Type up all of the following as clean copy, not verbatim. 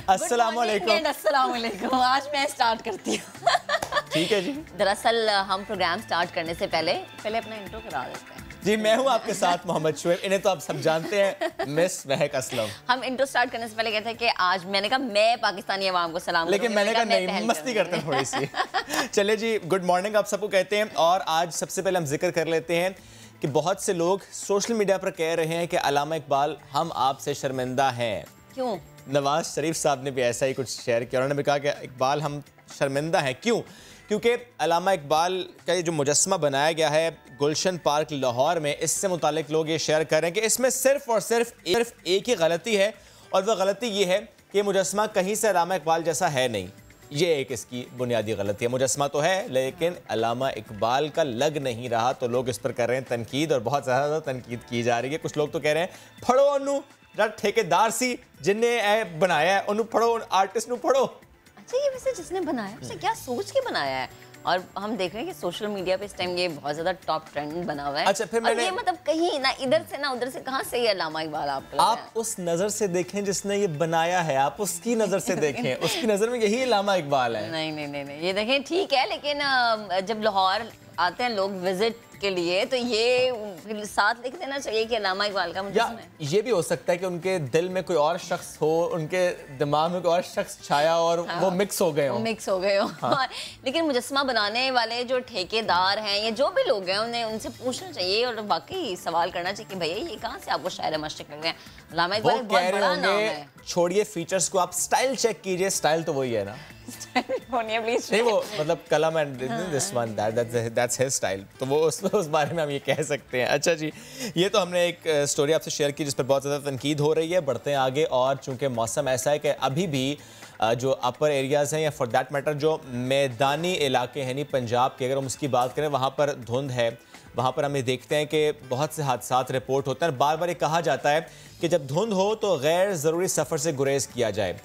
अस्सलाम वालेकुम। अस्सलाम वालेकुम। आज मैं स्टार्ट करती हूँ। ठीक है जी। दरअसल हम प्रोग्राम स्टार्ट करने से पहले अपना इंट्रो करा देते हैं। जी मैं हूँ आपके साथ मोहम्मद शुएब, इन्हें तो आप सब जानते हैं, मिस महक असलम। हम इंट्रो स्टार्ट करने से पहले कहते हैं कि आज मैंने कहा मैं पाकिस्तानी अवाम को सलाम लेकिन मैंने कहा नहीं, मस्ती करते हैं थोड़ी सी। चले जी, गुड मॉर्निंग आप सबको कहते हैं। और आज सबसे पहले हम जिक्र कर लेते हैं कि बहुत से लोग सोशल मीडिया पर कह रहे हैं कि अल्लामा इकबाल हम आपसे शर्मिंदा हैं। क्यों? नवाज शरीफ साहब ने भी ऐसा ही कुछ शेयर किया। उन्होंने भी कहा कि इकबाल हम शर्मिंदा हैं। क्यों? क्योंकि अल्लामा इकबाल का ये जो मुजस्समा बनाया गया है गुलशन पार्क लाहौर में, इससे मुतालिक लोग ये शेयर कर रहे हैं कि इसमें सिर्फ और सिर्फ एक ही गलती है, और वह गलती ये है कि मुजस्समा कहीं से अल्लामा इकबाल जैसा है नहीं। ये एक इसकी बुनियादी गलती है। मुजस्समा तो है लेकिन अल्लामा इकबाल का लग नहीं रहा, तो लोग इस पर कर रहे हैं तनकीद, और बहुत ज़्यादा तनकीद की जा रही है। कुछ लोग तो कह रहे हैं फड़ो उन्नू ठेकेदार सी जिन्हें बनाया है, उन्होंने फड़ो, आर्टिस्ट नू फड़ो। अच्छा, ये वैसे जिसने बनाया उसने क्या सोच के बनाया है? और हम देख रहे हैं कि सोशल मीडिया पे इस टाइम ये बहुत ज्यादा टॉप ट्रेंड बना हुआ है। अच्छा, फिर मैंने ये मतलब कहीं ना इधर से ना उधर से, कहाँ से ये अल्लामा इकबाल आपको लगा है? आप उस नजर से देखें जिसने ये बनाया है, आप उसकी नजर से देखें, उसकी नजर में यही अल्लामा इकबाल है। नहीं नहीं नहीं नहीं, ये देखें ठीक है, लेकिन जब लाहौर आते हैं लोग विजिट के लिए तो ये साथ लिख देना चाहिए कि अल्लामा इकबाल का मुजस्समा है। ये भी हो सकता है कि उनके दिल में कोई और शख्स हो, उनके दिमाग में कोई और शख्स छाया और वो मिक्स हो गए हो। हाँ। लेकिन मुजस्समा बनाने वाले जो ठेकेदार हैं या जो भी लोग हैं उन्हें उनसे पूछना चाहिए और वाकई सवाल करना चाहिए कि भैया ये कहाँ से आपको शायर मशरक़ लग रहे हैं। अल्लामा इकबाल एक बहुत बड़ा नाम है। छोड़िए फीचर्स को, आप स्टाइल चेक कीजिए, स्टाइल तो वही है ना। नहीं वो मतलब कलम and this one that's his style, तो वो उस बारे में हम ये कह सकते हैं। अच्छा जी, ये तो हमने एक स्टोरी आपसे शेयर की जिस पर बहुत ज़्यादा तनकीद हो रही है। बढ़ते हैं आगे, और चूंकि मौसम ऐसा है कि अभी भी जो अपर एरियाज़ हैं या फॉर दैट मैटर जो मैदानी इलाके हैं नहीं पंजाब के, अगर हम उसकी बात करें वहाँ पर धुंध है। वहाँ पर हमें देखते हैं कि बहुत से हादसात रिपोर्ट होते हैं। बार बार ये कहा जाता है कि जब धुंध हो तो गैर ज़रूरी सफ़र से गुरेज किया जाए।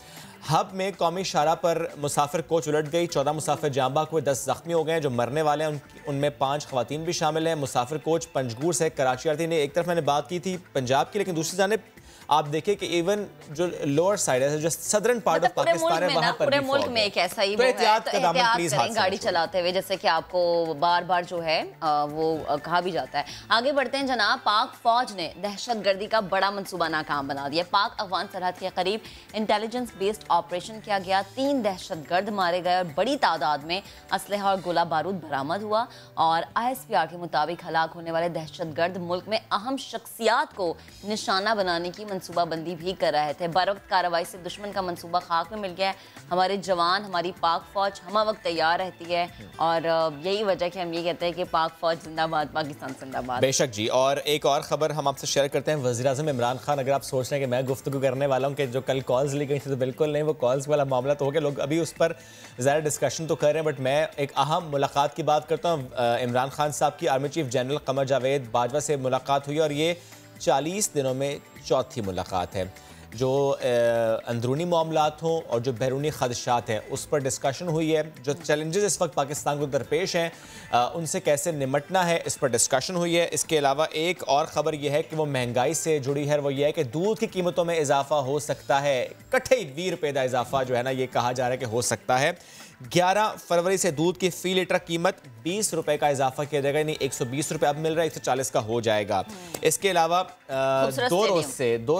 हब में कौमी शाहराह पर मुसाफिर कोच उलट गई, 14 मुसाफिर जाँ बाक हुए, 10 जख्मी हो गए हैं। जो मरने वाले हैं उनमें 5 खवातीन भी शामिल हैं। मुसाफिर कोच पंजगूर से कराची आ रही थी। एक तरफ मैंने बात की थी पंजाब की, लेकिन दूसरी जानिब आप देखिए कि इवन जो लोअर साइड है, जो सदर्न पार्ट ऑफ पाकिस्तान है, वहां पर पूरे मुल्क में एक ऐसा ही एहतियात करें गाड़ी चलाते हुए, जैसे कि आपको बार बार जो है वो कहा भी जाता है। आगे बढ़ते हैं जनाब। पाक फौज ने दहशतगर्दी का बड़ा मंसूबा नाकाम बना दिया। पाक अफगान सरहद के करीब इंटेलिजेंस बेस्ड ऑपरेशन किया गया। 3 दहशतगर्द मारे गए और बड़ी तादाद में असलहा और गोला बारूद बरामद हुआ। और ISPR के मुताबिक हलाक होने वाले दहशतगर्द मुल्क में अहम शख्सियात को निशाना बनाने की मंसूबाबंदी भी कर रहे थे। बरवक्त कार्रवाई से दुश्मन का मंसूबा खाक में मिल गया है। हमारे जवान, हमारी पाक फौज हमा वक्त तैयार रहती है, और यही वजह कि हम ये कहते हैं कि पाक फौज जिंदाबाद, पाकिस्तान जिंदाबाद। बेशक जी। और एक और खबर हम आपसे शेयर करते हैं। वज़ीर-ए-आज़म इमरान खान, अगर आप सोच रहे हैं कि मैं गुफ्तगू करने वाला हूँ कि जो कल कॉल्स ली गई थी, तो बिल्कुल नहीं, वो कॉल्स वाला मामला तो हो गया। लोग अभी उस पर ज़्यादा डिस्कशन तो कर रहे हैं, बट मैं एक अहम मुलाकात की बात करता हूँ। इमरान खान साहब की army chief general Qamar Javed Bajwa से मुलाकात हुई, और ये 40 दिनों में चौथी मुलाकात है। जो अंदरूनी मामलात हों और जो बैरूनी खदशात हैं उस पर डिस्कशन हुई है। जो चैलेंजेस इस वक्त पाकिस्तान को दरपेश हैं उनसे कैसे निमटना है, इस पर डिस्कशन हुई है। इसके अलावा एक और ख़बर यह है कि वो महंगाई से जुड़ी है। वो ये है कि दूध की कीमतों में इजाफा हो सकता है। कट्ठे 20 रुपये का इजाफा जो है ना, ये कहा जा रहा है कि हो सकता है। 11 फरवरी से दूध की फ़ी लीटर कीमत 20 रुपये का इजाफा किया जाएगा। नहीं 120 रुपये अब मिल रहा है, 140 का हो जाएगा। इसके अलावा 2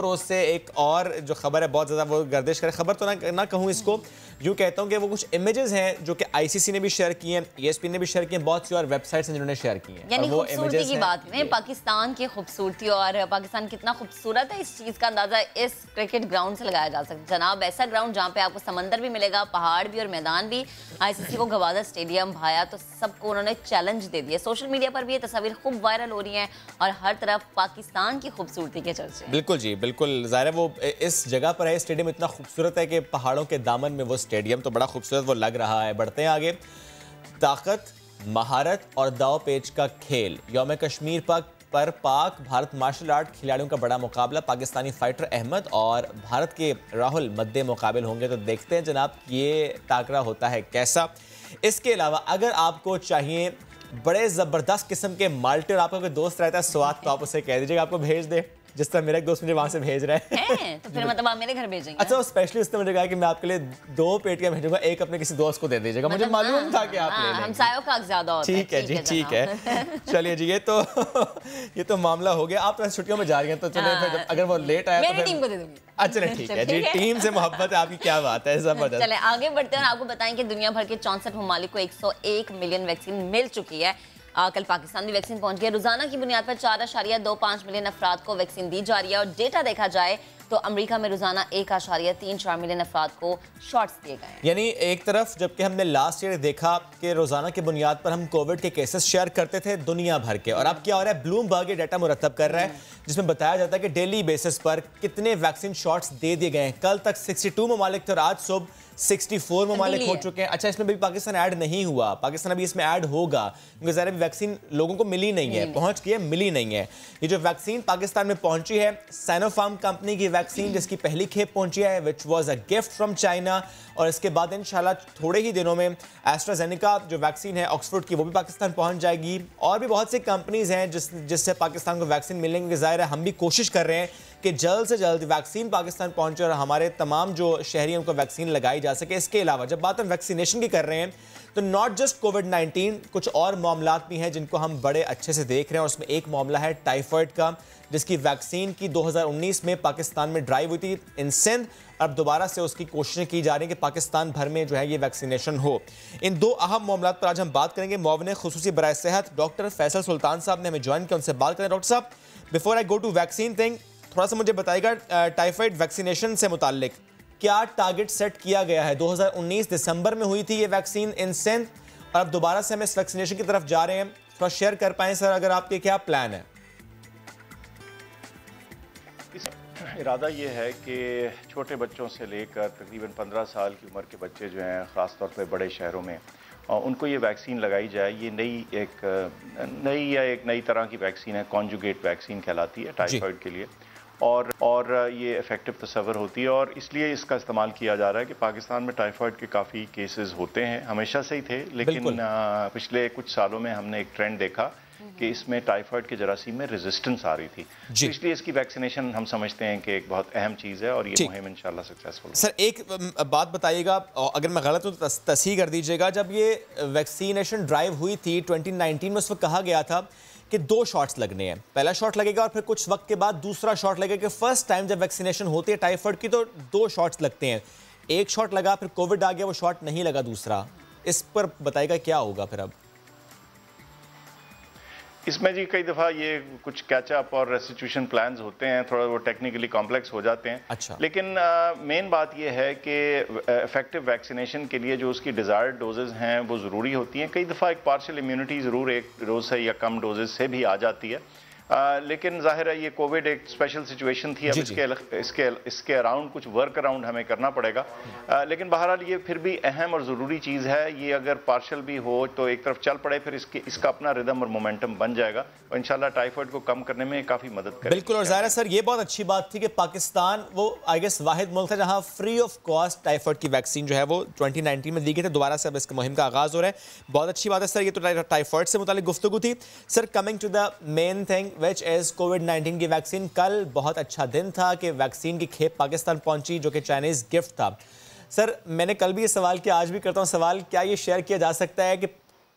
रोज़ से एक और जो खबर है बहुत ज़्यादा वो गर्दिश करे, खबर तो ना कहूँ इसको, यूँ कहता हूँ कि वो कुछ इमेजेस हैं जो कि ICC ने भी शेयर किए हैं, ESPN ने भी शेयर किए हैं, बहुत सी और वेबसाइट्स हैं जिन्होंने शेयर किए हैं। यानी खूबसूरती की बात करें, पाकिस्तान की खूबसूरती और पाकिस्तान कितना खूबसूरत है, इस चीज़ का अंदाज़ा इस क्रिकेट ग्राउंड से लगाया जा सकता है जनाब। ऐसा ग्राउंड जहाँ पे आपको समंदर भी मिलेगा, पहाड़ भी और मैदान भी। ICC को गवादर स्टेडियम भाया तो सबको उन्होंने चैलेंज दे दिया। सोशल मीडिया पर भी ये तस्वीर खूब वायरल हो रही हैं और हर तरफ पाकिस्तान की खूबसूरती के चर्चे। बिल्कुल जी, बिल्कुल। ज़ाहिर है वो इस जगह पर है, स्टेडियम इतना खूबसूरत है कि पहाड़ों के दामन में वो स्टेडियम तो बड़ा खूबसूरत वो लग रहा है। बढ़ते हैं आगे। ताकत, महारत और दाव पेच का खेल। यौम कश्मीर पर पाक भारत मार्शल आर्ट खिलाड़ियों का बड़ा मुकाबला। पाकिस्तानी फाइटर अहमद और भारत के राहुल मद्दे मुकाबिल होंगे, तो देखते हैं जनाब ये टाकरा होता है कैसा। इसके अलावा अगर आपको चाहिए बड़े ज़बरदस्त किस्म के माल्टे और आपका कोई दोस्त रहता है स्वाद, तो आप उसे कह दीजिएगा आपको भेज दे। जिस तरह मेरा एक दोस्त मुझे वहाँ से भेज रहा है। तो फिर मतलब आप मेरे घर भेजेंगे? अच्छा, स्पेशली उसने मुझे कहा कि मैं आपके लिए 2 पेटियां भेजूंगा, एक अपने किसी दोस्त को दे दीजिएगा। मुझे मालूम था कि आप ले लेंगे। हमसायों का ज्यादा होता है। ठीक है जी, ठीक है। चलिए जी, ये तो मामला हो गया। आप तो छुट्टियों में जा रही हैं, तो चलिए फिर अगर वो लेट आया तो मेरी टीम को दे दूंगी। अच्छा, ठीक है जी, टीम से मोहब्बत है आपकी, क्या बात है, जबरदस्त। चले आगे बढ़ते हैं और आपको बताएं कि दुनिया भर के 64 ममालिक को 101 मिलियन वैक्सीन मिल चुकी है। कल पाकिस्तान भी वैक्सीन पहुंच गया। रोजाना की बुनियाद पर 4.25 मिलियन अफराद को वैक्सीन दी जा रही है और डेटा देखा जाए तो अमेरिका में रोजाना 1.34 मिलियन अफराद को शॉट्स दिए गए। यानी एक तरफ जबकि हमने लास्ट ईयर देखा कि रोजाना की बुनियाद पर हम कोविड के केसेस शेयर करते थे दुनिया भर के, और अब क्या हो रहा है, ब्लूमबर्ग ये डाटा मुरतब कर रहा है जिसमें बताया जाता है कि डेली बेसिस पर कितने वैक्सीन शॉट्स दे दिए गए हैं। कल तक 62 ममालिक थे और आज सुबह 64 ममालिक हो चुके हैं। अच्छा, इसमें भी पाकिस्तान ऐड नहीं हुआ, पाकिस्तान अभी इसमें ऐड होगा क्योंकि ज़ाहिर है वैक्सीन लोगों को मिली नहीं है, पहुंच गई है, मिली नहीं है। ये जो वैक्सीन पाकिस्तान में पहुंची है, साइनोफार्म कंपनी की वैक्सीन जिसकी पहली खेप पहुंची है, which was a gift from China, और इसके बाद इंशाल्लाह थोड़े ही दिनों में एस्ट्राजेनेका जो वैक्सीन है ऑक्सफोर्ड की, वो भी पाकिस्तान पहुंच जाएगी। और भी बहुत सी कंपनीज हैं जिससे पाकिस्तान को वैक्सीन मिलेंगे। ज़ाहिर है हम भी कोशिश कर रहे हैं कि जल्द से जल्द वैक्सीन पाकिस्तान पहुंचे और हमारे तमाम जो शहरी हैं उनको वैक्सीन लगाई जा सके। इसके अलावा जब बात हम वैक्सीनेशन की कर रहे हैं तो नॉट जस्ट कोविड-19, कुछ और मामलात भी हैं जिनको हम बड़े अच्छे से देख रहे हैं, और उसमें एक मामला है टाइफाइड का, जिसकी वैक्सीन की 2019 में पाकिस्तान में ड्राइव हुई थी इन सिंध। अब दोबारा से उसकी कोशिशें की जा रही हैं कि पाकिस्तान भर में जो है ये वैक्सीनेशन हो। इन 2 अहम मामलात पर आज हम बात करेंगे। मुआविन खुसूसी बराए सेहत डॉक्टर फैसल सुल्तान साहब ने हमें ज्वाइन किया, उनसे बात करें। डॉक्टर साहब, before I go to vaccine thing, थोड़ा सा मुझे बताइएगा टाइफाइड वैक्सीनेशन से मुताल्लिक क्या टारगेट सेट किया गया है? 2019 दिसंबर में हुई थी ये वैक्सीन इन सिंध और अब दोबारा से हम इस वैक्सीनेशन की तरफ जा रहे हैं। थोड़ा शेयर कर पाएं सर, अगर आपके क्या प्लान है? इरादा ये है कि छोटे बच्चों से लेकर तकरीबन 15 साल की उम्र के बच्चे जो हैं, ख़ास तौर पर बड़े शहरों में, उनको ये वैक्सीन लगाई जाए। ये एक नई तरह की वैक्सीन है, कॉन्जुगेट वैक्सीन कहलाती है टाइफाइड के लिए, और ये इफ़ेक्टिव तस्वर होती है, और इसलिए इसका इस्तेमाल किया जा रहा है कि पाकिस्तान में टाइफाइड के काफ़ी केसेस होते हैं, हमेशा से ही थे, लेकिन पिछले कुछ सालों में हमने एक ट्रेंड देखा कि इसमें टाइफाइड के जरासीम में रेजिस्टेंस आ रही थी, तो इसलिए इसकी वैक्सीनेशन हम समझते हैं कि एक बहुत अहम चीज़ है और ये मुहिम इंशाल्लाह सक्सेसफुल। सर एक बात बताइएगा, अगर मैं गलत हूँ तो तस्हीह कर दीजिएगा। जब ये वैक्सीनेशन ड्राइव हुई थी 2019 में, उस वक्त कहा गया था कि 2 शॉट्स लगने हैं, पहला शॉट लगेगा और फिर कुछ वक्त के बाद दूसरा शॉट लगेगा, कि फर्स्ट टाइम जब वैक्सीनेशन होती है टाइफाइड की तो 2 शॉट्स लगते हैं। एक शॉट लगा, फिर कोविड आ गया, वो शॉट नहीं लगा दूसरा। इस पर बताइएगा क्या होगा फिर अब? इसमें जी कई दफ़ा ये कुछ कैचअप और रेस्टिट्यूशन प्लान्स होते हैं, थोड़ा वो टेक्निकली कॉम्प्लेक्स हो जाते हैं। अच्छा। लेकिन मेन बात ये है कि इफेक्टिव वैक्सीनेशन के लिए जो उसकी डिज़ायर्ड डोजेज़ हैं वो ज़रूरी होती हैं। कई दफ़ा एक पार्शियल इम्यूनिटी ज़रूर एक डोज से या कम डोजेज़ से भी आ जाती है, लेकिन जाहिर है ये कोविड एक स्पेशल सिचुएशन थी। अब इसके अराउंड कुछ वर्क अराउंड हमें करना पड़ेगा, लेकिन बहरहाल ये फिर भी अहम और ज़रूरी चीज़ है। ये अगर पार्शल भी हो तो एक तरफ चल पड़े, फिर इसका अपना रिदम और मोमेंटम बन जाएगा और इंशाल्लाह टाइफाइड को कम करने में काफ़ी मदद करेगा। बिल्कुल, और ज़ाहिर है सर ये बहुत अच्छी बात थी कि पाकिस्तान वो आई गेस वाहिद मुल्क था जहाँ फ्री ऑफ कॉस्ट टाइफाइड की वैक्सीन जो है वो 2019 में दी गई थी। दोबारा से अब इसकी मुहिम का आगाज़ हो रहा है, बहुत अच्छी बात है सर। ये तो टाइफाइड से मुतालिक गुफ्तगू थी। Sir coming to the main thing which is कोविड-19 की वैक्सीन, कल बहुत अच्छा दिन था कि वैक्सीन की खेप पाकिस्तान पहुंची जो कि चाइनीज़ गिफ्ट था। सर मैंने कल भी ये सवाल किया, आज भी करता हूँ सवाल, क्या ये शेयर किया जा सकता है कि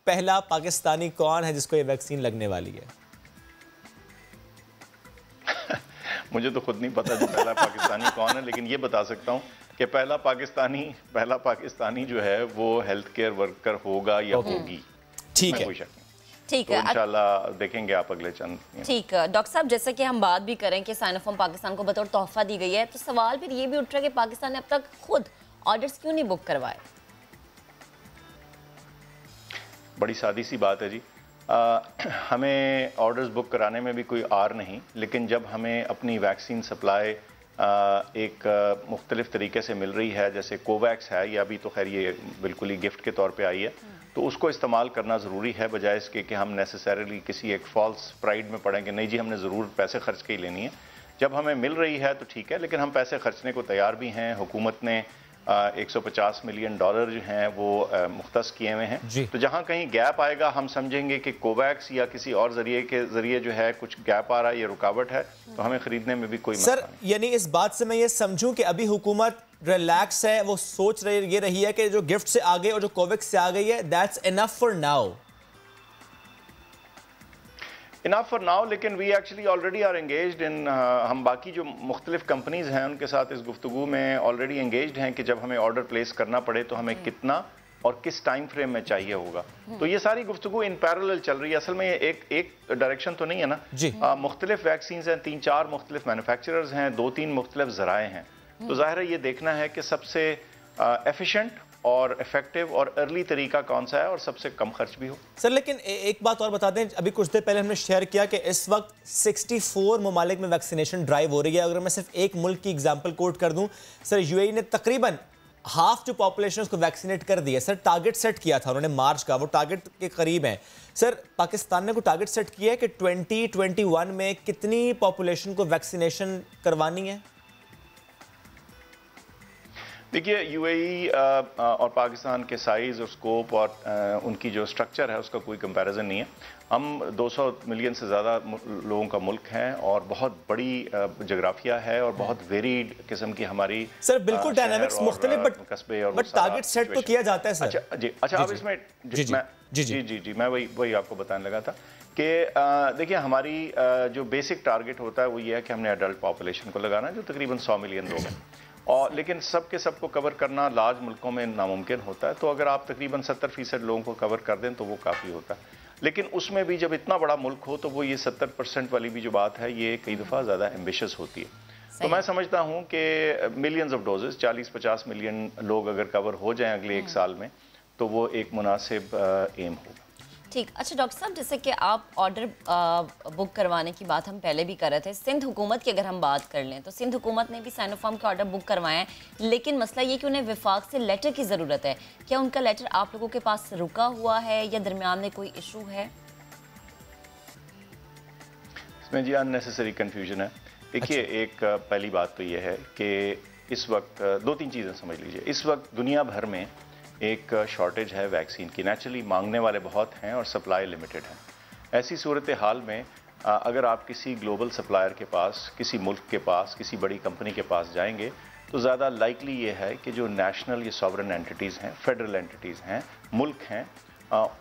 पहला पाकिस्तानी कौन है जिसको ये वैक्सीन लगने वाली है? मुझे तो खुद नहीं पता जो पहला पाकिस्तानी कौन है, लेकिन ये बता सकता हूँ कि पहला पाकिस्तानी जो है वो हेल्थ केयर वर्कर होगा या होगी। ठीक है, कोई शक नहीं। ठीक तो है, इंशाल्लाह देखेंगे आप अगले चंद। ठीक है डॉक्टर साहब, जैसे कि हम बात भी करें कि साइनोफार्म पाकिस्तान को बतौर तोहफा दी गई है, तो सवाल फिर ये भी उठ रहा है कि पाकिस्तान ने अब तक खुद ऑर्डर्स क्यों नहीं बुक करवाए? बड़ी सादी सी बात है जी, हमें ऑर्डर्स बुक कराने में भी कोई आर नहीं, लेकिन जब हमें अपनी वैक्सीन सप्लाई एक मुख्तलिफ तरीके से मिल रही है, जैसे कोवैक्स है, या अभी तो खैर ये बिल्कुल ही गिफ्ट के तौर पे आई है, तो उसको इस्तेमाल करना ज़रूरी है, बजाय इसके कि हम नेसेसरीली किसी एक फॉल्स प्राइड में पड़ें कि नहीं जी हमने ज़रूर पैसे खर्च के ही लेनी है। जब हमें मिल रही है तो ठीक है, लेकिन हम पैसे खर्चने को तैयार भी हैं। हुकूमत ने $150 मिलियन जो हैं वो मुख्तस किए हुए हैं। तो जहां कहीं गैप आएगा हम समझेंगे कि कोवैक्स या किसी और जरिए के जरिए जो है कुछ गैप आ रहा है, ये रुकावट है, तो हमें खरीदने में भी कोई मसला नहीं। सर यानी इस बात से मैं ये समझूं कि अभी हुकूमत रिलैक्स है, वो सोच ये रही है कि जो गिफ्ट से आ गई और जो कोवैक्स से आ गई है that's enough for now. Enough for now, लेकिन we actually already are engaged in, हम बाकी जो मुख्तलिफ कंपनीज हैं उनके साथ इस गुफ्तगू में ऑलरेडी एंगेज्ड हैं कि जब हमें ऑर्डर प्लेस करना पड़े तो हमें कितना और किस टाइम फ्रेम में चाहिए होगा। तो ये सारी गुफ्तगू इन पैरेलल चल रही है। असल में ये एक डायरेक्शन तो नहीं है ना, मुख्तलिफ वैक्सीन हैं, 3-4 मुख्तलिफ मैन्युफैक्चरर्स हैं, 2-3 मुख्तलिफ ज़राए हैं। तो ज़ाहिर है ये देखना है कि सबसे एफिशिएंट और इफेक्टिव और अर्ली तरीका कौन सा है और सबसे कम खर्च भी हो। सर लेकिन एक बात और बता दें, अभी कुछ देर पहले हमने शेयर किया कि इस वक्त 64 ममालिक में वैक्सीनेशन ड्राइव हो रही है। अगर मैं सिर्फ एक मुल्क की एग्जांपल कोट कर दूं, सर यूएई ने तकरीबन हाफ जो पॉपुलेशन उसको वैक्सीनेट कर दी है। सर टारगेट सेट किया था उन्होंने मार्च का, वो टारगेट के करीब है। सर पाकिस्तान ने को टारगेट सेट किया है कि 2021 में कितनी पॉपुलेशन को वैक्सीनेशन करवानी है? देखिए यूएई और पाकिस्तान के साइज़ और स्कोप और उनकी जो स्ट्रक्चर है उसका कोई कंपैरिजन नहीं है। हम 200 मिलियन से ज़्यादा लोगों का मुल्क है और बहुत बड़ी जगराफिया है और बहुत वेरीड किस्म की हमारी सर बिल्कुल डायनामिक्स मुख्तलिफ कस्बे और टारगेट सेट तो किया जाता है सर। अच्छा अब इसमें जी मैं वही आपको बताने लगा था कि देखिए हमारी जो बेसिक टारगेट होता है वो ये है कि हमने अडल्ट पॉपुलेशन को लगाना है जो तकरीबन 100 मिलियन लोग हैं, और लेकिन सबको कवर करना लार्ज मुल्कों में नामुमकिन होता है। तो अगर आप तकरीबन 70% लोगों को कवर कर दें तो वो काफ़ी होता है। लेकिन उसमें भी जब इतना बड़ा मुल्क हो तो वो ये 70% वाली भी जो बात है ये कई दफ़ा ज़्यादा एम्बिशियस होती है। तो मैं समझता हूँ कि मिलियंस ऑफ डोजेस 40-50 मिलियन लोग अगर कवर हो जाएं अगले एक साल में तो वो एक मुनासिब एम होगा। ठीक। अच्छा डॉक्टर साहब, जैसे कि आप ऑर्डर बुक करवाने की बात हम पहले भी कर रहे थे, सिंध हुकूमत की अगर हम बात कर लें तो सिंध हुकूमत ने भी साइनोफार्म के ऑर्डर बुक करवाए हैं, लेकिन मसला ये कि उन्हें विफाक से लेटर की ज़रूरत है। क्या उनका लेटर आप लोगों के पास रुका हुआ है या दरमियान में कोई इशू है? इसमें जी अननेसेसरी कन्फ्यूजन है। देखिए एक पहली बात तो ये है कि इस वक्त 2-3 चीज़ें समझ लीजिए। इस वक्त दुनिया भर में एक शॉर्टेज है वैक्सीन की। नेचुरली मांगने वाले बहुत हैं और सप्लाई लिमिटेड है। ऐसी सूरत हाल में अगर आप किसी ग्लोबल सप्लायर के पास, किसी मुल्क के पास, किसी बड़ी कंपनी के पास जाएंगे तो ज़्यादा लाइकली ये है कि जो नेशनल या सॉवरन एंटिटीज़ हैं, फेडरल एंटिटीज़ हैं, मुल्क हैं,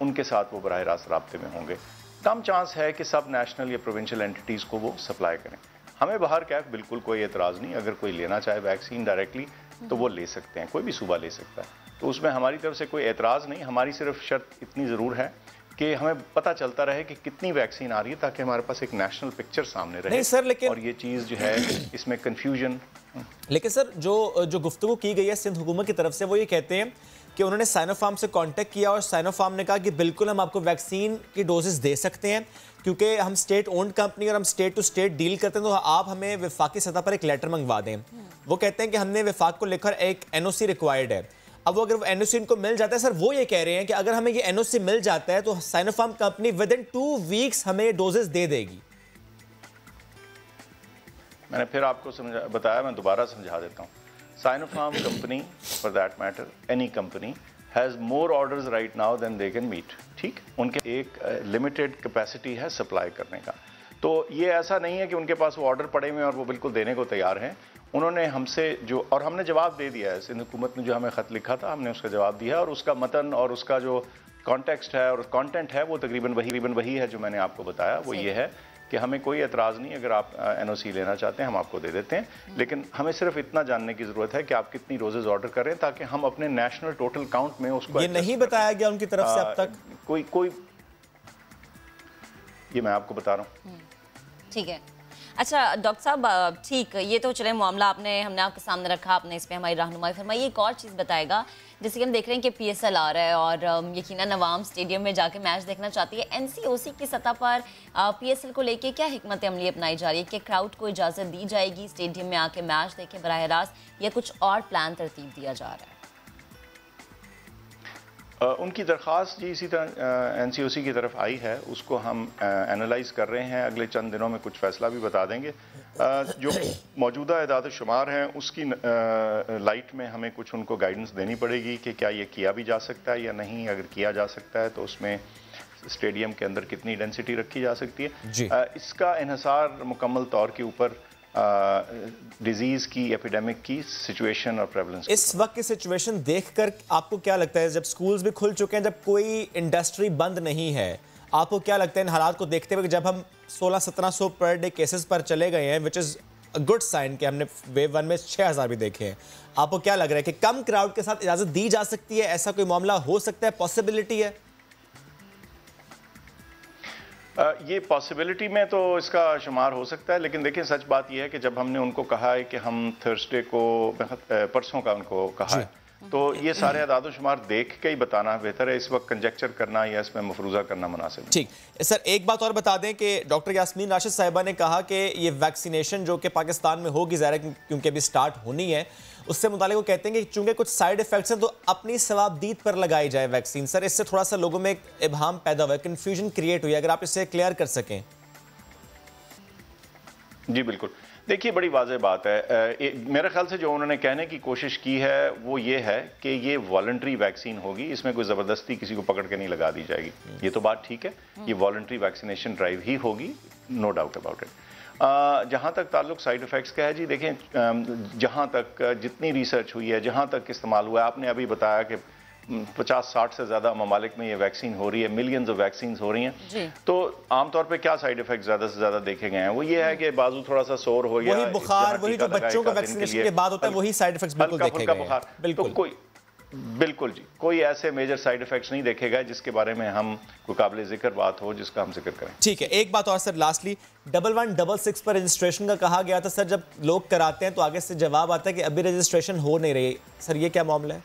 उनके साथ वो बराह रास्त राब्ते में होंगे। कम चांस है कि सब नेशनल या प्रोविंशियल एंटिटीज़ को वो सप्लाई करें। हमें बाहर कैफ बिल्कुल कोई एतराज़ नहीं, अगर कोई लेना चाहे वैक्सीन डायरेक्टली तो वो ले सकते हैं, कोई भी सूबा ले सकता है। तो उसमें हमारी तरफ से कोई एतराज़ नहीं। हमारी सिर्फ शर्त इतनी ज़रूर है कि हमें पता चलता रहे कि कितनी वैक्सीन आ रही है ताकि हमारे पास एक नेशनल पिक्चर सामने रहे। नहीं सर, लेकिन और ये चीज़ जो है इसमें कन्फ्यूजन। लेकिन सर जो गुफ्तगू की गई है सिंध हुकूमत की तरफ से वो ये कहते हैं कि उन्होंने साइनोफार्म से कांटेक्ट किया और साइनोफार्म ने कहा कि बिल्कुल हम आपको वैक्सीन की डोजेस दे सकते हैं, क्योंकि हम स्टेट ओन्ड कंपनी और हम स्टेट टू स्टेट डील करते हैं, तो आप हमें विफाकी सतह पर एक लेटर मंगवा दें। वो कहते हैं कि हमने विफाक को लेकर एक एनओसी रिक्वायर्ड है। अब वो अगर वो एनओसी इनको मिल जाता है, सर वो ये कह रहे हैं कि अगर हमें ये एनओसी मिल जाता है तो Sinopharm company with in 2 weeks हमें डोजेस दे देगी। मैंने फिर आपको बताया, मैं दोबारा समझा देता हूँ। Sinopharm company for that matter any company has more orders right now then they can meet. ठीक, उनके एक लिमिटेड कैपेसिटी है सप्लाई करने का। तो ये ऐसा नहीं है कि उनके पास वो ऑर्डर पड़े हुए और वो बिल्कुल देने को तैयार हैं। उन्होंने हमसे जो, और हमने जवाब दे दिया है, सिंध हुकूमत ने जो हमें ख़त लिखा था हमने उसका जवाब दिया, और उसका मतन और उसका जो कॉन्टेक्स्ट है और कंटेंट है वो तकरीबन वही है जो मैंने आपको बताया। वो ये है कि हमें कोई एतराज़ नहीं, अगर आप एनओसी लेना चाहते हैं हम आपको दे देते हैं, लेकिन हमें सिर्फ इतना जानने की ज़रूरत है कि आप कितनी रोजेज ऑर्डर करें ताकि हम अपने नेशनल टोटल काउंट में उसको। ये नहीं बताया गया उनकी तरफ से अब तक कोई ये मैं आपको बता रहा हूँ। ठीक है। अच्छा डॉक्टर साहब, ठीक, ये तो चले मामला हमने आपके सामने रखा, आपने इस पर हमारी रहनुमाई फरमाई। एक और चीज़ बताएगा, जैसे कि हम देख रहे हैं कि पीएसएल आ रहा है और यकीनन अवाम स्टेडियम में जाके मैच देखना चाहती है। एनसीओसी की सतह पर पीएसएल को लेके क्या हिकमत अमली अपनाई जा रही है कि क्राउड को इजाज़त दी जाएगी स्टेडियम में आके मैच देखे बराह रास्त, या कुछ और प्लान तरतीब दिया जा रहा है? उनकी दरख्वास्त जी इसी तरह NCOC की तरफ आई है, उसको हम एनालाइज कर रहे हैं, अगले चंद दिनों में कुछ फैसला भी बता देंगे। जो मौजूदा इदाद शुमार हैं उसकी लाइट में हमें कुछ उनको गाइडेंस देनी पड़ेगी कि क्या ये किया भी जा सकता है या नहीं। अगर किया जा सकता है तो उसमें स्टेडियम के अंदर कितनी डेंसिटी रखी जा सकती है। इसका इन्हिसार मुकम्मल तौर के ऊपर डिजीज की, एपिडेमिक की सिचुएशन और प्रेवलेंस। इस वक्त की सिचुएशन देखकर आपको क्या लगता है, जब स्कूल्स भी खुल चुके हैं, जब कोई इंडस्ट्री बंद नहीं है, आपको क्या लगता है इन हालात को देखते हुए, जब हम 1600-1700 पर डे केसेस पर चले गए हैं, which is a good sign कि हमने वेव 1 में 6000 भी देखे हैं, आपको क्या लग रहा है कि कम क्राउड के साथ इजाज़त दी जा सकती है? ऐसा कोई मामला हो सकता है, पॉसिबिलिटी है? ये पॉसिबिलिटी में तो इसका शुमार हो सकता है, लेकिन देखिए सच बात यह है कि जब हमने उनको कहा है कि हम थर्सडे को, परसों का उनको कहा है, तो ये सारे अदाद शुमार देख के ही बताना बेहतर है। इस वक्त कंजेक्चर करना या इसमें मफरूज़ा करना मुनासिब। ठीक सर, एक बात और बता दें कि डॉक्टर यास्मीन राशिद साहिबा ने कहा कि ये वैक्सीनेशन जो कि पाकिस्तान में होगी, ज़ाहिर है क्योंकि अभी स्टार्ट होनी है, उससे मुतालिक वो कहते हैं कि चूंकि कुछ साइड इफेक्ट्स हैं तो अपनी सवाबदीद पर लगाई जाए वैक्सीन। सर, इससे थोड़ा सा लोगों में एक इबहाम पैदा हुआ है, कन्फ्यूजन क्रिएट हुई है, अगर आप इससे क्लियर कर सकें। जी बिल्कुल, देखिए बड़ी वाज़ेह बात है। मेरे ख्याल से जो उन्होंने कहने की कोशिश की है वो ये है कि ये वॉलंटरी वैक्सीन होगी, इसमें कोई ज़बरदस्ती किसी को पकड़ के नहीं लगा दी जाएगी। ये तो बात ठीक है, ये वॉलंटरी वैक्सीनेशन ड्राइव ही होगी, नो डाउट अबाउट इट। जहाँ तक ताल्लुक साइड इफ़ेक्ट्स का है जी, देखें जहाँ तक जितनी रिसर्च हुई है, जहाँ तक इस्तेमाल हुआ है, आपने अभी बताया कि 50-60 से ज़्यादा ममालिक में ये वैक्सीन हो रही है, मिलियंस ऑफ वैक्सीन हो रही हैं, तो आमतौर पे क्या साइड इफेक्ट ज़्यादा से ज़्यादा देखे गए हैं? वो ये है कि बाजू थोड़ा सा सोर हो गया, वही बुखार, वही जो बच्चों का वैक्सीनेशन के बाद होता है, वही साइड इफेक्ट्स बिल्कुल देखे गए हैं। बिल्कुल, तो बिल्कुल जी, कोई ऐसे मेजर साइड इफेक्ट्स नहीं देखे गए जिसके बारे में हम कोई काबिल जिक्र बात हो जिसका हम जिक्र करें। ठीक है, एक बात और सर, लास्टली 1166 पर रजिस्ट्रेशन का कहा गया था सर, जब लोग कराते हैं तो आगे से जवाब आता है कि अभी रजिस्ट्रेशन हो नहीं रही। सर, ये क्या मामला है?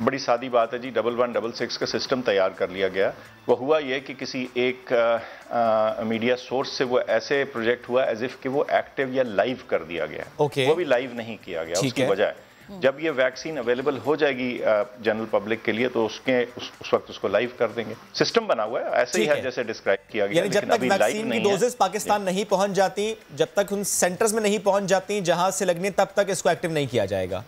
बड़ी सादी बात है जी, 1166 का सिस्टम तैयार कर लिया गया। वो हुआ ये कि किसी एक मीडिया सोर्स से वो ऐसे प्रोजेक्ट हुआ एज इफ कि वो एक्टिव या लाइव कर दिया गया। वो भी लाइव नहीं किया गया। उसकी वजह जब ये वैक्सीन अवेलेबल हो जाएगी जनरल पब्लिक के लिए तो उस वक्त उसको लाइव कर देंगे। सिस्टम बना हुआ है, ऐसे ही है जैसे डिस्क्राइब किया गया। जब तक वैक्सीन की डोजेस पाकिस्तान नहीं पहुंच जाती, जब तक उन सेंटर्स में नहीं पहुंच जाती जहां से लगनी, तब तक इसको एक्टिव नहीं किया जाएगा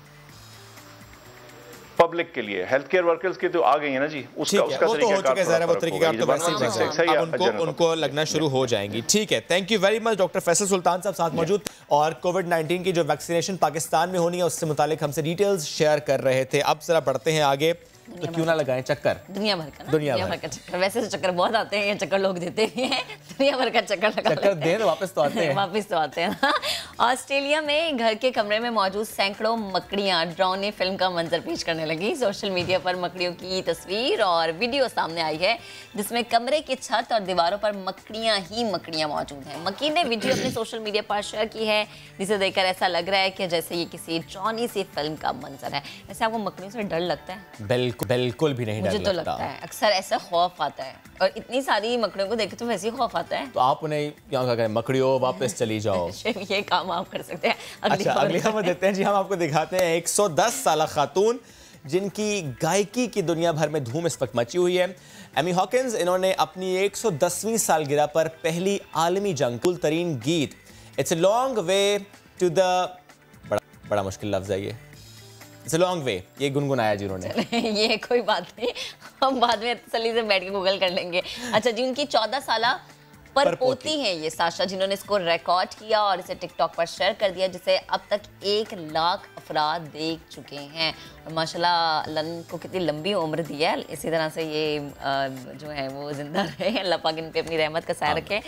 पब्लिक के लिए। हेल्थ केयर वर्कर्स के तो आ गई है ना जी, उसका वो तो हो चुका है, वो तरीके तो वैसे ही उनको लगना शुरू हो जाएंगी। ठीक है, thank you very much doctor Faisal Sultan साहब साथ मौजूद, और कोविड-19 की जो वैक्सीनेशन पाकिस्तान में होनी है उससे मुतालिक हमसे डिटेल्स शेयर कर रहे थे। अब जरा बढ़ते हैं आगे, तो क्यों ना लगाएं चक्कर दुनिया भर का, दुनिया भर का चक्कर। वैसे तो चक्कर बहुत आते हैं, ये चक्कर लोग देते ही हैं, दुनिया भर का चक्कर दें तो वापस तो आते हैं। वापस तो आते हैं। ऑस्ट्रेलिया में घर के कमरे में मौजूद सैकड़ों मकड़ियां ड्रोन फिल्म का मंजर पेश करने लगी। सोशल मीडिया पर मकड़ियों की तस्वीर और वीडियो सामने आई है जिसमें कमरे की छत और दीवारों पर मकड़ियां ही मकड़ियां मौजूद हैं। मकीन ने वीडियो अपने सोशल मीडिया पर शेयर की है जिसे देखकर ऐसा लग रहा है कि जैसे ये किसी ड्रोनी सी फिल्म का मंजर है। वैसे आपको मकड़ियों से डर लगता है? बिल्कुल भी नहीं। मुझे तो लगता है अक्सर ऐसा खौफ आता है, और इतनी सारी मकड़ियों को देखे तो वैसे ही खौफ आता है। तो आप उन्हें क्या कहें, मकड़ियों वापस चली जाओ। ये काम आप कर सकते हैं। अच्छा, अगली खबर देते हैं जी, हम आपको दिखाते हैं 110 साल खातून जिनकी गायकी की दुनिया भर में धूम इस वक्त मची हुई है। एमी हॉकिंस, इन्होंने अपनी 110वीं सालगिरह पर पहली आलमी जंग कुल तरीन गीत it's a long way to the, बड़ा मुश्किल लफ्ज है ये, इट्स अ लॉन्ग वे, ये गुनगुनाया जी उन्होंने। ये कोई बात नहीं, हम बाद में तसल्ली से बैठ के गूगल कर लेंगे। अच्छा जी, उनकी 14 साल पर पोती हैं ये साशा, जिन्होंने इसको रिकॉर्ड किया और इसे टिकटॉक पर शेयर कर दिया, जिसे अब तक 1 लाख अफराद देख चुके हैं। और माशाल्लाह लन को कितनी लंबी उम्र दी है, इसी तरह से ये जो है वो जिंदा रहे, अल्लाह पाक इन पे अपनी रहमत का साया रखे।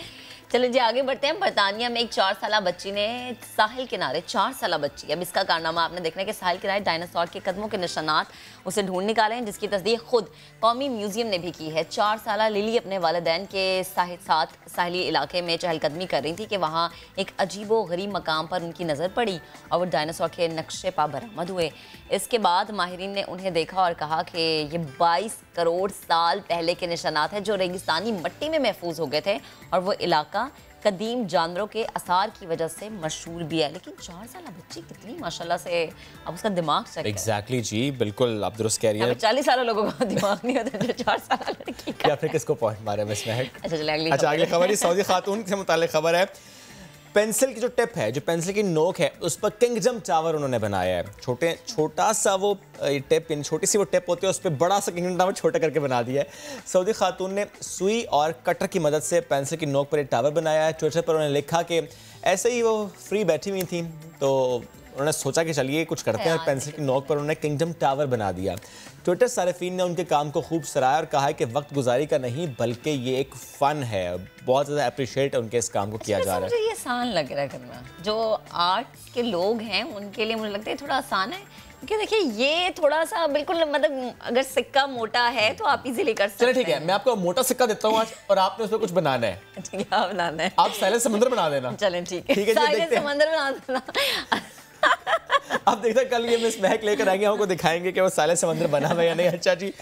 चलिए जी आगे बढ़ते हैं। बरतानिया में एक 4 साल बच्ची ने साहिल किनारे, 4 साल बच्ची, अब इसका कारनामा आपने देखना है कि साहिल किनारे डायनासोर के कदमों के निशानात उसे ढूंढ निकाले हैं, जिसकी तस्दीक खुद कौमी म्यूजियम ने भी की है। 4 साल लिली अपने वालिदैन के साथ साहिली इलाके में चहलकदमी कर रही थी कि वहाँ एक अजीबो गरीब मकाम पर उनकी नज़र पड़ी और वो डायनासोर के नक्शे पा बरामद हुए। इसके बाद माहिरीन ने उन्हें देखा और कहा कि ये 22 करोड़ साल पहले के निशानात हैं जो रेगिस्तानी मिट्टी में महफूज हो गए थे, और वो इलाका कदीम जानवरों के आसार की वजह से मशहूर भी है। लेकिन 4 साल बच्ची कितनी माशाल्लाह से, अब उसका दिमाग चेक है। एग्जैक्टली जी, बिल्कुल आप दुरुस्त कह रही हैं। 40 साल लोगों का दिमाग नहीं होता जो 4 साल लड़की का। क्या फिर किसको पॉइंट मारे मिस महक? अच्छा चलिए अगली अच्छा, अगली खबर सऊदी खातून से मुताल्लिक खबर है। पेंसिल की जो टिप है, जो पेंसिल की नोक है, उस पर किंगडम टावर उन्होंने बनाया है। छोटा सा वो टिप, छोटी सी वो टिप होती है, उस पर बड़ा सा किंगडम टावर छोटा करके बना दिया है। सऊदी खातून ने सुई और कटर की मदद से पेंसिल की नोक पर एक टावर बनाया है। ट्विटर पर उन्होंने लिखा कि ऐसे ही वो फ्री बैठी हुई थी तो उन्होंने सोचा कि चलिए कुछ करते हैं, पेंसिल की नोक पर उन्होंने किंगडम टावर बना दिया। ट्विटर सारिफीन ने उनके काम को खूब सराहा और कहा है कि वक्त गुजारी का नहीं बल्कि ये एक फ़न है। बहुत ज़्यादा अप्रिशिएट उनके इस काम को किया जा रहा है। मुझे ये आसान लग रहा है करना, जो आर्ट के लोग हैं उनके लिए मुझे लगता है थोड़ा आसान है, क्योंकि देखिए ये थोड़ा सा बिल्कुल मतलब अगर सिक्का मोटा है तो आप इजीली कर सकते हैं। चलिए ठीक है, मैं आपको मोटा सिक्का देता हूँ आज और आपने उसमें कुछ बनाना है। क्या बनाना है? आप साइलेंट समंदर बना देना। चलें ठीक है, साइलेंट समंदर बना देना। अब देखते हैं कल ये मिस महक लेकर आएंगे, हमको दिखाएंगे कि वो साइलेंट समंदर बना हुआ या नहीं। अच्छा जी,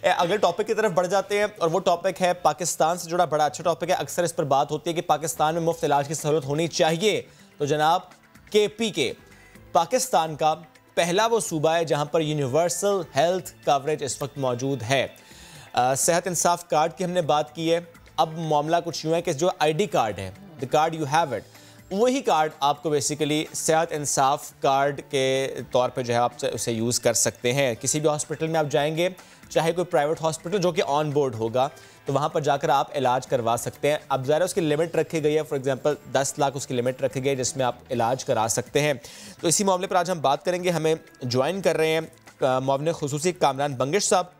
अगले टॉपिक की तरफ बढ़ जाते हैं और वो टॉपिक है पाकिस्तान से जुड़ा बड़ा अच्छा टॉपिक है। अक्सर इस पर बात होती है कि पाकिस्तान में मुफ्त इलाज की सहूलत होनी चाहिए। तो जनाब KPK पाकिस्तान का पहला वो सूबा है जहां पर यूनिवर्सल हेल्थ कवरेज इस वक्त मौजूद है। सेहत इंसाफ कार्ड की हमने बात की है। अब मामला कुछ यूँ है कि जो ID कार्ड है, the card you have it, वही कार्ड आपको बेसिकली सेहत इंसाफ कार्ड के तौर पे जो है आप उसे यूज़ कर सकते हैं। किसी भी हॉस्पिटल में आप जाएंगे, चाहे कोई प्राइवेट हॉस्पिटल जो कि ऑन बोर्ड होगा, तो वहाँ पर जाकर आप इलाज करवा सकते हैं। अब ज़रा उसकी लिमिट रखी गई है, फॉर एग्जांपल 10 लाख उसकी लिमिट रखी गई है जिसमें आप इलाज करा सकते हैं। तो इसी मामले पर आज हम बात करेंगे। हमें ज्वाइन कर रहे हैं मुआविन खुसूसी कामरान बंगिश साहब।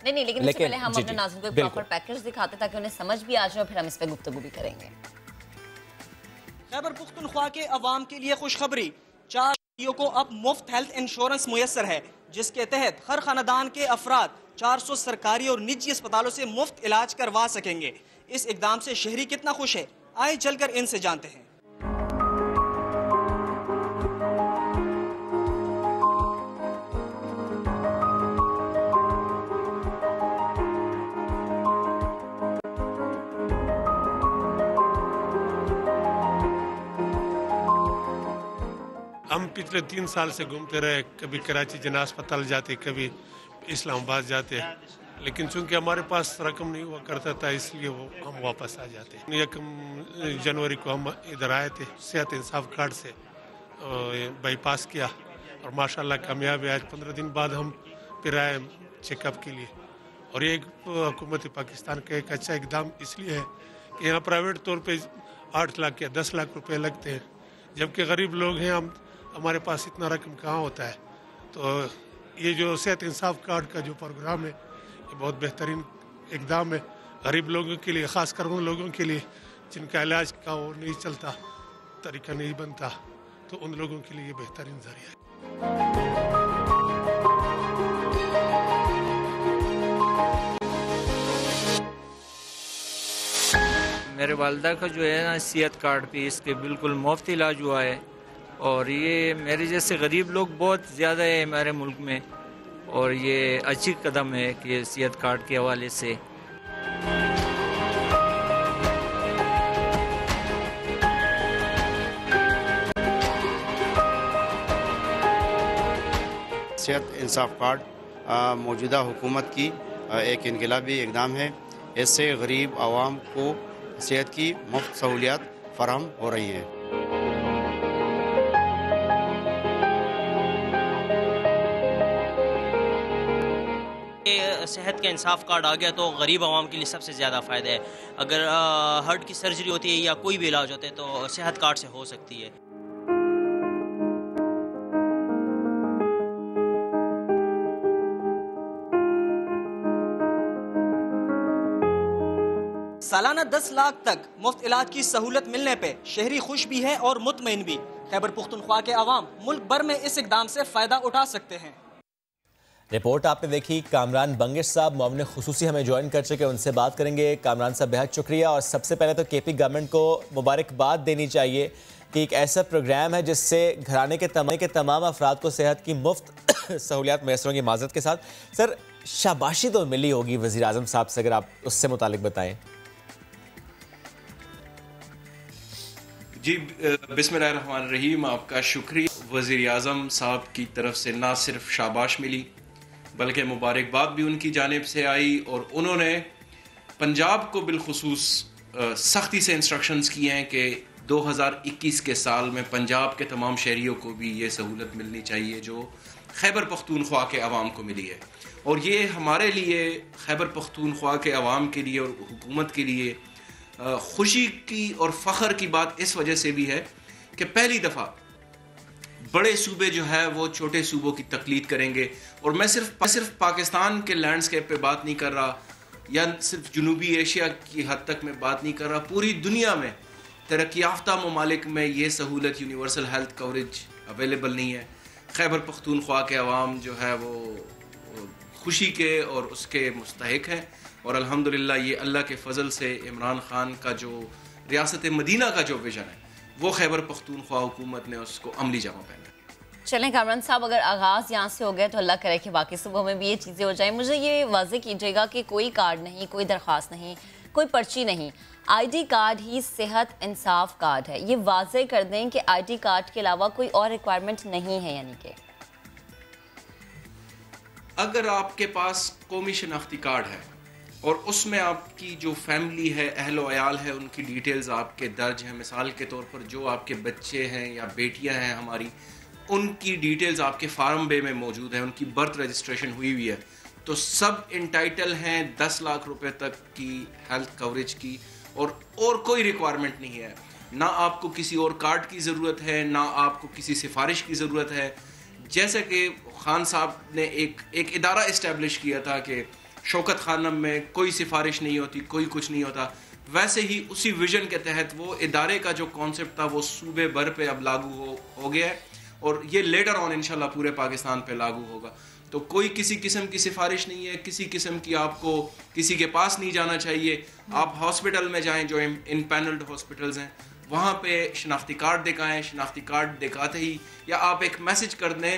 नहीं, लेकिन उससे पहले हम अपने नाज़रीन को प्रॉपर पैकेज दिखाते ताकि उन्हें समझ भी आ जाए, फिर हम इस पर गुफ्तगू भी करेंगे। खैबर पुख्तनख्वा के अवाम के लिए खुशखबरी, 4 बच्चियों को अब मुफ्त हेल्थ इंश्योरेंस मुयसर है, जिसके तहत हर खानदान के अफराद 400 सरकारी और निजी अस्पतालों से मुफ्त इलाज करवा सकेंगे। इस इकदाम से शहरी कितना खुश है, आए चलकर इनसे जानते हैं। हम पिछले 3 साल से घूमते रहे, कभी कराची जना अस्पताल जाते, कभी इस्लामाबाद जाते, लेकिन चूंकि हमारे पास रकम नहीं हुआ करता था इसलिए हम वापस आ जाते। 1 जनवरी को हम इधर आए थे, सेहत इंसाफ कार्ड से बाईपास किया और माशाल्लाह कामयाब है। आज 15 दिन बाद हम फिर आए चेकअप के लिए। और ये हुकूमत पाकिस्तान का एक अच्छा इकदाम इसलिए है कि यहाँ प्राइवेट तौर पे 8 लाख या 10 लाख रुपए लगते हैं, जबकि गरीब लोग हैं, हमारे पास इतना रकम कहाँ होता है। तो ये जो सेहत इंसाफ कार्ड का जो प्रोग्राम है ये बहुत बेहतरीन इकदाम है गरीब लोगों के लिए, ख़ासकर उन लोगों के लिए जिनका इलाज का वो नहीं चलता, तरीका नहीं बनता, तो उन लोगों के लिए ये बेहतरीन ज़रिया है। मेरे वालदा का जो है ना सेहत कार्ड पे इसके बिल्कुल मुफ्त इलाज हुआ है और ये मेरे जैसे गरीब लोग बहुत ज़्यादा है हमारे मुल्क में, और ये अच्छी कदम है कि सेहत कार्ड के हवाले से। सेहत इंसाफ कार्ड मौजूदा हुकूमत की एक इनकलाबी इक़दाम है। इससे गरीब आवाम को सेहत की मुफ्त सहूलियात फराहम हो रही है। सेहत का इंसाफ कार्ड आ गया तो गरीब आवाम के लिए सबसे ज़्यादा फ़ायदा है। अगर हार्ट की सर्जरी होती है या कोई भी इलाज होता है तो सेहत कार्ड से हो सकती है। सालाना 10 लाख तक मुफ्त इलाज की सहूलत मिलने पे शहरी खुश भी है और मुतमईन भी। खैबर पुख्तनख्वा के अवाम मुल्क भर में इस इकदाम से फ़ायदा उठा सकते हैं। रिपोर्ट आपने देखी। कामरान बंगिश साहब मुआविन खुसूसी हमें ज्वाइन कर चुके, उनसे बात करेंगे। कामरान साहब बेहद शुक्रिया। और सबसे पहले तो KP गवर्नमेंट को मुबारकबाद देनी चाहिए कि एक ऐसा प्रोग्राम है जिससे घराने के तमाम अफराद को सेहत की मुफ्त सहूलियात मैसर होंगी। माजरत के साथ सर, शाबाशी तो मिली होगी वज़ीर आज़म साहब से, अगर आप उससे मुतालिक बताएं। जी, बिस्मिल्लाहिर्रहमानिर्रहीम। आपका शुक्रिया। वज़ीर-ए-आज़म साहब की तरफ से ना सिर्फ शाबाश मिली बल्कि मुबारकबाद भी उनकी जानिब से आई, और उन्होंने पंजाब को बिलखुसूस सख्ती से इंस्ट्रक्शंस किए हैं कि 2021 के साल में पंजाब के तमाम शहरियों को भी ये सहूलत मिलनी चाहिए जो खैबर पख्तूनख्वा के अवाम को मिली है। और ये हमारे लिए, खैबर पख्तूनख्वा के अवाम के लिए और हुकूमत के लिए खुशी की और फ़ख्र की बात इस वजह से भी है कि पहली दफ़ा बड़े सूबे जो है वो छोटे सूबों की तकलीद करेंगे। और मैं सिर्फ पाकिस्तान के लैंडस्केप पे बात नहीं कर रहा, या सिर्फ जनूबी एशिया की हद तक मैं बात नहीं कर रहा, पूरी दुनिया में तरक्की याफ्ता ममालिक में ये सहूलत यूनिवर्सल हेल्थ कवरेज अवेलेबल नहीं है। खैबर पख्तूनख्वा के अवाम जो है वो खुशी के और उसके मुस्तहिक है, और अल्हम्दुलिल्लाह ये अल्लाह के फ़ज़ल से इमरान ख़ान का जो रियासत मदीना का जो विज़न है वो खैबर पख्तूनख्वा हुकूमत ने उसको अमली जामा पहना। चलें कामरान साहब, अगर आगाज़ यहाँ से हो गया तो अल्लाह करे कि बाकी सुबह में भी ये चीज़ें हो जाएं। मुझे ये वाज़ेह कीजिएगा कि कोई कार्ड नहीं, कोई दरख्वास्त नहीं, कोई पर्ची नहीं, आईडी कार्ड ही सेहत इंसाफ कार्ड है। ये वाज़ेह कर दें कि आईडी कार्ड के अलावा कोई और रिक्वायरमेंट नहीं है। यानी कि अगर आपके पास कौमी शनाख्ती कार्ड है और उसमें आपकी जो फैमिली है, अहलो अयाल है, उनकी डिटेल्स आपके दर्ज हैं, मिसाल के तौर पर जो आपके बच्चे हैं या बेटियां हैं हमारी, उनकी डिटेल्स आपके फार्म बे में मौजूद है, उनकी बर्थ रजिस्ट्रेशन हुई हुई है, तो सब इंटाइटल हैं 10 लाख रुपए तक की हेल्थ कवरेज की, और कोई रिक्वायरमेंट नहीं है। ना आपको किसी और कार्ड की ज़रूरत है, ना आपको किसी सिफारिश की ज़रूरत है। जैसे कि खान साहब ने एक इदारा इस्टेब्लिश किया था कि शौकत खानम में कोई सिफारिश नहीं होती, कोई कुछ नहीं होता, वैसे ही उसी विजन के तहत वो इदारे का जो कॉन्सेप्ट था वो सूबे भर पे अब लागू हो गया है, और ये लेटर ऑन इंशाल्लाह पूरे पाकिस्तान पे लागू होगा। तो कोई किसी किस्म की सिफारिश नहीं है, किसी किस्म की आपको किसी के पास नहीं जाना चाहिए। आप हॉस्पिटल में जाएं जो इन पैनल्ड हॉस्पिटल्स हैं, वहाँ पे शनाख्ती कार्ड दिखाएं, शनाख्ती कार्ड दिखाते ही या आप एक मैसेज कर दें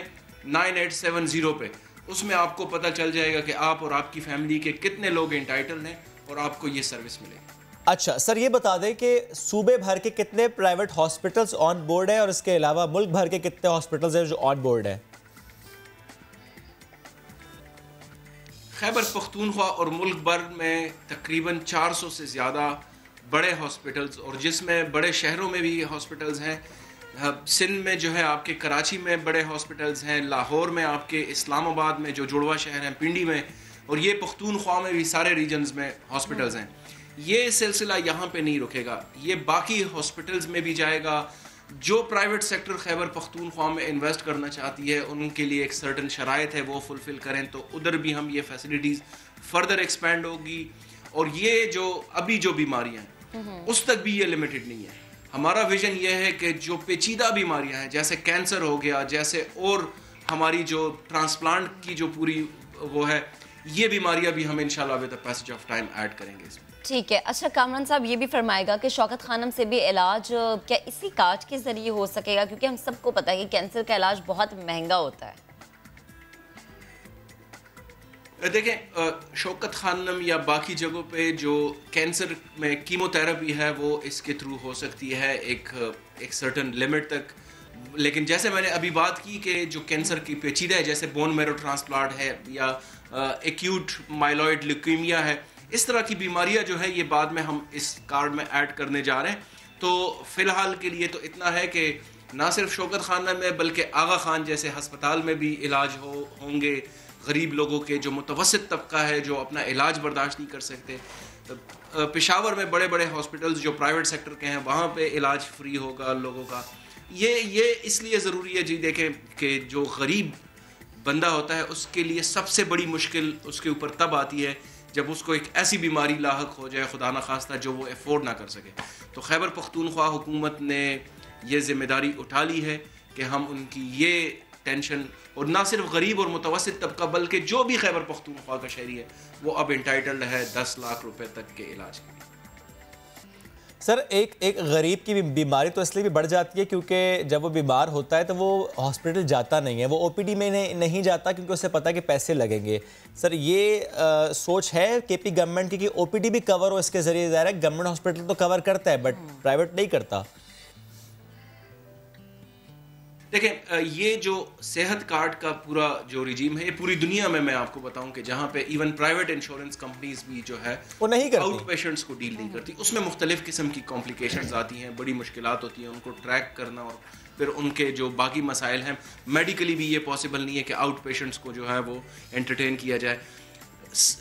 9870 पे, उसमें आपको पता चल जाएगा कि आप और आपकी फैमिली के कितने लोग इंटाइटल्ड हैं और आपको ये सर्विस मिलेगी। अच्छा सर, ये बता दें कि सूबे भर के कितने प्राइवेट हॉस्पिटल्स ऑन बोर्ड है और इसके अलावा मुल्क भर के कितने हॉस्पिटल्स हैं जो ऑन बोर्ड है? खैबर पख्तूनख्वा और मुल्क भर में तकरीबन 400 से ज़्यादा बड़े हॉस्पिटल्स, और जिसमें बड़े शहरों में भी हॉस्पिटल्स हैं। सिंध में जो है आपके कराची में बड़े हॉस्पिटल्स हैं, लाहौर में आपके, इस्लामाबाद में जो जुड़वा शहर हैं, पिंडी में, और ये पख्तूनख्वा में भी सारे रीजन्स में हॉस्पिटल्स हैं। ये सिलसिला यहाँ पे नहीं रुकेगा, ये बाकी हॉस्पिटल्स में भी जाएगा। जो प्राइवेट सेक्टर खैबर पख्तूनख्वा में इन्वेस्ट करना चाहती है उनके लिए एक सर्टन शराइत है, वो फुलफिल करें तो उधर भी हम ये फैसिलिटीज़ फर्दर एक्सपेंड होगी। और ये जो अभी जो बीमारियाँ हैं उस तक भी ये लिमिटेड नहीं है। हमारा विजन ये है कि जो पेचीदा बीमारियां हैं जैसे कैंसर हो गया, जैसे और हमारी जो ट्रांसप्लांट की जो पूरी वो है, ये बीमारियां भी हम इंशाल्लाह with the passage of time add करेंगे इसमें। ठीक है। अच्छा कामरान साहब, ये भी फरमाएगा कि शौकत खानम से भी इलाज क्या इसी कार्ड के जरिए हो सकेगा? क्योंकि हम सबको पता है कि कैंसर का इलाज बहुत महंगा होता है। देखें, शौकत खानम या बाकी जगहों पे जो कैंसर में कीमोथेरेपी है वो इसके थ्रू हो सकती है एक सर्टन लिमिट तक, लेकिन जैसे मैंने अभी बात की कि जो कैंसर की पेचीदा है जैसे बोन मैरो ट्रांसप्लांट है या एक्यूट माइलॉइड ल्यूकीमिया है, इस तरह की बीमारियां जो है ये बाद में हम इस कार्ड में ऐड करने जा रहे हैं। तो फिलहाल के लिए तो इतना है कि ना सिर्फ शौकत खानम में बल्कि आगा खान जैसे हस्पताल में भी इलाज होंगे गरीब लोगों के, जो मुतवस्सित तबका है जो अपना इलाज बर्दाश्त नहीं कर सकते। पेशावर में बड़े बड़े हॉस्पिटल्स जो प्राइवेट सेक्टर के हैं वहाँ पे इलाज फ्री होगा लोगों का। ये इसलिए ज़रूरी है जी, देखें कि जो गरीब बंदा होता है उसके लिए सबसे बड़ी मुश्किल उसके ऊपर तब आती है जब उसको एक ऐसी बीमारी लाहक हो जाए खुदा न खास्ता जो वो अफोर्ड ना कर सके। तो खैबर पख्तूनख्वा हुकूमत ने ये जिम्मेदारी उठा ली है कि हम उनकी ये टेंशन, और ना सिर्फ गरीब और मुतवस्सित तबका बल्कि जो भी खैबर पख्तूनख्वा का शहरी है वो अब इंटाइटल्ड है 10 लाख रुपए तक के इलाज के लिए। सर एक गरीब की बीमारी तो इसलिए भी बढ़ जाती है क्योंकि जब वो बीमार होता है तो वो हॉस्पिटल जाता नहीं है, वो ओपीडी में नहीं जाता क्योंकि उसे पता है कि पैसे लगेंगे। सर ये सोच है केपी गवर्नमेंट की कि ओपीडी भी कवर हो इसके जरिए? ज़ाहिर है गवर्नमेंट हॉस्पिटल तो कवर करता है बट प्राइवेट नहीं करता। देखें, ये जो सेहत कार्ड का पूरा जो रिजीम है, ये पूरी दुनिया में मैं आपको बताऊं कि जहां पे इवन प्राइवेट इंश्योरेंस कंपनीज भी जो है वो नहीं करती, आउट पेशेंट्स को डील नहीं करती। उसमें मुख्तलिफ किस्म की कॉम्प्लिकेशंस आती हैं, बड़ी मुश्किलात होती हैं उनको ट्रैक करना, और फिर उनके जो बाकी मसाइल हैं मेडिकली भी ये पॉसिबल नहीं है कि आउट पेशेंट्स को जो है वो एंटरटेन किया जाए।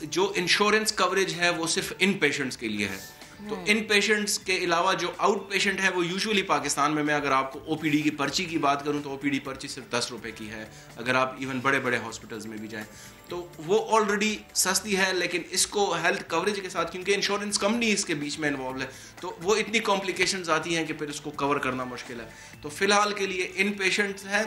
जो इंश्योरेंस कवरेज है वो सिर्फ इन पेशेंट्स के लिए है। तो इन पेशेंट्स के अलावा जो आउट पेशेंट है वो यूजुअली पाकिस्तान में, मैं अगर आपको ओपीडी की पर्ची की बात करूं तो ओपीडी पर्ची सिर्फ 10 रुपए की है, अगर आप इवन बड़े बड़े हॉस्पिटल्स में भी जाएं तो वो ऑलरेडी सस्ती है। लेकिन इसको हेल्थ कवरेज के साथ, क्योंकि इंश्योरेंस कंपनी इसके बीच में इन्वॉल्व है, तो वो इतनी कॉम्प्लिकेशंस आती हैं कि फिर उसको कवर करना मुश्किल है। तो फिलहाल के लिए इन पेशेंट्स हैं,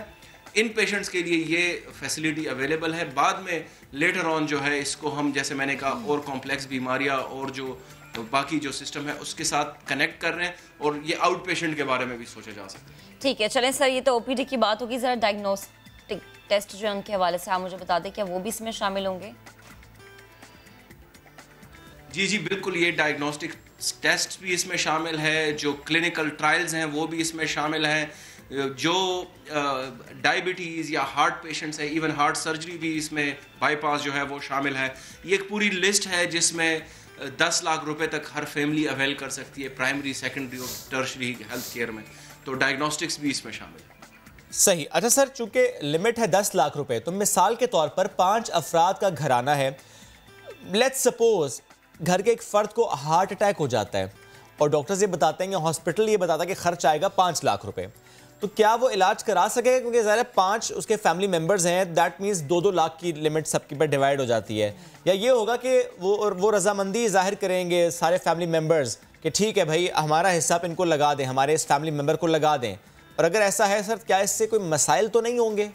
इन पेशेंट्स के लिए ये फैसिलिटी अवेलेबल है। बाद में लेटर ऑन जो है इसको हम, जैसे मैंने कहा, और कॉम्प्लेक्स बीमारियां और जो तो बाकी जो सिस्टम है उसके साथ कनेक्ट कर रहे हैं, और ये आउट पेशेंट के बारे में भी सोचा जा सकता है। ठीक है, चलें सर, ये तो ओपीडी की बात होगी। ज़रा डायग्नोस्टिक टेस्ट जो है उनके हवाले से आप मुझे बता दें, क्या वो भी इसमें शामिल होंगे? जी जी बिल्कुल, ये डायग्नोस्टिक टेस्ट भी इसमें शामिल है, जो क्लिनिकल ट्रायल्स हैं वो भी इसमें शामिल हैं, जो डायबिटीज़ या हार्ट पेशेंट्स है, इवन हार्ट सर्जरी भी इसमें, बाईपास जो है वो शामिल है। ये एक पूरी लिस्ट है जिसमें 10 लाख रुपए तक हर फैमिली अवेल कर सकती है प्राइमरी, सेकेंडरी और टर्शरी हेल्थ केयर में। तो डायग्नोस्टिक्स भी इसमें शामिल है। सही। अच्छा सर, चूंकि लिमिट है 10 लाख रुपए, तो मिसाल के तौर पर 5 अफराद का घराना है, लेट्स सपोज घर के एक फ़र्द को हार्ट अटैक हो जाता है और डॉक्टर्स ये बताते हैं, हॉस्पिटल ये बताता है कि खर्च आएगा 5 लाख रुपए, तो क्या वो इलाज करा सकेगा? क्योंकि ज़ाहिर है 5 उसके फैमिली मेंबर्स हैं, दैट मीन्स 2-2 लाख की लिमिट सबके पर डिवाइड हो जाती है। या ये होगा कि वो रजामंदी जाहिर करेंगे सारे फैमिली मेंबर्स कि ठीक है भाई, हमारा हिस्सा इनको लगा दें, हमारे इस फैमिली मेंबर को लगा दें। और अगर ऐसा है सर, क्या इससे कोई मसाइल तो नहीं होंगे?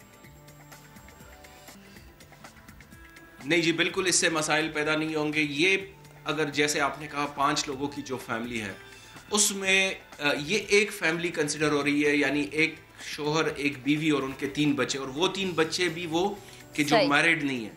नहीं जी, बिल्कुल इससे मसाइल पैदा नहीं होंगे। ये अगर जैसे आपने कहा 5 लोगों की जो फैमिली है उसमें ये एक फैमिली कंसिडर हो रही है, यानी एक शोहर, एक बीवी और उनके 3 बच्चे, और वो 3 बच्चे भी वो कि जो मैरिड नहीं है।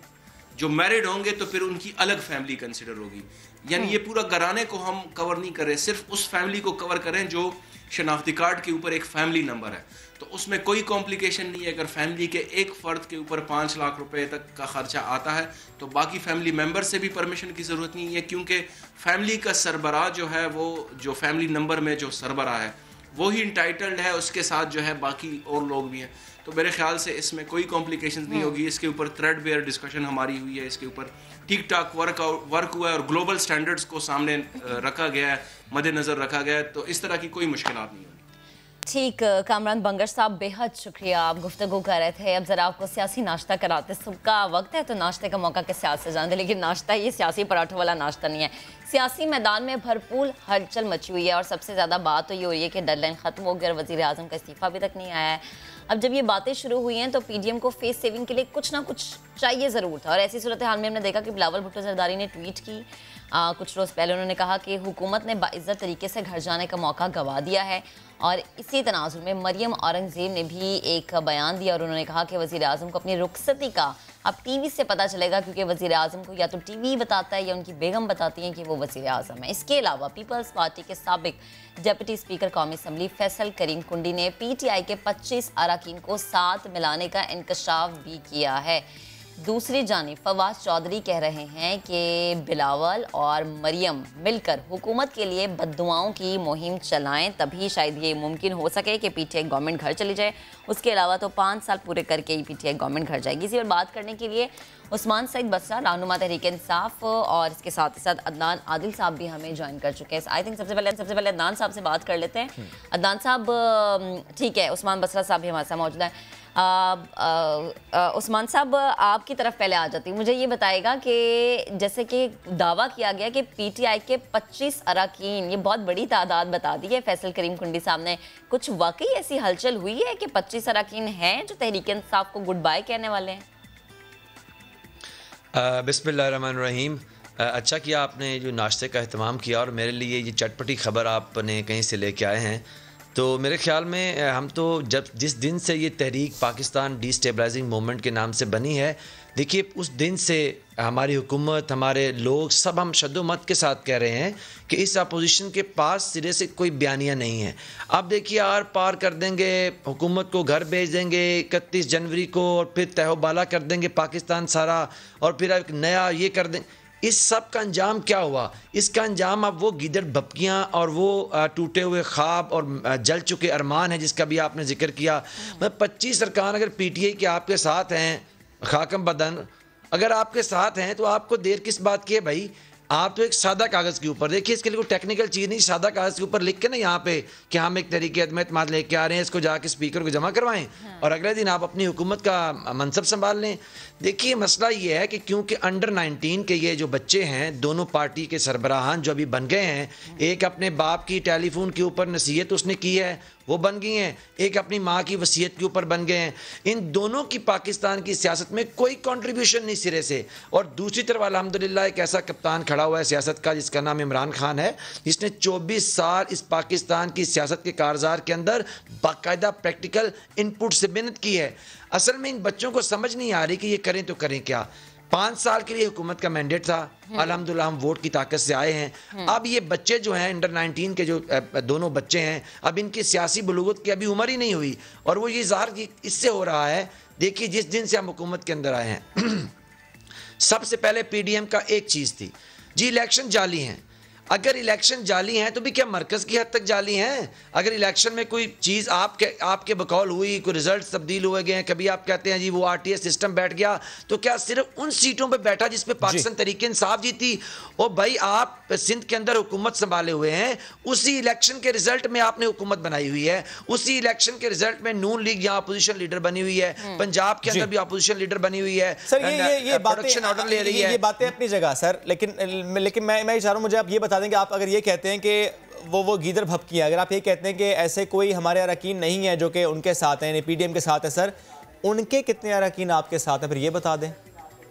जो मैरिड होंगे तो फिर उनकी अलग फैमिली कंसिडर होगी। यानी ये पूरा घराने को हम कवर नहीं कर रहे, सिर्फ उस फैमिली को कवर करें जो शनाख्ती कार्ड के ऊपर एक फैमिली नंबर है। तो उसमें कोई कॉम्प्लिकेशन नहीं है। अगर फैमिली के एक फ़र्द के ऊपर 5 लाख रुपए तक का खर्चा आता है तो बाकी फैमिली मेंबर से भी परमिशन की ज़रूरत नहीं है, क्योंकि फैमिली का सरबराह जो है, वो जो फैमिली नंबर में जो सरबराह है वो ही इंटाइटल्ड है, उसके साथ जो है बाकी और लोग भी हैं। तो मेरे ख्याल से इसमें कोई कॉम्प्लिकेशन नहीं होगी। इसके ऊपर थ्रेडबेयर डिस्कशन हमारी हुई है, इसके ऊपर ठीक ठाक वर्क हुआ है और ग्लोबल स्टैंडर्ड्स को सामने रखा गया है, मद्देनज़र रखा गया है, तो इस तरह की कोई मुश्किलात नहीं होगी। ठीक, कामरान बंगर साहब, बेहद शुक्रिया। आप गुफ्तगू कर रहे थे, अब ज़रा आपको सियासी नाश्ता कराते। सुबह का वक्त है तो नाश्ते का मौका के सियासत से जान दे, लेकिन नाश्ता ये सियासी पराठों वाला नाश्ता नहीं है। सियासी मैदान में भरपूर हलचल मची हुई है और सबसे ज़्यादा बात तो ये हो रही है कि डेडलाइन ख़त्म हो गई और वज़ीर आज़म का इस्तीफ़ा अभी तक नहीं आया है। अब जब ये बातें शुरू हुई हैं तो पीडीएम को फेस सेविंग के लिए कुछ ना कुछ चाहिए ज़रूर था, और ऐसी सूरत हाल में हमने देखा कि बिलावल भुट्टो जरदारी ने ट्वीट की कुछ रोज़ पहले। उन्होंने कहा कि हुकूमत ने बाइज़्ज़त तरीके से घर जाने का मौका गंवा दिया है, और इसी तनाजुर में मरियम औरंगज़ेब ने भी एक बयान दिया और उन्होंने कहा कि वज़ीर आज़म को अपनी रुखसती का अब टीवी से पता चलेगा, क्योंकि वज़ीर आज़म को या तो टीवी बताता है या उनकी बेगम बताती हैं कि वो वज़ीर आज़म है। इसके अलावा पीपल्स पार्टी के साबिक डिप्टी स्पीकर कौमी असम्बली फैसल करीम कुंडी ने PTI के 25 अरकान को साथ मिलाने का इंकशाफ भी किया है। दूसरी जानिब फवाद चौधरी कह रहे हैं कि बिलावल और मरियम मिलकर हुकूमत के लिए बद्दुआओं की मुहिम चलाएं, तभी शायद ये मुमकिन हो सके कि PTI गवर्नमेंट घर चली जाए। उसके अलावा तो 5 साल पूरे करके ही PTI गवर्नमेंट घर जाएगी। इसी पर बात करने के लिए उस्मान सईद बसरा, रहनुमा तहरीक इंसाफ, और इसके साथ ही साथ अदनान आदिल साहब भी हमें ज्वाइन कर चुके हैं। आई थिंक सबसे पहले अदनान साहब से बात कर लेते हैं। अदनान साहब ठीक है, उस्मान बसरा साहब भी हमारे साथ मौजूद है। उस्मान साहब, आपकी तरफ पहले आ जाती, मुझे ये बताएगा कि जैसे कि दावा किया गया कि PTI के 25 अरकान, ये बहुत बड़ी तादाद बता दी है फैसल करीम कुंडी साहब ने, कुछ वाकई ऐसी हलचल हुई है कि 25 अरकान हैं जो तहरीक इंसाफ को गुड बाय कहने वाले हैं? बिस्मिल्लाहिर्रहमानिर्रहीम। अच्छा किया आपने जो नाश्ते का एहतमाम किया और मेरे लिए ये चटपटी ख़बर आपने कहीं से लेके आए हैं। तो मेरे ख़्याल में हम तो जिस दिन से ये तहरीक पाकिस्तान डिस्टेबलाइजिंग मूवमेंट के नाम से बनी है, देखिए उस दिन से हमारी हुकूमत, हमारे लोग सब हम शद्दोमत के साथ कह रहे हैं कि इस अपोजिशन के पास सिरे से कोई बयानियाँ नहीं है। अब देखिए आर पार कर देंगे, हुकूमत को घर भेज देंगे 31 जनवरी को, और फिर तहबाला कर देंगे पाकिस्तान सारा, और फिर एक नया ये कर दें। इस सब का अंजाम क्या हुआ? इसका अंजाम अब वो गिदड़ भपकियाँ और वो टूटे हुए ख्वाब और जल चुके अरमान हैं जिसका भी आपने जिक्र किया। मैं 25 अरकान अगर PTI के आपके साथ हैं, खाकम बदन अगर आपके साथ हैं, तो आपको देर किस बात की है भाई? आप तो एक सादा कागज़ के ऊपर, देखिए इसके लिए कोई टेक्निकल चीज़ नहीं, सादा कागज़ के ऊपर लिख के ना यहाँ पे कि हम एक तरीके अदम-ए-एतमाद लेके आ रहे हैं, इसको जाके स्पीकर को जमा करवाएं और अगले दिन आप अपनी हुकूमत का मनसब संभाल लें। देखिए मसला ये है कि क्योंकि अंडर 19 के ये जो बच्चे हैं, दोनों पार्टी के सरबराहान जो अभी बन गए हैं, एक अपने बाप की टेलीफोन के ऊपर नसीहत उसने की है, वो बन गई हैं, एक अपनी माँ की वसीयत के ऊपर बन गए हैं। इन दोनों की पाकिस्तान की सियासत में कोई कंट्रीब्यूशन नहीं सिरे से। और दूसरी तरफ अल्हम्दुलिल्लाह एक ऐसा कप्तान खड़ा हुआ है सियासत का जिसका नाम इमरान खान है, जिसने 24 साल इस पाकिस्तान की सियासत के कारजार के अंदर बाकायदा प्रैक्टिकल इनपुट से मेहनत की है। असल में इन बच्चों को समझ नहीं आ रही कि ये करें तो करें क्या। 5 साल के लिए हुकूमत का मैंडेट था, अल्हम्दुलिल्लाह हम वोट की ताकत से आए हैं। अब ये बच्चे जो हैं अंडर 19 के जो दोनों बच्चे हैं, अब इनकी सियासी बलूगत की अभी उम्र ही नहीं हुई, और वो ये ज़ाहिर इससे हो रहा है। देखिए जिस दिन से हम हुकूमत के अंदर आए हैं सबसे पहले PDM का एक चीज़ थी जी, इलेक्शन जाली हैं। अगर इलेक्शन जाली हैं तो भी क्या मरकज़ की हद तक जाली हैं? अगर इलेक्शन में कोई चीज़ आपके बकौल हुई, कोई रिजल्ट तब्दील हुए गए हैं, कभी आप कहते हैं जी वो RTS सिस्टम बैठ गया, तो क्या सिर्फ उन सीटों पे बैठा जिस पे पाकिस्तान तरीके इंसाफ जीती? और भाई आप सिंध के अंदर हुकूमत संभाले हुए हैं, उसी इलेक्शन के रिजल्ट में आपने हुकूमत बनाई हुई है, उसी इलेक्शन के रिजल्ट में नून लीग यहाँ अपोजिशन लीडर बनी हुई है, पंजाब के अंदर भी अपोजिशन लीडर बनी हुई है। सर ये प्रोडक्शन ऑर्डर ले रही है, ये बातें अपनी जगह सर, लेकिन मैं चाह रहा हूँ मुझे आप ये बता दें कि आप अगर ये कहते हैं कि वो गीदड़ भपकी है, अगर आप ये कहते हैं कि ऐसे कोई हमारे अरकान नहीं है जो कि उनके साथ हैं, PDM के साथ है, सर उनके कितने अरकान आपके साथ है फिर ये बता दें?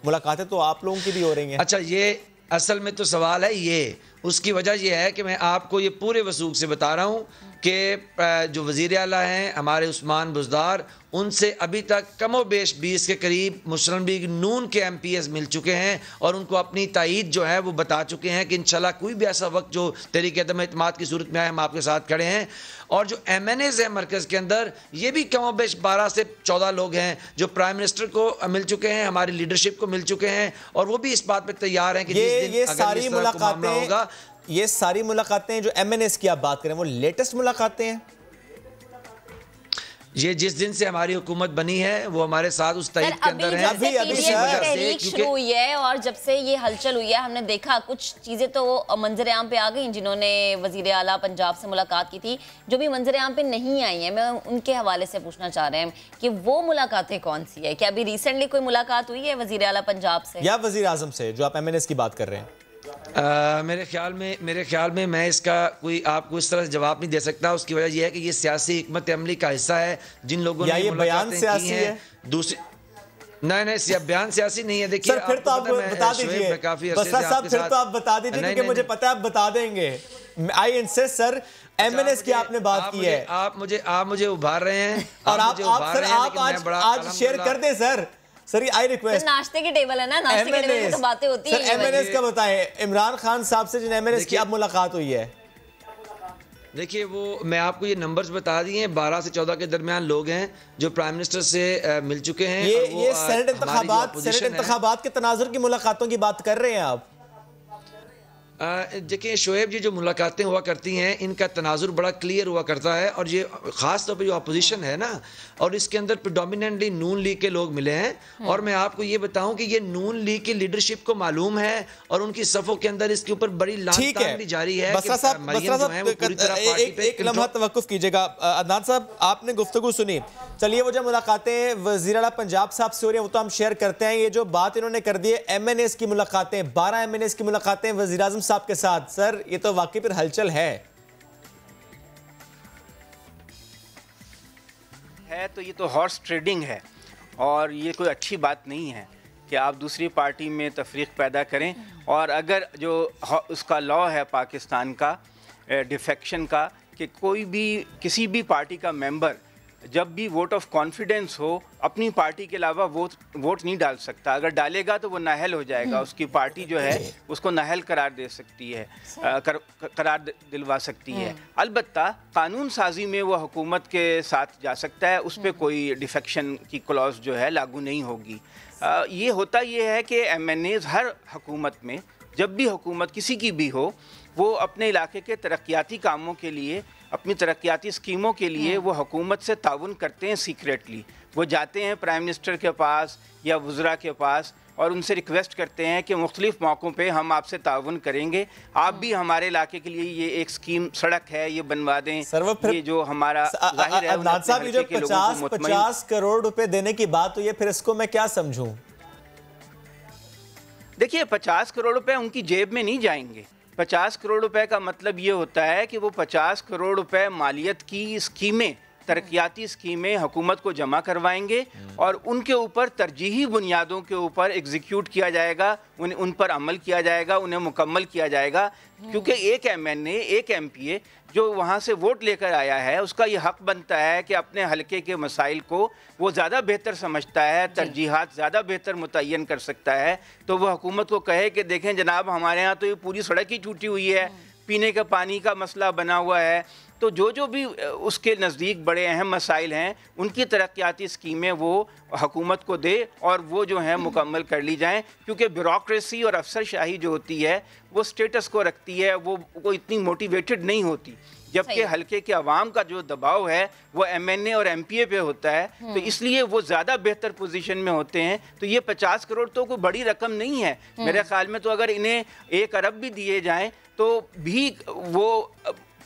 मुलाकातें तो आप लोगों की भी हो रही हैं। अच्छा, ये असल में तो सवाल है ये, उसकी वजह यह है कि मैं आपको ये पूरे वसूख से बता रहा हूँ कि जो वज़ीर आला हैं हमारे उस्मान बुज़दार, उनसे अभी तक कमो बेश 20 के करीब मुस्लिम लीग नून के MPs मिल चुके हैं और उनको अपनी तायीद जो है वो बता चुके हैं कि इंशाल्लाह कोई भी ऐसा वक्त जो तरीके अदम-ए-एतमाद की सूरत में आए हम आपके साथ खड़े हैं। और जो MNAs हैं मरकज़ के अंदर, ये भी कमो बेश 12 से 14 लोग हैं जो प्राइम मिनिस्टर को मिल चुके हैं, हमारी लीडरशिप को मिल चुके हैं, और वो भी इस बात पर तैयार हैं कि ये सारी मुलाकातें जो MNAs की आप बात करें वो लेटेस्ट मुलाकातें हैं? ये जिस दिन से हमारी हुकूमत बनी है वो हमारे साथ उस तारीख के अंदर है। तहरीक शुरू हुई है और जब से ये हलचल हुई है हमने देखा कुछ चीजें तो मंजर आम पे आ गई। जिन्होंने वजीर आला पंजाब से मुलाकात की थी, जो भी मंजर आम पे नहीं आई है, मैं उनके हवाले से पूछना चाह रहे हैं कि वो मुलाकातें कौन सी है? क्या अभी रिसेंटली कोई मुलाकात हुई है वजीर आला पंजाब से या वजीर आजम से, जो आप MNAs की बात कर रहे हैं? मेरे ख्याल में मैं इसका कोई आपको इस तरह से जवाब नहीं दे सकता। उसकी वजह यह है कि ये सियासी हिकमत अमली का हिस्सा है। जिन लोगों ने ये बयान सियासी है, दूसरी नहीं बयान सियासी नहीं है। देखिए फिर तो आप बता दीजिए, फिर तो आप बता दीजिए क्योंकि मुझे पता है आप बता देंगे। आई इंसिस्ट सर, MNAs की आपने बात की है, आप मुझे उभार रहे हैं और आप आज शेयर कर दें सर। सर आई रिक्वेस्ट, नाश्ते की टेबल है ना, नाश्ते की टेबल पे तो बातें होती हैं। सर MNAs का बताएं, इमरान खान साहब से जिन MNAs की अब मुलाकात हुई है, देखिए वो मैं आपको ये नंबर्स बता दिए हैं, 12 से 14 के दरमियान लोग हैं जो प्राइम मिनिस्टर से मिल चुके हैं। ये सेनेट इंतखाबात के तनाजुर की मुलाकातों की बात कर रहे हैं आप? देखिए शोएब जी, जो मुलाकातें हुआ करती हैं इनका तनाजुर बड़ा क्लियर हुआ करता है, और ये ख़ास तौर पे जो अपोजिशन है ना, और इसके अंदर प्रेडोमिनेंटली नून लीग के लोग मिले हैं। और मैं आपको ये बताऊं कि ये नून लीग की लीडरशिप को मालूम है और उनकी सफ़ों के अंदर इसके ऊपर बड़ी लानतान भी जारी है। एक लम्हा तवक्कुफ कीजिएगा अदनान साहब, आपने गुफ्तगू सुनी, चलिए वो जो मुलाकातें वज़ीर आला पंजाब साहब से हो रही हैं वो तो हम शेयर करते हैं। ये जो बात इन्होंने कर दी है MNAs की मुलाकातें, 12 MNAs की मुलाकातें वज़ीर आज़म साहब के साथ, सर ये तो वाकई फिर हलचल है। तो ये तो हॉर्स ट्रेडिंग है और ये कोई अच्छी बात नहीं है कि आप दूसरी पार्टी में तफरीक पैदा करें। और अगर जो उसका लॉ है पाकिस्तान का डिफेक्शन का, कि कोई भी किसी भी पार्टी का मेंबर जब भी वोट ऑफ कॉन्फिडेंस हो अपनी पार्टी के अलावा वोट नहीं डाल सकता। अगर डालेगा तो वो नाअहल हो जाएगा, उसकी पार्टी जो है उसको नाअहल करार दे सकती है, करार दिलवा सकती है। अलबत्ता कानून साजी में वो हुकूमत के साथ जा सकता है, उस पर कोई डिफेक्शन की क्लॉज जो है लागू नहीं होगी। ये होता ये है कि MNAs हर हुकूमत में, जब भी हुकूमत किसी की भी हो, वो अपने इलाके के तरक्याती कामों के लिए, अपनी तरक्याती स्कीमों के लिए वो हुकूमत से ताउन करते हैं सीक्रेटली। वो जाते हैं प्राइम मिनिस्टर के पास या वज़रा के पास और उनसे रिक्वेस्ट करते हैं कि मुख्तलिफ मौक़ों पे हम आपसे ताउन करेंगे, आप भी हमारे इलाके के लिए ये एक स्कीम सड़क है ये बनवा दें। ये जो हमारा जाहिर है अदनान साहब, ये जो 50 करोड़ रुपए देने की बात हुई है, फिर इसको मैं क्या समझूं? देखिए 50 करोड़ रुपए उनकी जेब में नहीं जाएंगे। 50 करोड़ रुपए का मतलब ये होता है कि वो 50 करोड़ रुपए मालियत की स्कीमें, तरक्याती स्कीमें हुकूमत को जमा करवाएंगे और उनके ऊपर तरजीही बुनियादों के ऊपर एग्जीक्यूट किया जाएगा, उन पर अमल किया जाएगा, उन्हें मुकम्मल किया जाएगा। क्योंकि एक MNA, एक MPA जो वहाँ से वोट लेकर आया है, उसका ये हक़ बनता है कि अपने हलके के मसाइल को वो ज़्यादा बेहतर समझता है, तरजीहात ज़्यादा बेहतर मुतय्यन कर सकता है। तो वह हुकूमत को कहे कि देखें जनाब, हमारे यहाँ तो ये पूरी सड़क ही टूटी हुई है, पीने के पानी का मसला बना हुआ है। तो जो भी उसके नज़दीक बड़े अहम मसाइल हैं, उनकी तरक्याती स्कीमें वो हुकूमत को दे और वो जो हैं मुकम्मल कर ली जाएं। क्योंकि ब्यूरोक्रेसी और अफसरशाही जो होती है वो स्टेटस को रखती है, वो इतनी मोटिवेटेड नहीं होती, जबकि हल्के के अवाम का जो दबाव है वो MNA और MPA पे होता है। तो इसलिए वो ज़्यादा बेहतर पोजीशन में होते हैं। तो ये 50 करोड़ तो कोई बड़ी रकम नहीं है मेरे ख्याल में। तो अगर इन्हें 1 अरब भी दिए जाएं तो भी वो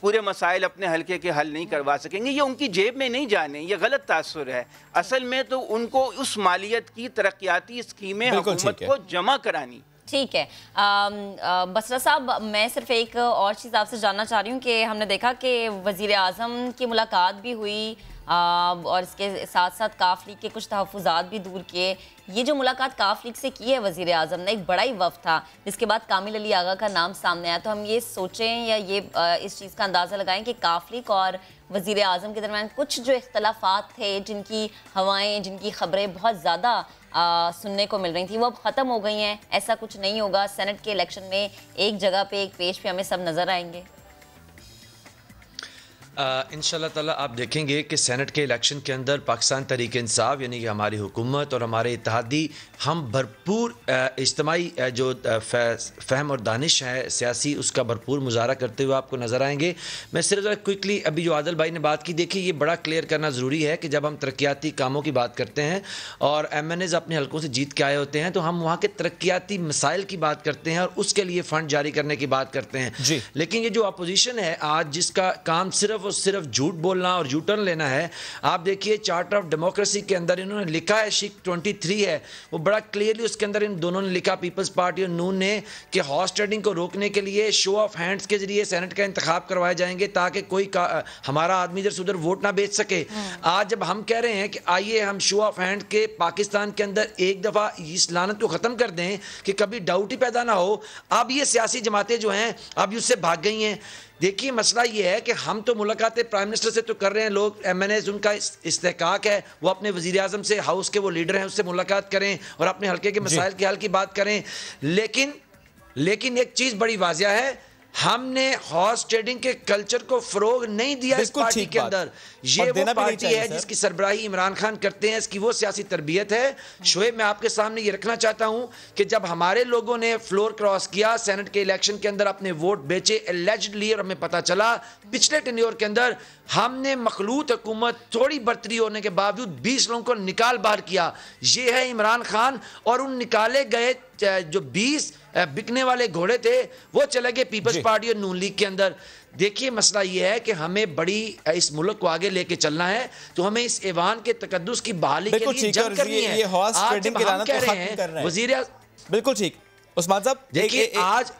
पूरे मसाइल अपने हल्के के हल नहीं करवा सकेंगे। ये उनकी जेब में नहीं जाने, ये गलत तासुर है। असल में तो उनको उस मालियत की तरक्याती स्कीमें हुकूमत को जमा करानी। ठीक है बसरा साहब, मैं सिर्फ एक और चीज़ आपसे जानना चाह रही हूँ कि हमने देखा कि वज़ीर आज़म की मुलाकात भी हुई और इसके साथ साथ काफ लीग के कुछ तहफ़्फ़ुज़ात भी दूर किए। ये जो मुलाकात काफ लीग से की है वज़ीर आज़म ने, एक बड़ा ही वफ़द था, जिसके बाद कामिल अली आगा का नाम सामने आया। तो हम ये सोचें या ये इस चीज़ का अंदाज़ा लगाएं कि काफ लीग और वज़ीर आज़म के दरमियान कुछ जो इख्तलाफात थे, जिनकी हवाएं, जिनकी खबरें बहुत ज़्यादा सुनने को मिल रही थी, वो अब ख़त्म हो गई हैं। ऐसा कुछ नहीं होगा, सेनेट के इलेक्शन में एक जगह पे, एक पेज पे हमें सब नज़र आएंगे। इंशाल्लाह ताला आप देखेंगे कि सेनेट के इलेक्शन के अंदर पाकिस्तान तहरीक इंसाफ यानी कि हमारी हुकूमत और हमारे इत्तेहादी हम भरपूर इज्तिमाई जो फ़हम और दानिश है सियासी, उसका भरपूर मुजाहरा करते हुए आपको नज़र आएंगे। मैं सिर्फ ज़रा क्विकली अभी जो आदिल भाई ने बात की, देखिए ये बड़ा क्लियर करना ज़रूरी है कि जब हम तरक्याती कामों की बात करते हैं और MNAs अपने हल्कों से जीत के आए होते हैं तो हम वहाँ के तरक्याती मसाइल की बात करते हैं और उसके लिए फ़ंड जारी करने की बात करते हैं। लेकिन ये जो अपोजिशन है आज, जिसका काम सिर्फ झूठ बोलना और यू टर्न लेना है, आप देखिए चार्टर ऑफ डेमोक्रेसी के अंदर इन्होंने लिखा है, शीट 23 है, वो बड़ा क्लियरली उसके अंदर इन दोनों ने लिखा, पीपल्स पार्टी और नून ने, कि हॉर्स ट्रेडिंग को रोकने के लिए शो ऑफ हैंड्स के जरिए सेनेट का इंतखाब करवाए जाएंगे ताकि कोई हमारा आदमी इधर से उधर वोट ना बेच सके। आज जब हम कह रहे हैं कि आइए हम शो ऑफ हैंड के पाकिस्तान के अंदर एक दफ़ा इस लानत को ख़त्म कर दें कि कभी डाउट ही पैदा ना हो, अब ये सियासी जमातें जो हैं अब उससे भाग गई हैं। देखिए मसला ये है कि हम तो मुलाकातें प्राइम मिनिस्टर से तो कर रहे हैं, लोग MNAs उनका इस्तेहकाक है, वो अपने वज़ीर आज़म से, हाउस के वो लीडर हैं, उससे मुलाकात करें और अपने हल्के के मसाइल के हल की बात करें। लेकिन एक चीज़ बड़ी वाजिया है, हमने हॉर्स ट्रेडिंग के कल्चर को फरोग नहीं दिया इस पार्टी के अंदर। ये वो पार्टी है जिसकी सरबराही इमरान खान करते हैं, इसकी वो सियासी तरबियत है। शोएब, मैं आपके सामने ये रखना चाहता हूं कि जब हमारे लोगों ने फ्लोर क्रॉस किया सेनेट के इलेक्शन के अंदर, अपने वोट बेचे एलिजिडली, और हमें पता चला पिछले टेन्योर के अंदर हमने मखलूत हुकूमत थोड़ी बर्तरी होने के बावजूद 20 लोगों को निकाल बाहर किया। ये है इमरान खान, और उन निकाले गए जो 20 बिकने वाले घोड़े थे वो चले गए पीपल्स पार्टी और नून लीग के अंदर। देखिए मसला ये है कि हमें बड़ी इस मुल्क को आगे लेके चलना है, तो हमें इस ऐवान के तकद्दुस की बहाली के लिए जंग करनी है। आज जब हम कह रहे हैं वज़ीर, बिल्कुल ठीक उस्मान साहब, देखिए आज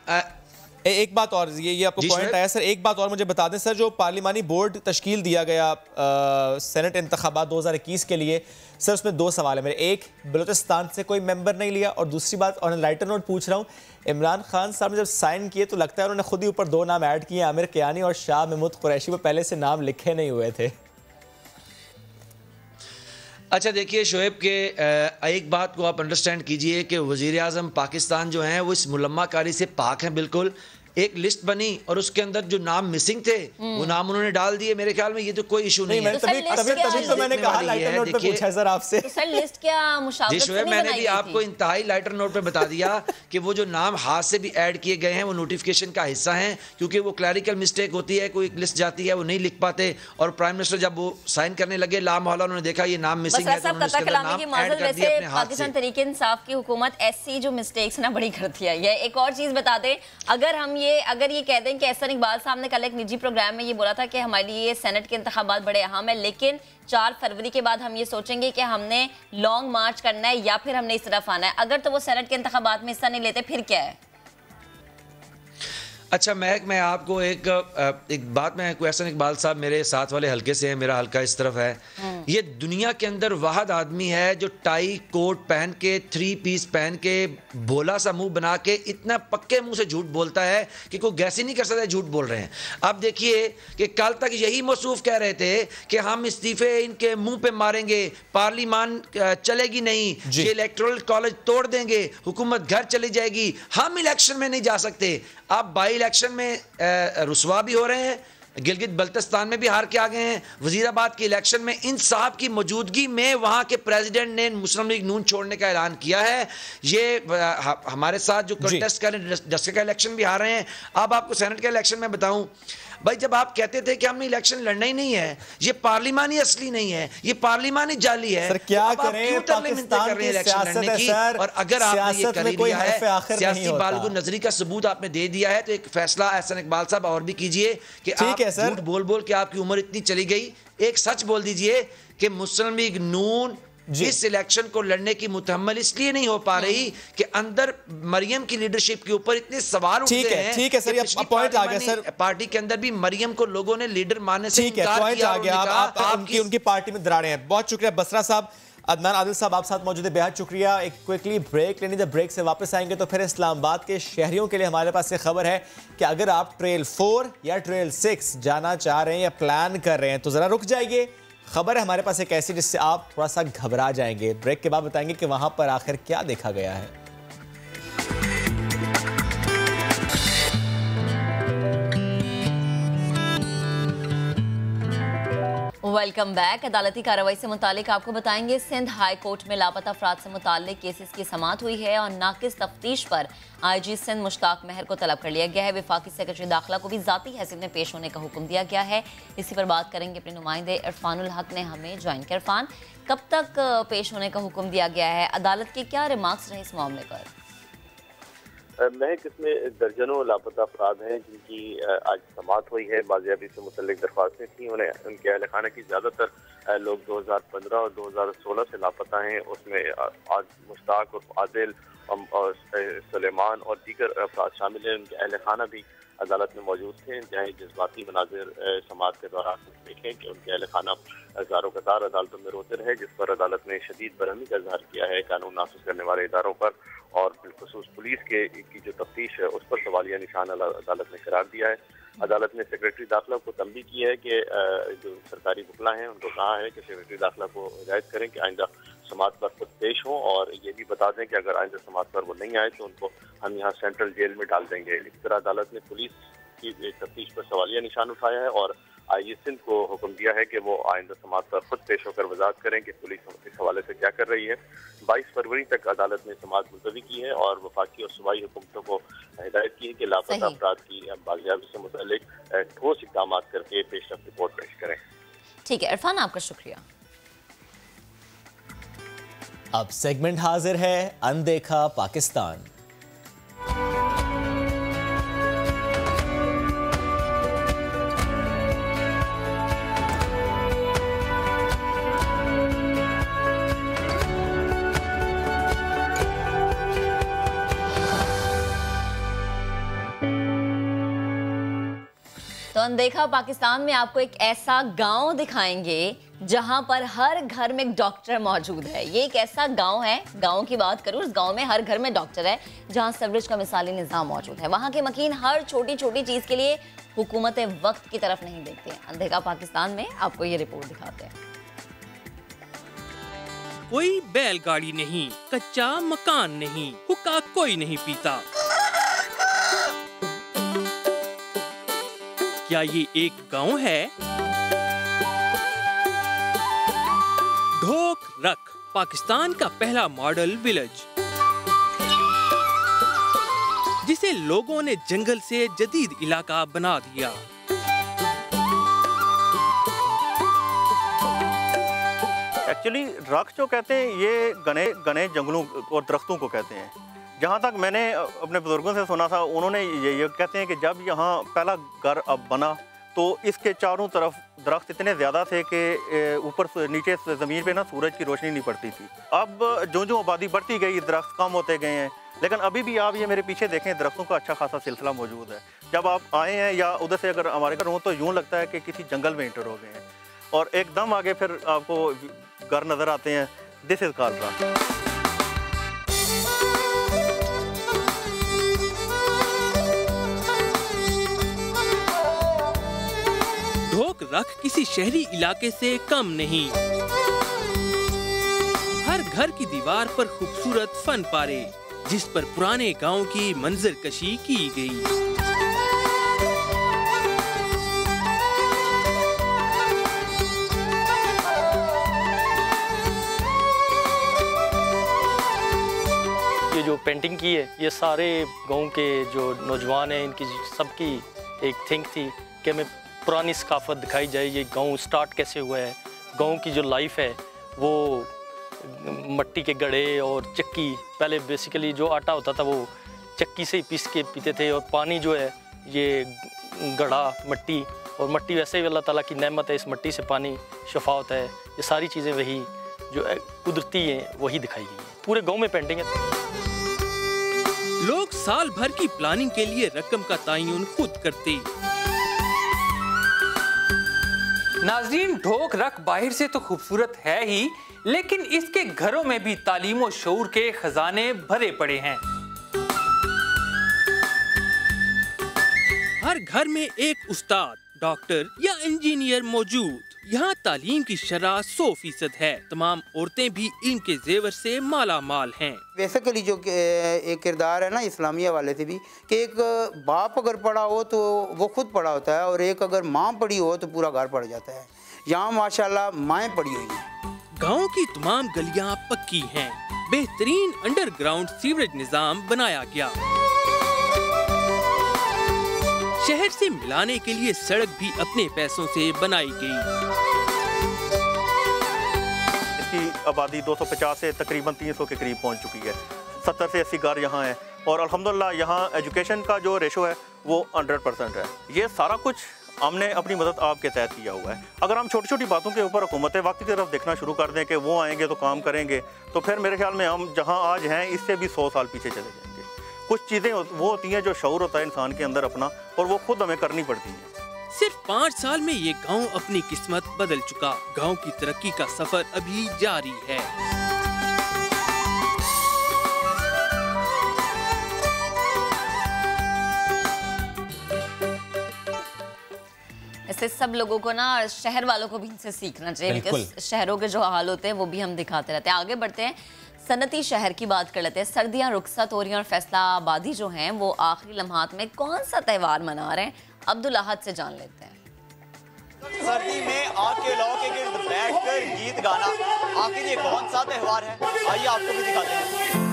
एक बात और, ये आपको पॉइंट आया सर, एक बात और मुझे बता दें सर, जो पार्लिमानी बोर्ड तश्कील दिया गया सेनेट इंतखाबात 2021 के लिए, सर उसमें 2 सवाल है मेरे। एक, बलूचिस्तान से कोई मेंबर नहीं लिया, और दूसरी बात, और लाइटर नोट पूछ रहा हूँ, इमरान खान साहब ने जब साइन किए तो लगता है उन्होंने खुद ही ऊपर 2 नाम ऐड किए, आमिर कियानी और शाह महमूद कुरैशी, वो पहले से नाम लिखे नहीं हुए थे। अच्छा देखिए शोएब के एक बात को आप अंडरस्टैंड कीजिए कि वज़ीर आज़म पाकिस्तान जो हैं वो इस मुलम्माकारी से पाक हैं बिल्कुल। एक लिस्ट बनी और उसके अंदर जो नाम मिसिंग थे वो नाम उन्होंने डाल दिए। मेरे ख्याल में ये तो कोई इशू नहीं है। तभी तो मैंने कहा लाइटर नोट पे पूछा है सर आपसे। तो सर लिस्ट क्या मुशावरत से नहीं मैंने भी बनाई आपको इंतहाई लाइटर नोट पे बता दिया कि वो जो नाम हाथ से भी ऐड किए गए हैं वो नोटिफिकेशन का हिस्सा हैं, क्योंकि वो क्लैरिकल मिस्टेक होती है, कोई लिस्ट जाती है वो नहीं लिख पाते और प्राइम मिनिस्टर जब वो साइन करने लगे ला मोहल्ला उन्होंने देखा ये नाम मिसिंग है तो उन्होंने उसके अंदर नाम ऐड कर दिया अपने हाथ से। पाकिस्तान तहरीक इंसाफ की हुकूमत ऐसी जो मिस्टेक्स ना बड़ी करती है। ये एक और चीज बता दें, अगर ये दें कि एहसन इकबाल साहब ने कल एक निजी प्रोग्राम में ये बोला था कि हमारे लिए सेनेट के इंतखाबात बड़े अहम है, लेकिन 4 फरवरी के बाद हम ये सोचेंगे कि हमने लॉन्ग मार्च करना है या फिर हमने इस तरफ आना है। अगर तो वो सेनेट के इंतखाबात में हिस्सा नहीं लेते फिर क्या है? अच्छा मैं आपको एक बात में एहसन इकबाल साहब मेरे साथ वाले हल्के से हैं, मेरा हल्का इस तरफ है। ये दुनिया के अंदर वाहद आदमी है जो टाई कोट पहन के 3 पीस पहन के भोला सा मुंह बना के इतना पक्के मुंह से झूठ बोलता है कि कोई गैस ही नहीं कर सकता झूठ बोल रहे हैं। अब देखिए कि कल तक यही मौसूफ कह रहे थे कि हम इस्तीफे इनके मुंह पे मारेंगे, पार्लियामान चलेगी नहीं, ये इलेक्टोरल कॉलेज तोड़ देंगे, हुकूमत घर चली जाएगी, हम इलेक्शन में नहीं जा सकते। अब बाई इलेक्शन में रुसवा भी हो रहे हैं, गिलगित बल्तिस्तान में भी हार के आ गए हैं। वजीराबाद के इलेक्शन में इन साहब की मौजूदगी में वहां के प्रेसिडेंट ने मुस्लिम लीग नून छोड़ने का ऐलान किया है। ये हमारे साथ जो कंटेस्ट कर रहे हैं डिस्ट्रिक्ट का इलेक्शन भी हार रहे हैं। अब आपको सेनेट का इलेक्शन में बताऊं भाई, जब आप कहते थे कि हमने इलेक्शन लड़ना ही नहीं है, ये पार्लिमानी असली नहीं है, ये पार्लिमानी जाली है, सर क्या करें पाकिस्तान की सियासत है सर। और अगर आपने ये कर लिया है, सियासी बालगु नजरी का सबूत आपने दे दिया है, तो एक फैसला एहसन इकबाल साहब और भी कीजिए कि आप झूठ बोल बोल के आपकी उम्र इतनी चली गई, एक सच बोल दीजिए कि मुस्लिम लीग नून इस इलेक्शन को लड़ने की मुतहम्मल इसलिए नहीं हो पा रही कि अंदर मरियम की लीडरशिप के ऊपर इतने सवाल उठते हैं। ठीक है सर, ये पॉइंट आ गया सर। पार्टी के अंदर भी मरियम को लोगों ने लीडर मानने से इनकार किया। आप उनकी पार्टी में दरारें हैं। बहुत शुक्रिया बसरा साहब। अदनान आदिल साहब आप साथ मौजूद है, बेहद शुक्रिया। एक क्विकली ब्रेक लेनी, जब ब्रेक से वापस आएंगे तो फिर इस्लामाबाद के शहरियों के लिए हमारे पास ये खबर है कि अगर आप ट्रेल 4 या ट्रेल 6 जाना चाह रहे हैं या प्लान कर रहे हैं तो जरा रुक जाइए। खबर है हमारे पास एक ऐसी जिससे आप थोड़ा सा घबरा जाएंगे। ब्रेक के बाद बताएंगे कि वहां पर आखिर क्या देखा गया है। Welcome back. अदालती कार्रवाई से मुतालिक आपको बताएंगे सिंध हाई कोर्ट में लापता अफराद से मुतालिक केसेस की समाअत हुई है और नाकिस तफ्तीश पर IG सिंध मुश्ताक महर को तलब कर लिया गया है। वफाकी सेक्रेटरी दाखिला को भी जाती हैसियत में पेश होने का हुक्म दिया गया है। इसी पर बात करेंगे, अपने नुमाइंदे इरफानुल हक ने हमें ज्वाइन किया। इरफान, कब तक पेश होने का हुक्म दिया गया है? अदालत के क्या रिमार्क्स रहे इस मामले पर? महक, इसमें दर्जनों लापता अफराद हैं जिनकी आज समाअत हुई है। बाजियाबी से मुतल्लिक दरख्वास्तें थी, उन्हें उनके अहल खाना की ज़्यादातर लोग 2015 और 2016 से लापता हैं। उसमें आज मुश्ताक और आदिल और सुलेमान और दीगर अफराद शामिल हैं। उनके अहल खाना भी अदालत में मौजूद थे। इंतहाई जज्बाती मनाजिर समाअत के दौरान देखें कि उनके अहल खाना हज़ारों कतार अदालतों में रोते रहे, जिस पर अदालत ने शदीद बरहमी का इजहार किया है कानून नाफिज करने वाले इदारों पर, और बिलखुसूस पुलिस की जो तफ्तीश है उस पर सवालिया निशान अदालत ने करार दिया है। अदालत ने सेक्रेटरी दाखिला को तंबीह की है कि जो सरकारी वकला हैं उनको कहा है कि सेक्रेटरी दाखिला को हिदायत करें कि आइंदा समाअत पर खुद पेश हों, और ये भी बता दें कि अगर आइंदा समाअत पर वो नहीं आए तो उनको हम यहाँ सेंट्रल जेल में डाल देंगे। इस तरह अदालत ने पुलिस की तफ्तीश पर सवालिया निशान उठाया है और IG सिंध को हुक्म दिया है कि वो आइंदा समाअत पर खुद पेश होकर वजाहत करें कि पुलिस इस हवाले से क्या कर रही है। 22 फरवरी तक अदालत ने समाअत मुलतवी की है और वफाकी और सूबाई हुकूमतों को हिदायत की है कि लापता अफराद की बाजियाबी से मुतल्लिक ठोस इक़दाम करके पेशरफ्त रिपोर्ट पेश करें। ठीक है इरफान, आपका शुक्रिया। अब सेगमेंट हाजिर है अनदेखा पाकिस्तान। तो अनदेखा पाकिस्तान में आपको एक ऐसा गांव दिखाएंगे जहां पर हर घर में एक डॉक्टर मौजूद है। ये एक ऐसा गांव है, गांव की बात करूं, उस गांव में हर घर में डॉक्टर है, जहां सवरेज का मिसाली निज़ाम मौजूद है। वहां के मकीन हर छोटी छोटी चीज के लिए हुकूमत वक्त की तरफ नहीं देखते। अनदेखा पाकिस्तान में आपको ये रिपोर्ट दिखाते हैं। कोई बैलगाड़ी नहीं, कच्चा मकान नहीं, हुक्का कोई नहीं पीता। क्या ये एक गांव है? ढोक रख, पाकिस्तान का पहला मॉडल विलेज, जिसे लोगों ने जंगल से जदीद इलाका बना दिया। एक्चुअली रख जो कहते हैं ये घने घने जंगलों और दरख्तों को कहते हैं। जहाँ तक मैंने अपने बुजुर्गों से सुना था, उन्होंने ये कहते हैं कि जब यहाँ पहला घर अब बना तो इसके चारों तरफ दरख्त इतने ज़्यादा थे कि ऊपर से नीचे से ज़मीन पे ना सूरज की रोशनी नहीं पड़ती थी। अब जो जो आबादी बढ़ती गई, दरख्त कम होते गए हैं, लेकिन अभी भी आप ये मेरे पीछे देखें, दरख्तों का अच्छा खासा सिलसिला मौजूद है। जब आप आए हैं या उधर से अगर हमारे घर हो तो यूँ लगता है कि किसी जंगल में इंटर हो गए हैं, और एकदम आगे फिर आपको घर नज़र आते हैं। This is Kalra. ढोक रख किसी शहरी इलाके से कम नहीं। हर घर की दीवार पर खूबसूरत फन पारे, जिस पर पुराने गांव की मंजर कशी की गई। ये जो पेंटिंग की है, ये सारे गांव के जो नौजवान हैं, इनकी सबकी एक थिंक थी कि हमें पुरानी सकाफत दिखाई जाए। ये गांव स्टार्ट कैसे हुआ है, गांव की जो लाइफ है वो मट्टी के गड़े और चक्की। पहले बेसिकली जो आटा होता था वो चक्की से ही पीस के पीते थे, और पानी जो है ये गड़ा मट्टी, और मट्टी वैसे ही अल्लाह ताला की नेमत है, इस मट्टी से पानी शफा होता है। ये सारी चीज़ें वही जो कुदरती हैं वही दिखाई गई है। पूरे गांव में पेंटिंग है। लोग साल भर की प्लानिंग के लिए रकम का तायुन खुद करते। नाज़रीन, ढोक रख बाहर से तो खूबसूरत है ही, लेकिन इसके घरों में भी तालीम और शऊर के खजाने भरे पड़े हैं। हर घर में एक उस्ताद, डॉक्टर या इंजीनियर मौजूद। यहाँ तालीम की शरह 100% है। तमाम औरतें भी इनके जेवर से माला माल हैं। बेसिकली जो एक किरदार है ना इस्लामिया वाले से भी, कि एक बाप अगर पढ़ा हो तो वो खुद पढ़ा होता है, और एक अगर माँ पढ़ी हो तो पूरा घर पढ़ जाता है। यहाँ माशाल्लाह माएँ पढ़ी हुई हैं। गाँव की तमाम गलियाँ पक्की हैं। बेहतरीन अंडरग्राउंड सीवरेज निजाम बनाया गया। शहर से मिलाने के लिए सड़क भी अपने पैसों से बनाई गई। इसकी आबादी 250 से तकरीबन 300 के करीब पहुंच चुकी है। 70 से 80 घर यहाँ हैं, और अल्हम्दुलिल्लाह यहाँ एजुकेशन का जो रेशो है वो 100% है। ये सारा कुछ हमने अपनी मदद आपके तहत किया हुआ है। अगर हम छोटी छोटी बातों के ऊपर हुकूमत वक्त की तरफ देखना शुरू कर दें कि वो आएंगे तो काम करेंगे, तो फिर मेरे ख्याल में हम जहाँ आज हैं इससे भी 100 साल पीछे चले जाएंगे। कुछ चीज़ें वो होती हैं जो शऊर होता है इंसान के अंदर अपना, और वो खुद हमें करनी पड़ती हैं। सिर्फ 5 साल में ये गांव अपनी किस्मत बदल चुका। गांव की तरक्की का सफर अभी जारी है। ऐसे सब लोगों को ना, शहर वालों को भी इनसे सीखना चाहिए, क्योंकि शहरों के जो हाल होते हैं वो भी हम दिखाते रहते हैं। आगे बढ़ते हैं, सनती शहर की बात कर लेते हैं। सर्दियां रुखसत हो रही हैं और फैसलाबादी जो हैं वो आखिरी लम्हात में कौन सा त्यौहार मना रहे हैं, अब्दुल अहद से जान लेते हैं। सर्दी में आग के लौ के गिर्द बैठकर गीत गाना, आखिर ये कौन सा त्यौहार है, आइए आपको भी दिखाते हैं।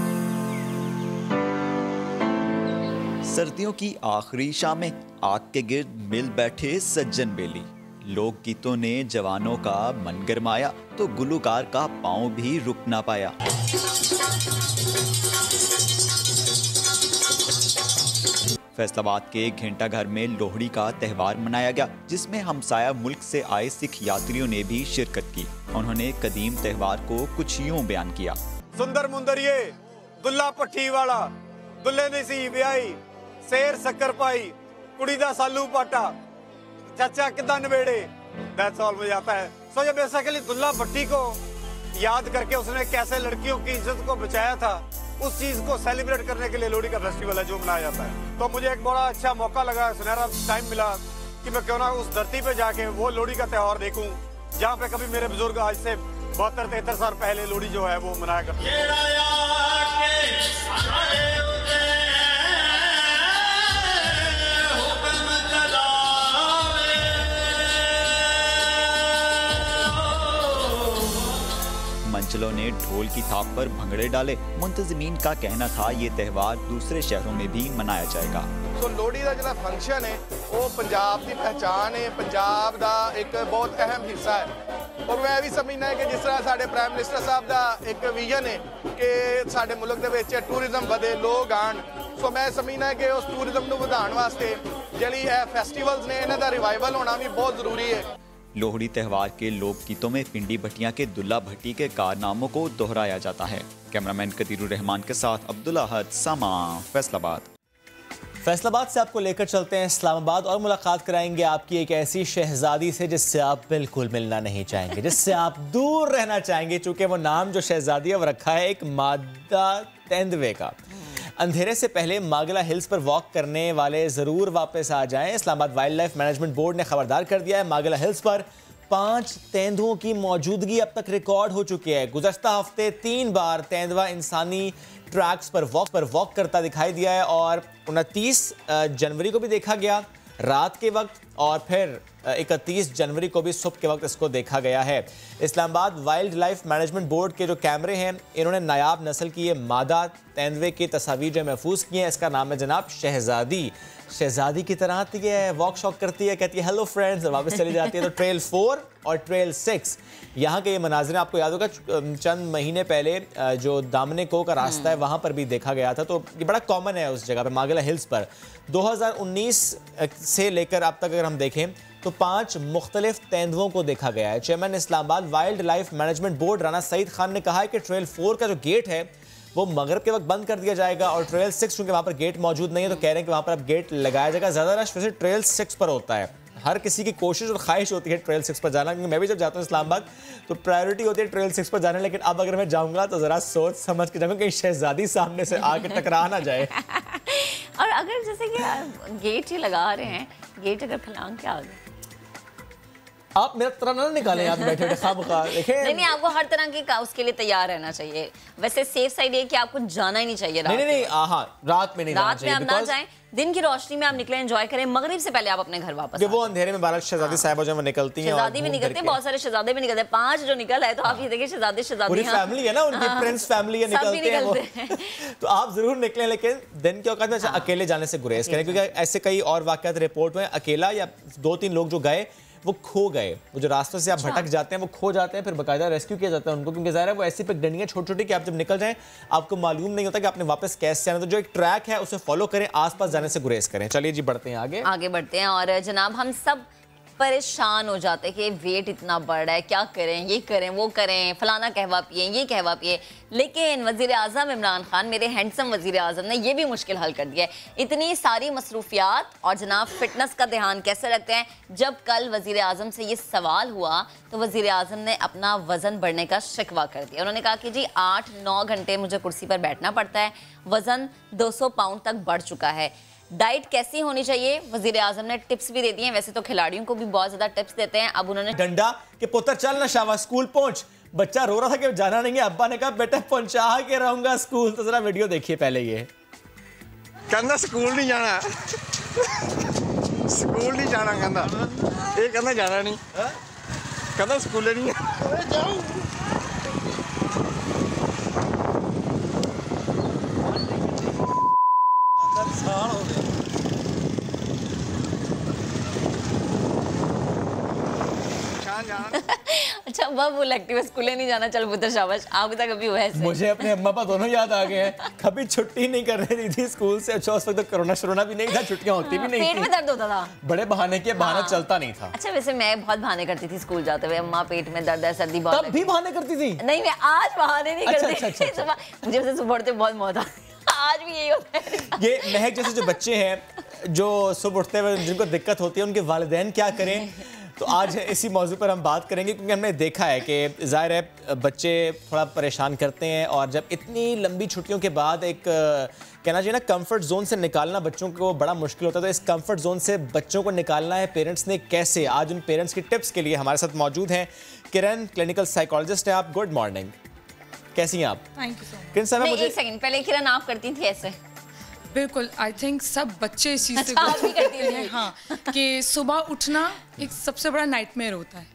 सर्दियों की आखिरी शामें, आग के गिर्द मिल बैठे सज्जन बेली। लोक गीतों ने जवानों का मन गरमाया तो गुलूकार का पांव भी रुक ना पाया। फैसलाबाद के घंटा घर में लोहड़ी का त्यौहार मनाया गया, जिसमें हमसाया मुल्क से आए सिख यात्रियों ने भी शिरकत की। उन्होंने कदीम त्यौहार को कुछ यूं बयान किया। सुंदर मुंदरिए दुल्ला पट्टी वाला, दुल्ले ने सी ब्याई, शेर शक्कर पाई, कुड़ी दा सालू पाटा, चाचा किदा नवेड़े, दैट्स ऑल मुझे आता है। सो ये बेसिकली दुल्ला भट्टी को याद करके उसने कैसे लड़कियों की इज्जत को बचाया था, उस चीज को सेलिब्रेट करने के लिए लोहड़ी का फेस्टिवल है जो मनाया जाता है। तो मुझे एक बड़ा अच्छा मौका लगा, सुनहरा टाइम मिला कि मैं क्यों ना उस धरती पे जाके वो लोहड़ी का त्यौहार देखूं जहाँ पे कभी मेरे बुजुर्ग आज से 72-73 साल पहले लोहड़ी जो है वो मनाया करते हैं। मंचलों ने ढोल की थाप पर भंगड़े डाले। मुंतजिमीन का कहना था ये त्यौहार दूसरे शहरों में भी मनाया जाएगा। सो लोहड़ी का जो फंक्शन है वो पंजाब की पहचान है, पंजाब का एक बहुत अहम हिस्सा है। और मैं भी समझना है कि जिस तरह साडे प्राइम मिनिस्टर साहब का एक विजन है कि साडे मुल्क दे विच टूरिज्म वधे, लोग आण। सो मैं समझना है कि उस टूरिज्म नूं वधाउण वास्ते जिहड़ी फेस्टिवल्स ने इन्हां दा रिवाइवल होना भी बहुत जरूरी है। लोहड़ी त्यौहार के लोक गीतों में पिंडी भटिया के दुल्ला भट्टी के कारनामों को दोहराया जाता है। कैमरामैन कदीरुर रहमान के साथ अब्दुल्ला हद, सामा, फैसलाबाद। फैसलाबाद से आपको लेकर चलते हैं इस्लामाबाद और मुलाकात कराएंगे आपकी एक ऐसी शहजादी से जिससे आप बिल्कुल मिलना नहीं चाहेंगे, जिससे आप दूर रहना चाहेंगे, चूंकि वो नाम जो शहजादी है वो रखा है एक मादा तेंदुए का। अंधेरे से पहले मागला हिल्स पर वॉक करने वाले ज़रूर वापस आ जाएं। Islamabad wild life management board ने खबरदार कर दिया है, मागला हिल्स पर 5 तेंदुओं की मौजूदगी अब तक रिकॉर्ड हो चुकी है। गुज़श्ता हफ्ते 3 बार तेंदुआ इंसानी ट्रैक्स पर वॉक करता दिखाई दिया है और 29 जनवरी को भी देखा गया रात के वक्त और फिर 31 जनवरी को भी सुबह के वक्त इसको देखा गया है। Islamabad wild life management board के जो कैमरे हैं इन्होंने नायाब नस्ल की ये मादा तेंदुए की तस्वीर जो महफूज की हैं। इसका नाम है जनाब शहजादी। शहजादी की तरह आती है, वॉक शॉक करती है, कहती है हेलो फ्रेंड्स, वापस चली जाती है। तो ट्रेल 4 और ट्रेल 6 यहाँ के ये मनाजिर आपको याद होगा चंद महीने पहले जो दामनेको का रास्ता है वहाँ पर भी देखा गया था। तो ये बड़ा कॉमन है उस जगह पर, मागला हिल्स पर। 2019 से लेकर अब तक अगर हम देखें तो 5 मुख्तलिफ तेंदुओं को देखा गया है। Chairman Islamabad wild life management board Rana Saeed Khan ने कहा है कि ट्रेल 4 का जो गेट है वो मगरब के वक्त बंद कर दिया जाएगा और ट्रेल 6 क्योंकि वहाँ पर गेट मौजूद नहीं है तो कह रहे हैं कि वहाँ पर अब गेट लगाया जाएगा। ज़्यादा रश वैसे ट्रेल 6 पर होता है, हर किसी की कोशिश और ख्वाहिश होती है ट्रेल 6 पर जाना, क्योंकि मैं भी जब जाता हूँ इस्लामाबाद तो प्रायोरिटी होती है ट्रेल 6 पर जाना। लेकिन अब अगर मैं जाऊँगा तो ज़रा सोच समझ के जाऊँगा कहीं शहजादी सामने से आके टकरा ना जाए। और अगर जैसे कि गेट ही लगा रहे हैं, गेट अगर खलांग के आ गए आप मेरा तरह ना निकालें, आप बैठे बैठे खामखा देखें। नहीं, आपको हर तरह के उसके लिए तैयार रहना चाहिए। वैसे सेफ साइड है कि आपको जाना ही नहीं चाहिए रात नहीं, रात में नहीं जाना चाहिए। रात में आप ना जाएं, दिन की रोशनी में आप निकले, एंजॉय करें, मगरिब से पहले आप अपने घर वापस। वो अंधेरे में 12 शहजादी साहिबा जो निकलती हैं, शहजादी भी निकलते हैं, बहुत सारे शहजादे भी निकलते हैं, 5 जो निकल है तो आप ये देखिए शहजादी पूरी फैमिली है ना उनकी, प्रिंस फैमिली है, निकलते हैं। तो आप जरूर निकलें, लेकिन दिन के औकात में अकेले जाने से गुरेज करें, क्योंकि ऐसे कई और वाकयात रिपोर्ट में अकेला या 2-3 लोग जो गए वो खो गए। वो जो रास्तों से आप भटक जाते हैं वो खो जाते हैं, फिर बाकायदा रेस्क्यू किया जाता है उनको, क्योंकि ज़ाहिर है वो ऐसी पगडंडियाँ छोटी-छोटी कि आप जब निकल जाएं आपको मालूम नहीं होता कि आपने वापस कैसे आना। तो जो एक ट्रैक है उसे फॉलो करें, आसपास जाने से गुरेज करें। चलिए जी बढ़ते हैं आगे बढ़ते हैं। और जनाब हम सब परेशान हो जाते हैं कि वेट इतना बढ़ रहा है, क्या करें, ये करें, वो करें, फलाना कहवा पिए, ये कहवा पिए। लेकिन वज़ीर आज़म इमरान खान, मेरे हैंडसम वज़ीर आज़म ने ये भी मुश्किल हल कर दिया है। इतनी सारी मसरूफियात और जनाब फिटनेस का ध्यान कैसे रखते हैं। जब कल वज़ीर आज़म से ये सवाल हुआ तो वज़ीर आज़म ने अपना वज़न बढ़ने का शिकवा कर दिया। उन्होंने कहा कि जी 8-9 घंटे मुझे कुर्सी पर बैठना पड़ता है, वज़न 200 पाउंड तक बढ़ चुका है। डाइट कैसी होनी चाहिए, वज़ीर आज़म ने टिप्स भी दे दिए हैं। वैसे तो खिलाड़ियों को भी बहुत ज़्यादा टिप्स देते हैं। अब उन्होंने डंडा के पुत्र चल ना शावा स्कूल पहुंच, बच्चा रो रहा था कि जाना नहीं है, अब्बा ने कहा बेटा पहुंचा के रहूंगा स्कूल। तो जरा वीडियो देखिए पहले। ये कहना स्कूल नहीं जाना, स्कूल नहीं जाना, कहना ये कहना जाना नहीं, कहना स्कूल नहीं जाऊँ। अच्छा वह वो लगती है स्कूल नहीं जाना, चल पुत्र शाबाश। आप तक कभी हुआ है? मुझे अपने अम्मा पापा दोनों याद आ गए हैं, कभी छुट्टी नहीं कर रही थी स्कूल से। अच्छा उस वक्त कोरोना भी नहीं था, छुट्टियां होती भी नहीं थी, पेट में दर्द होता था, बड़े बहाने के बहाना चलता नहीं था। अच्छा वैसे मैं बहुत बहाने करती थी स्कूल जाते हुए, अम्मा पेट में दर्द है, सर्दी बहुत, तब भी बहाने करती थी? नहीं मैं आज बहाने नहीं करती, मुझे वैसे सुबह उठते बहुत मौत आती, आज भी यही होता है। ये महक जैसे जो बच्चे हैं जो सुबह उठते हुए जिनको दिक्कत होती है उनके वालिदैन क्या करें। तो आज इसी मौजू पर हम बात करेंगे, क्योंकि हमने देखा है कि ज़ाहिर है बच्चे थोड़ा परेशान करते हैं, और जब इतनी लंबी छुट्टियों के बाद एक कहना चाहिए ना कंफर्ट जोन से निकालना बच्चों को बड़ा मुश्किल होता है। तो इस कंफर्ट जोन से बच्चों को निकालना है पेरेंट्स ने कैसे, आज उन पेरेंट्स की टिप्स के लिए हमारे साथ मौजूद हैं किरण, क्लिनिकल साइकोलॉजिस्ट हैं आप। गुड मॉर्निंग, कैसी हैं आप? Thank you so much. Kiran साहब, मुझे एक सेकंड पहले किरण आप करती थी ऐसे? बिल्कुल, आई थिंक सब बच्चे इस चीज़ से अच्छा, आप भी करती हैं, हाँ, कि सुबह उठना एक सबसे बड़ा नाइटमेयर होता है,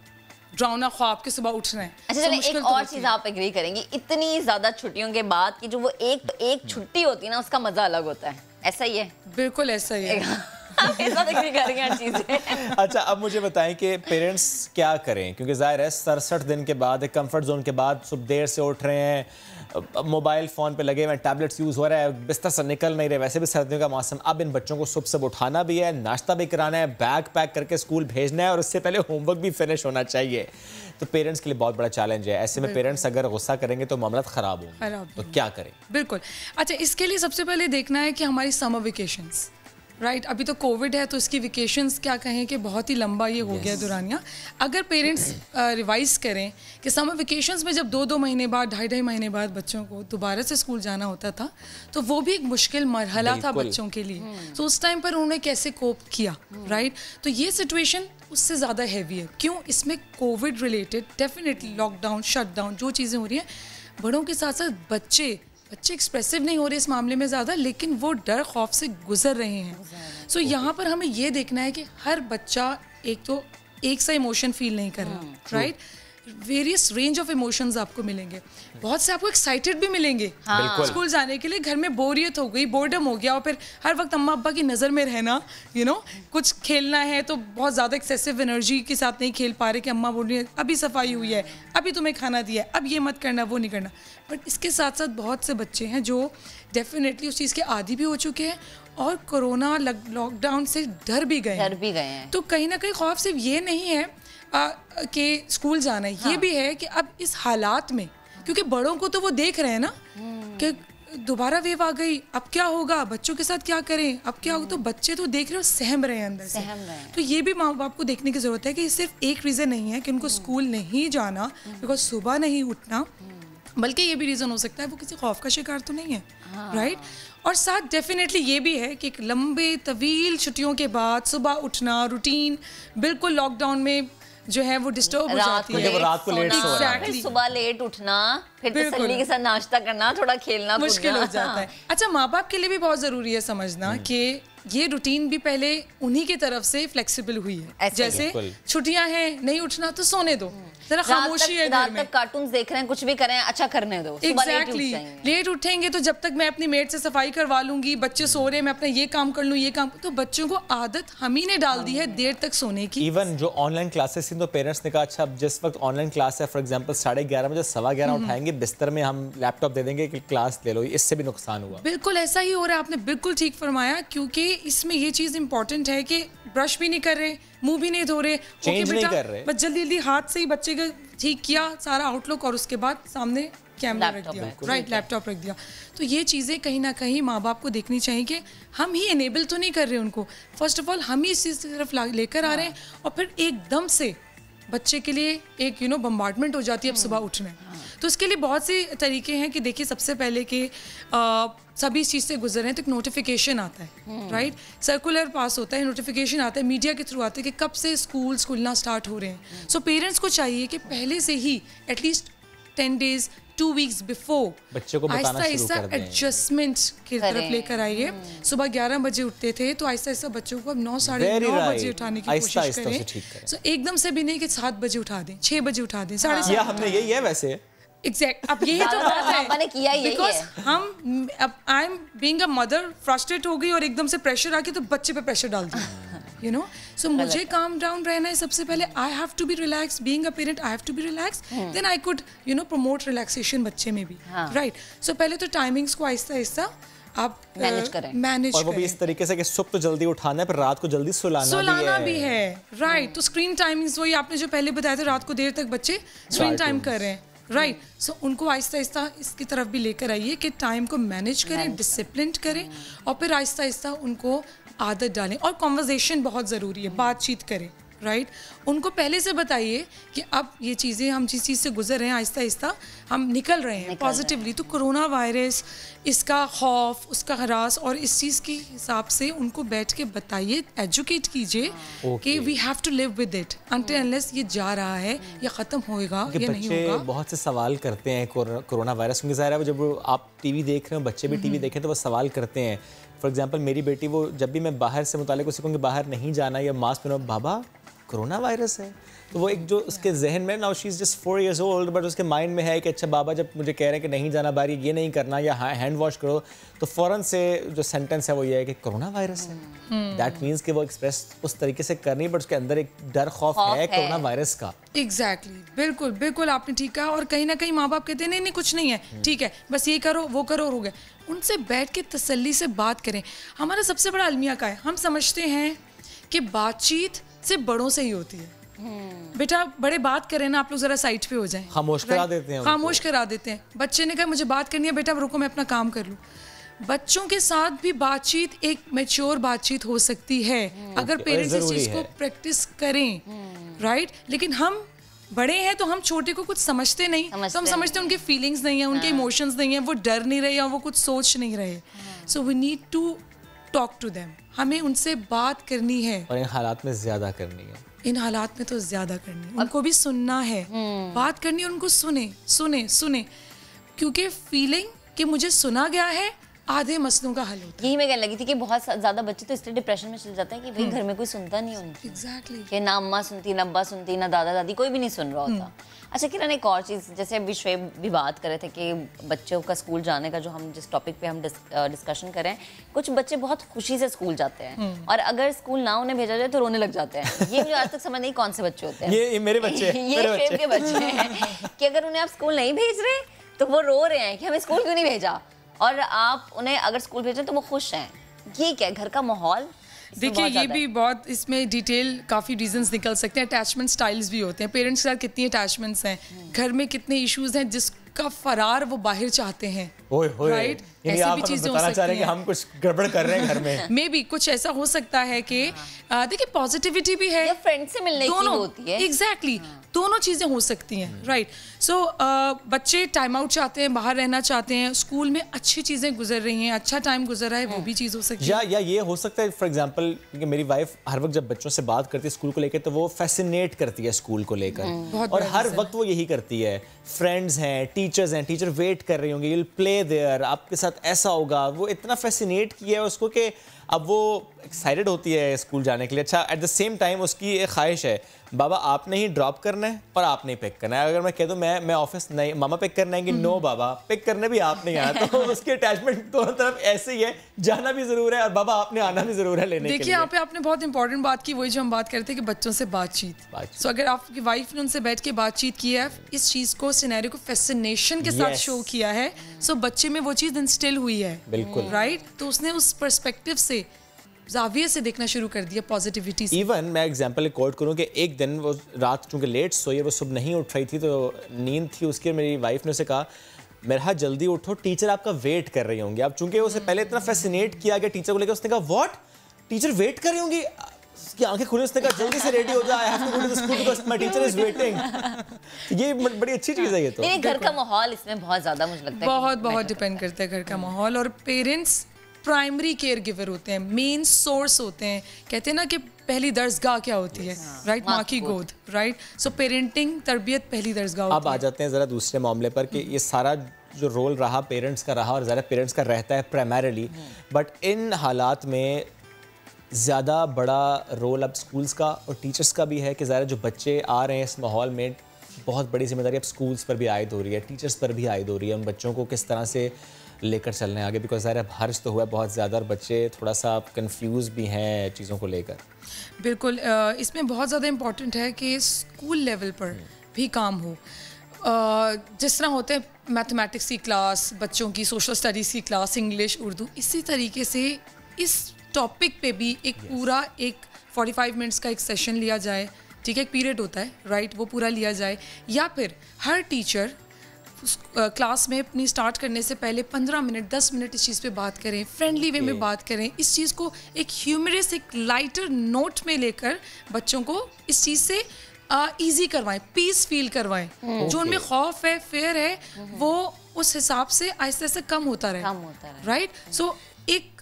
ड्राउना ख्वाब के सुबह उठना है। अच्छा चलिए, एक और चीज़ आप एग्री करेंगे, इतनी ज़्यादा छुट्टियों के बाद की जो वो एक छुट्टी होती है ना, उसका मज़ा अलग होता है, ऐसा ही है? बिल्कुल ऐसा ही है। एग्री करेंगे हर चीज़ें। अच्छा, अब मुझे बताएं कि पेरेंट्स क्या करें, क्योंकि जाहिर है 67 दिन के बाद, एक कंफर्ट जोन के बाद सुबह देर से उठ रहे हैं, मोबाइल फ़ोन पे लगे हुए, टैबलेट्स यूज़ हो रहा है, बिस्तर से निकल नहीं रहे, वैसे भी सर्दियों का मौसम, अब इन बच्चों को सुबह उठाना भी है, नाश्ता भी कराना है, बैग पैक करके स्कूल भेजना है, और उससे पहले होमवर्क भी फिनिश होना चाहिए। तो पेरेंट्स के लिए बहुत बड़ा चैलेंज है। ऐसे में पेरेंट्स अगर गुस्सा करेंगे तो मामला ख़राब होगा, तो क्या करें? बिल्कुल। अच्छा, इसके लिए सबसे पहले देखना है कि हमारी समर वेकेशंस, राइट, अभी तो कोविड है तो इसकी वेकेशंस क्या कहें कि बहुत ही लंबा ये हो गया दुरानिया। अगर पेरेंट्स रिवाइज करें कि समर वेकेशंस में जब 2-2 महीने बाद, 2.5 महीने बाद बच्चों को दोबारा से स्कूल जाना होता था, तो वो भी एक मुश्किल मरहला था बच्चों के लिए। तो उस टाइम पर उन्होंने कैसे कोप किया, राइट? तो ये सिचुएशन उससे ज़्यादा हैवी है। क्यों? इसमें Covid related definitely lockdown, shutdown, जो चीज़ें हो रही हैं, बड़ों के साथ साथ बच्चे एक्सप्रेसिव नहीं हो रहे इस मामले में ज़्यादा, लेकिन वो डर खौफ से गुजर रहे हैं। सो यहाँ पर हमें ये देखना है कि हर बच्चा एक सा इमोशन फील नहीं कर रहा, right? Various range of emotions आपको मिलेंगे, बहुत से आपको एक्साइटेड भी मिलेंगे स्कूल जाने के लिए, घर में बोरियत हो गई, बोर्डम हो गया, और फिर हर वक्त अम्मा अब्बा की नज़र में रहना, कुछ खेलना है तो बहुत ज़्यादा एक्सेसिव एनर्जी के साथ नहीं खेल पा रहे कि अम्मा बोल रही है अभी सफाई हुई है, अभी तुम्हें खाना दिया है, अब ये मत करना, वो नहीं करना। बट इसके साथ साथ बहुत से बच्चे हैं जो डेफिनेटली उस चीज़ के आदी भी हो चुके हैं, और कोरोना लॉकडाउन से डर भी गए हैं। तो कहीं ना कहीं खौफ सिर्फ ये नहीं है कि स्कूल जाना है, ये भी है कि अब इस हालात में, क्योंकि बड़ों को तो वो देख रहे हैं ना कि दोबारा वेव आ गई, अब क्या होगा, बच्चों के साथ क्या करें, अब क्या होगा, तो बच्चे तो देख रहे हो, सहम रहे हैं अंदर से। तो ये भी माँ बाप को देखने की ज़रूरत है कि सिर्फ एक रीज़न नहीं है कि उनको स्कूल नहीं जाना, बिकॉज सुबह नहीं उठना, बल्कि ये भी रीज़न हो सकता है वो किसी खौफ का शिकार तो नहीं है, राइट? और साथ डेफिनेटली ये भी है कि एक लंबे तवील छुट्टियों के बाद सुबह उठना, रूटीन बिल्कुल लॉकडाउन में जो है वो डिस्टर्ब हो जाती है, रात को लेट सो रहा है, फिर सुबह लेट उठना, फिर तसल्ली के साथ नाश्ता करना, थोड़ा खेलना मुश्किल हो जाता है। अच्छा, माँ बाप के लिए भी बहुत ज़रूरी है समझना कि ये रूटीन भी पहले उन्हीं की तरफ से फ्लेक्सिबल हुई है। जैसे छुट्टियां हैं, नहीं उठना तो सोने दो, जरा खामोशी है घर में, रात तक कार्टून्स देख रहे हैं, कुछ भी करें, अच्छा करने दो। एग्जैक्टली, लेट उठेंगे तो जब तक मैं अपनी मेड से सफाई करवा लूंगी, बच्चे सो रहे हैं, मैं अपना ये काम कर लूँ, ये काम, तो बच्चों को आदत हम ही ने डाल दी है देर तक सोने की। इवन जो ऑनलाइन क्लासेस थी तो पेरेंट्स ने कहा अच्छा जिस वक्त ऑनलाइन क्लास है, फॉर एग्जाम्पल 11:30 बजे 11:15 उठाएंगे, बिस्तर में हम लैपटॉप दे देंगे कि क्लास ले लो, इससे भी नुकसान हुआ। बिल्कुल ऐसा ही हो रहा है, आपने बिल्कुल ठीक फरमाया, क्योंकि इसमें ये चीज़ इंपॉर्टेंट है कि ब्रश भी नहीं कर रहे, मुंह भी नहीं धो रहे, चेंज नहीं कर रहे, बस जल्दी जल्दी हाथ से ही बच्चे का ठीक किया सारा आउटलुक, और उसके बाद सामने कैमरा रख दिया, राइट, लैपटॉप रख दिया। तो ये चीज़ें कहीं ना कहीं माँ बाप को देखनी चाहिए कि हम ही इनेबल तो नहीं कर रहे उनको, फर्स्ट ऑफ ऑल हम ही इस चीज़ की तरफ लेकर आ रहे हैं, और फिर एकदम से बच्चे के लिए एक बम्बार्डमेंट हो जाती है अब सुबह उठने। तो इसके लिए बहुत से तरीके हैं कि देखिए, सबसे पहले कि सभी इस चीज़ से गुजर रहे हैं तो एक नोटिफिकेशन आता है, राइट, सर्कुलर पास होता है, नोटिफिकेशन आता है, मीडिया के थ्रू आता है कि कब से स्कूल खुलना स्टार्ट हो रहे हैं। सो पेरेंट्स को चाहिए कि पहले से ही एटलीस्ट 10 days 2 weeks बिफोर बच्चे को बताना शुरू कर दें, एडजस्टमेंट की तरफ लेकर आइए। सुबह 11 बजे उठते थे तो आहिस्ता आहिस्ता बच्चों को अब 9 साढ़े 9 बजे उठाने की कोशिश करें। सो एकदम से भी नहीं कि 7 बजे उठा दें, 6 बजे उठा दें, 7:30। हमने यही है वैसे, एग्जैक्ट, अब यही तो बात है, मैंने किया यही है, बिकॉज हम अब I am being a mother frustrate हो गई और एकदम से प्रेशर आके तो बच्चे पे प्रेशर डाल दिया, सो मुझे काम डाउन रहना है सबसे पहले, I have to be relax, being a parent I have to be relax, then I could promote relaxation बच्चे में भी, राइट। सो पहले तो टाइमिंग्स को आहिस्ता आहिस्ता आप मैनेज करें, और वो भी इस तरीके से कि सुबह तो जल्दी उठाना है पर रात को जल्दी सुलाना भी है, राइट। तो स्क्रीन टाइमिंग्स वही आपने जो पहले बताया था, रात को देर तक बच्चे स्क्रीन टाइम कर रहे हैं, राइट। सो उनको आहिस्ता आहिस्ता इसकी तरफ भी लेकर आइए कि टाइम को मैनेज करें, डिसिप्लिन करें, और फिर आहिस्ता आहिस्ता उनको आदत डालें। और कॉन्वर्जेशन बहुत ज़रूरी है, बातचीत करें, राइट उनको पहले से बताइए कि अब ये चीज़ें हम जिस चीज़ से गुजर रहे हैं आहिस्ता आहिस्ता हम निकल रहे हैं पॉजिटिवली। तो कोरोना वायरस, इसका खौफ, उसका हरास, और इस चीज़ के हिसाब से उनको बैठ के बताइए, एजुकेट कीजिए कि we have to live with it until unless ये जा रहा है या ख़त्म होएगा या नहीं होगा। बहुत से सवाल करते हैं कोरोना वायरस, क्योंकि ज़ाहिर है जब आप टीवी देख रहे हो, बच्चे भी टीवी देखें तो वो सवाल करते हैं। फॉर एग्जांपल मेरी बेटी, वो जब भी मैं बाहर से मुतालिक उससे कहूँगी बाहर नहीं जाना या मास्क पहनो, बाबा कोरोना वायरस है। तो वो एक जो उसके जहन में, now she is just 4 years old, but उसके माइंड में है कि अच्छा बाबा जब मुझे कह रहे हैं कि नहीं जाना बाहर, ये नहीं करना या हैंड वॉश करो, तो फ़ौरन से जो सेंटेंस है वो ये है कि कोरोना वायरस है। दैट मीन्स कि वो एक्सप्रेस उस तरीके से करनी, बट उसके अंदर एक डर खौफ है कोरोना वायरस का। एग्जैक्टली, बिल्कुल बिल्कुल आपने ठीक कहा। और कहीं ना कहीं माँ बाप कहते हैं नहीं नहीं कुछ नहीं है, ठीक है बस ये करो वो करो और हो गया। उनसे बैठ के तसल्ली से बात करें। हमारा सबसे बड़ा अलमिया का है, हम समझते हैं कि बातचीत सिर्फ बड़ों से ही होती है। बेटा बड़े बात करें ना, आप लोग जरा साइड पे हो जाएं, खामोश करा देते हैं, खामोश करा देते हैं। बच्चे ने कहा मुझे बात करनी है, बेटा रुको मैं अपना काम कर लूँ। बच्चों के साथ भी बातचीत एक मैच्योर बातचीत हो सकती है अगर पेरेंट्स इस चीज़ को प्रैक्टिस करें, राइट। लेकिन हम बड़े हैं तो हम छोटे को कुछ समझते नहीं, तो हम समझते हैं उनके फीलिंग्स नहीं है, उनके इमोशंस नहीं है, वो डर नहीं रहे या वो कुछ सोच नहीं रहे। So we need to talk to them, हमें उनसे बात करनी है, और इन हालात में ज़्यादा करनी है। इन हालात में तो ज़्यादा करनी है, उनको भी सुनना है, बात करनी है, उनको सुने सुने सुने, क्योंकि फीलिंग कि मुझे सुना गया है आधे मसलों का हल होता है। यही मैं कहने लगी थी कि बहुत ज़्यादा बच्चे तो इसलिए डिप्रेशन में चले जाते हैं कि भाई घर में कोई सुनता नहीं उनकी। एग्जैक्टली, कि ना अम्मा सुनती, ना अब्बा सुनती, ना दादा दादी, कोई भी नहीं सुन रहा होता। अच्छा किरण, एक और चीज़, जैसे अभी शुएब भी बात कर रहे थे कि बच्चों का स्कूल जाने का, जो हम जिस टॉपिक पे हम डिस्कशन करें, कुछ बच्चे बहुत खुशी से स्कूल जाते हैं और अगर स्कूल ना उन्हें भेजा जाए तो रोने लग जाते हैं। ये मुझे आज तक समझ नहीं कौन से बच्चे होते हैं। ये मेरे बच्चे ये शुएब के बच्चे हैं कि अगर उन्हें आप स्कूल नहीं भेज रहे तो वो रो रहे हैं कि हमें स्कूल क्यों नहीं भेजा, और आप उन्हें अगर स्कूल भेजें तो वो खुश हैं। ये क्या घर का माहौल? देखिए ये भी बहुत, इसमें डिटेल काफ़ी रीजंस निकल सकते हैं। अटैचमेंट स्टाइल्स भी होते हैं, पेरेंट्स के साथ कितनी अटैचमेंट्स हैं, घर में कितने इश्यूज हैं जिसका फरार वो बाहर चाहते हैं, राइट। ऐसी भी चीज़ें हो सकती हैं कि हम कुछ गड़बड़ कर रहे हैं घर में। मे बी कुछ ऐसा हो सकता है कि देखिए पॉजिटिविटी भी है, फ्रेंड से मिलने की होती है, एग्जैक्टली दोनों चीज़ें हो सकती हैं, राइट। सो बच्चे टाइम आउट चाहते हैं, बाहर रहना चाहते हैं, स्कूल में अच्छी चीज़ें गुजर रही हैं, अच्छा टाइम गुजर रहा है, वो भी चीज़ हो सकती है। या ये हो सकता है फॉर एग्जांपल कि मेरी वाइफ हर वक्त जब बच्चों से बात करती है स्कूल को लेकर, तो वो फैसिनेट करती है स्कूल को लेकर, और हर वक्त वो यही करती है। फ्रेंड्स हैं, टीचर्स हैं, टीचर वेट कर रही होंगी, यू विल प्ले देयर, आपके साथ ऐसा होगा। वो इतना फैसिनेट किया है उसको कि अब वो एक्साइटेड होती है स्कूल जाने के लिए। अच्छा, एट द सेम टाइम उसकी एक ख्वाहिश है, बाबा आपने ही ड्रॉप करना है पर आपने ही पिक करना है। अगर मैं कह दूं मैं ऑफिस नहीं, मामा पिक करना है कि नो बाबा पिक करने भी आपने ही आना, तो उसकी अटैचमेंट दोनों तरफ ऐसे ही है, जाना भी जरूर है और बाबा आपने आना भी जरूर है लेने के लिए। देखिए यहाँ पे आपने बहुत इंपॉर्टेंट बात की, वही जो हम बात करते हैं कि बच्चों से बातचीत। सो अगर आपकी वाइफ ने उनसे बैठ के बातचीत की है, इस चीज़ को, सिनेरियो को फैसिनेशन के साथ शो किया है, सो बच्चे में वो चीज़ इंस्टिल हुई है, बिल्कुल राइट। तो उसने उस पर्सपेक्टिव से, जाविये से देखना शुरू कर दिया, पॉजिटिविटी से। इवन मैं एग्जांपल कोट करूं कि एक दिन वो रात चूंकि लेट सोई, वो सुबह नहीं उठ रही थी, तो नींद थी उसकी, मेरी वाइफ ने उसे कहा मेरा जल्दी उठो, टीचर आपका वेट कर रही होंगी। अब चूंकि उसे पहले इतना फैसिनेट किया गया टीचर को लेकर, उसने कहा व्हाट, टीचर वेट कर रही होंगी? उसकी आंखें खुली, उसने कहा जल्दी से रेडी हो जा, I have to go to the school because my teacher is waiting. ये बड़ी अच्छी चीज़ है। ये तो घर का माहौल इसमें बहुत ज़्यादा मुझे लगता है बहुत डिपेंड करता है घर का माहौल, और पेरेंट्स प्राइमरी केयर गिवर होते हैं, मेन सोर्स होते हैं। कहते हैं ना कि पहली दर्जगाह क्या होती है, राइट, माँ की गोद, राइट। सो पेरेंटिंग, तरबियत पहली दर्जगाह होती है। अब आ जाते हैं ज़रा दूसरे मामले पर कि ये सारा जो रोल रहा पेरेंट्स का रहा, और ज़्यादा पेरेंट्स का रहता है प्राइमरीली, बट इन हालात में ज़्यादा बड़ा रोल अब स्कूल्स का और टीचर्स का भी है कि ज़्यादा जो बच्चे आ रहे हैं इस माहौल में, बहुत बड़ी जिम्मेदारी अब स्कूल्स पर भी आयद हो रही है, टीचर्स पर भी आयद हो रही है, उन बच्चों को किस तरह से लेकर चलने आगे, बिकॉज ज़ाहिर अब हर्ज तो हुआ बहुत ज़्यादा और बच्चे थोड़ा सा कंफ्यूज भी हैं चीज़ों को लेकर। बिल्कुल, इसमें बहुत ज़्यादा इम्पॉर्टेंट है कि स्कूल लेवल पर भी काम हो। जिस तरह होते हैं मैथमेटिक्स की क्लास, बच्चों की सोशल स्टडीज़ की क्लास, इंग्लिश, उर्दू, इसी तरीके से इस टॉपिक पे भी एक पूरा 45 मिनट्स का एक सेशन लिया जाए, ठीक है, एक पीरियड होता है, राइट, वो पूरा लिया जाए। या फिर हर टीचर क्लास में अपनी स्टार्ट करने से पहले 15 मिनट 10 मिनट इस चीज़ पे बात करें, फ्रेंडली वे में बात करें, इस चीज़ को एक ह्यूमरस, एक लाइटर नोट में लेकर बच्चों को इस चीज़ से ईजी करवाएं, पीस फील करवाएं। जो उनमें खौफ है, फेयर है, वो उस हिसाब से आहिस्ते आहिस्ते कम होता रहे। राइट? सो एक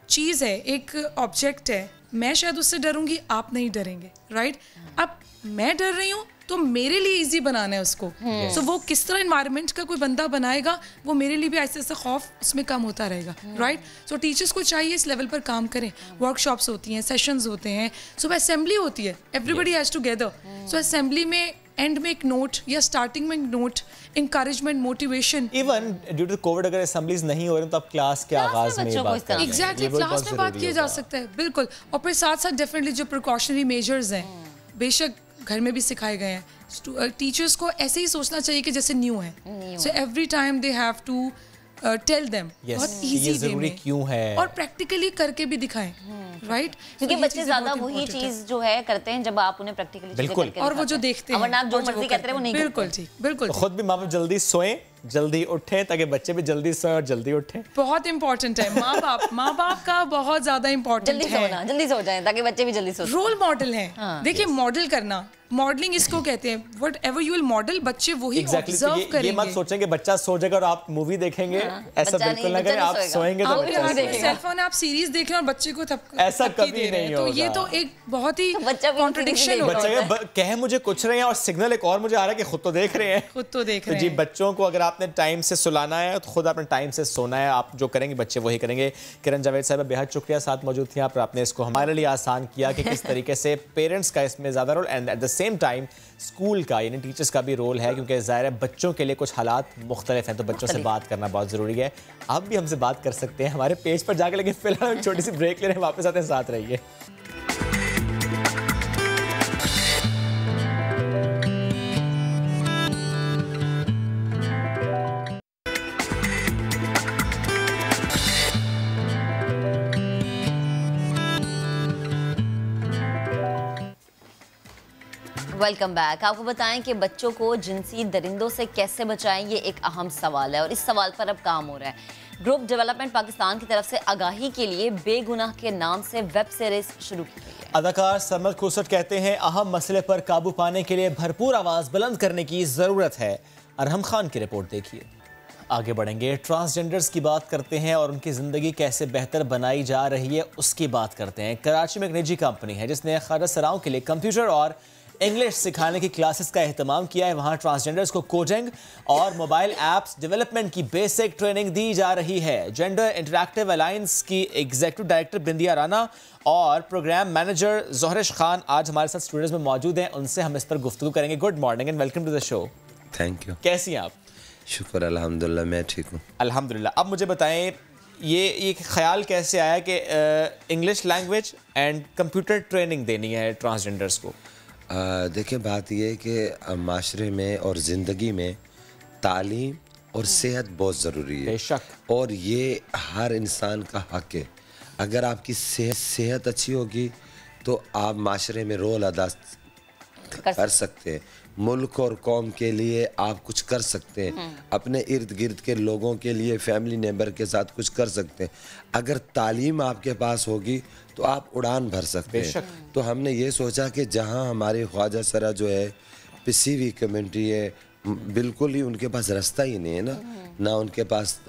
चीज़ है, एक ऑब्जेक्ट है, मैं शायद उससे डरूंगी, आप नहीं डरेंगे। राइट? अब मैं डर रही हूँ तो मेरे लिए इजी बनाना है उसको। सो वो किस तरह इन्वायरमेंट का कोई बंदा बनाएगा, वो मेरे लिए भी ऐसे ऐसे खौफ उसमें कम होता रहेगा। राइट? सो टीचर्स को चाहिए इस लेवल पर काम करें। वर्कशॉप्स होती हैं, सेशंस होते हैं, सुबह असेंबली होती है, everybody has together. So assembly में एंड में एक नोट या स्टार्टिंग में एक note, encouragement, motivation. Even due to Covid अगर असेंबलीज नहीं हो रही तो आप क्लास के आगाज में बात करें। एग्जैक्टली, क्लास में बात किया जा सकता है, बिल्कुल। और फिर साथ साथ डेफिनेटली जो प्रिकॉशनरी मेजर्स हैं, बेशक घर में भी सिखाए गए हैं। टीचर्स को ऐसे ही सोचना चाहिए कि जैसे न्यू है। So every time they have to tell them बहुत इजी वे में क्यों है, और प्रैक्टिकली करके भी दिखाएं। राइट? क्योंकि बच्चे ज्यादा वही चीज जो है करते हैं जब आप उन्हें प्रैक्टिकली बिल्कुल, और वो जो देखते हैं, वरना आप जो मर्जी कहते हैं वो नहीं। बिल्कुल ठीक, बिल्कुल। खुद भी माँ बाप जल्दी सोएं, जल्दी उठें, ताकि बच्चे भी जल्दी सोएं और जल्दी उठें। बहुत इंपॉर्टेंट है। माँ बाप का बहुत ज्यादा इंपॉर्टेंट है। जल्दी सो जाएं ताकि बच्चे भी जल्दी सो जाएं। रोल मॉडल है। देखिए, मॉडल करना, मॉडलिंग इसको कहते हैं। What ever you will model, बच्चे वही ऑब्जर्व करेंगे। ये मत सोचें कि बच्चा सो जाएगा और आप मूवी देखेंगे। ऐसा बिल्कुल ना करें। आप सोएंगे तो बच्चा सेलफोन आप सीरीज देख रहे हैं और बच्चे को ऐसा कभी नहीं होगा। तो ये तो एक बहुत ही कॉन्ट्रडिक्शन होगा। बच्चा कहे मुझे कुछ रहे हैं और सिग्नल एक और मुझे आ रहा है कि खुद तो देख रहे हैं। खुद तो देख रहे हैं। जी, बच्चों को अगर आपने टाइम से सुलाना है तो खुद आपने टाइम से सोना है। आप जो करेंगे बच्चे वही करेंगे। किरण जावेद साहब, बेहद शुक्रिया साथ मौजूद थी आप। आपने इसको हमारे लिए आसान किया कि किस तरीके से पेरेंट्स का इसमें ज़्यादा role and at the same time school का यानी टीचर्स का भी रोल है, क्योंकि ज़ाहिर है बच्चों के लिए कुछ हालात मुख्तलिफ हैं, तो बच्चों से बात करना बहुत ज़रूरी है। आप भी हमसे बात कर सकते हैं हमारे पेज पर जाकर, लेकिन फिलहाल एक छोटी सी ब्रेक ले रहे हैं, वापस आते हैं, साथ रहिए। Welcome back. आपको बताएं कि बच्चों को जिनसी दरिंदों से कैसे बचाएं, ये एक अहम सवाल है और इस सवाल पर अब काम हो रहा है। ग्रुप डेवलपमेंट पाकिस्तान की तरफ से आगाही के लिए बेगुनाह के नाम से वेब सीरीज शुरू की गई है। अदाकार सरमद खुर्सद कहते हैं अहम मसले पर काबू पाने के लिए भरपूर आवाज बुलंद करने की जरूरत है। अरहम खान की रिपोर्ट देखिए। आगे बढ़ेंगे, ट्रांसजेंडर्स की बात करते हैं और उनकी ज़िंदगी कैसे बेहतर बनाई जा रही है उसकी बात करते हैं। कराची में एक निजी कंपनी है जिसने ख्वाजा सराओं के लिए कंप्यूटर और इंग्लिश सिखाने की क्लासेस का एहतमाम किया है। वहाँ ट्रांसजेंडर्स को कोडिंग और मोबाइल ऐप्स डेवलपमेंट की बेसिक ट्रेनिंग दी जा रही है। जेंडर इंटरैक्टिव अलायंस की एग्जीक्यूटिव डायरेक्टर बिंदिया राना और प्रोग्राम मैनेजर जोहरिश खान आज हमारे साथ स्टूडियोज में मौजूद हैं। उनसे हम इस पर गुफ्तगू करेंगे। Good morning and welcome to the show. Thank you. कैसी हैं आप? शुक्र अल्हम्दुलिल्लाह, मैं ठीक हूँ। अल्हम्दुलिल्लाह। अब मुझे बताएं, ये ख्याल कैसे आया कि English language and computer training देनी है ट्रांसजेंडर्स को? देखिए, बात ये है कि माशरे में और ज़िंदगी में तालीम और सेहत बहुत ज़रूरी है। बेशक। और ये हर इंसान का हक है। अगर आपकी सेहत अच्छी होगी तो आप माशरे में रोल अदा कर सकते हैं। मुल्क और कौम के लिए आप कुछ कर सकते हैं। अपने इर्द गिर्द के लोगों के लिए, फैमिली मेम्बर के साथ कुछ कर सकते हैं। अगर तालीम आपके पास होगी तो आप उड़ान भर सकते हैं। तो हमने ये सोचा कि जहां हमारी ख्वाजा सरा जो है पिसी कम्युनिटी है, बिल्कुल ही उनके पास रास्ता ही नहीं है ना उनके पास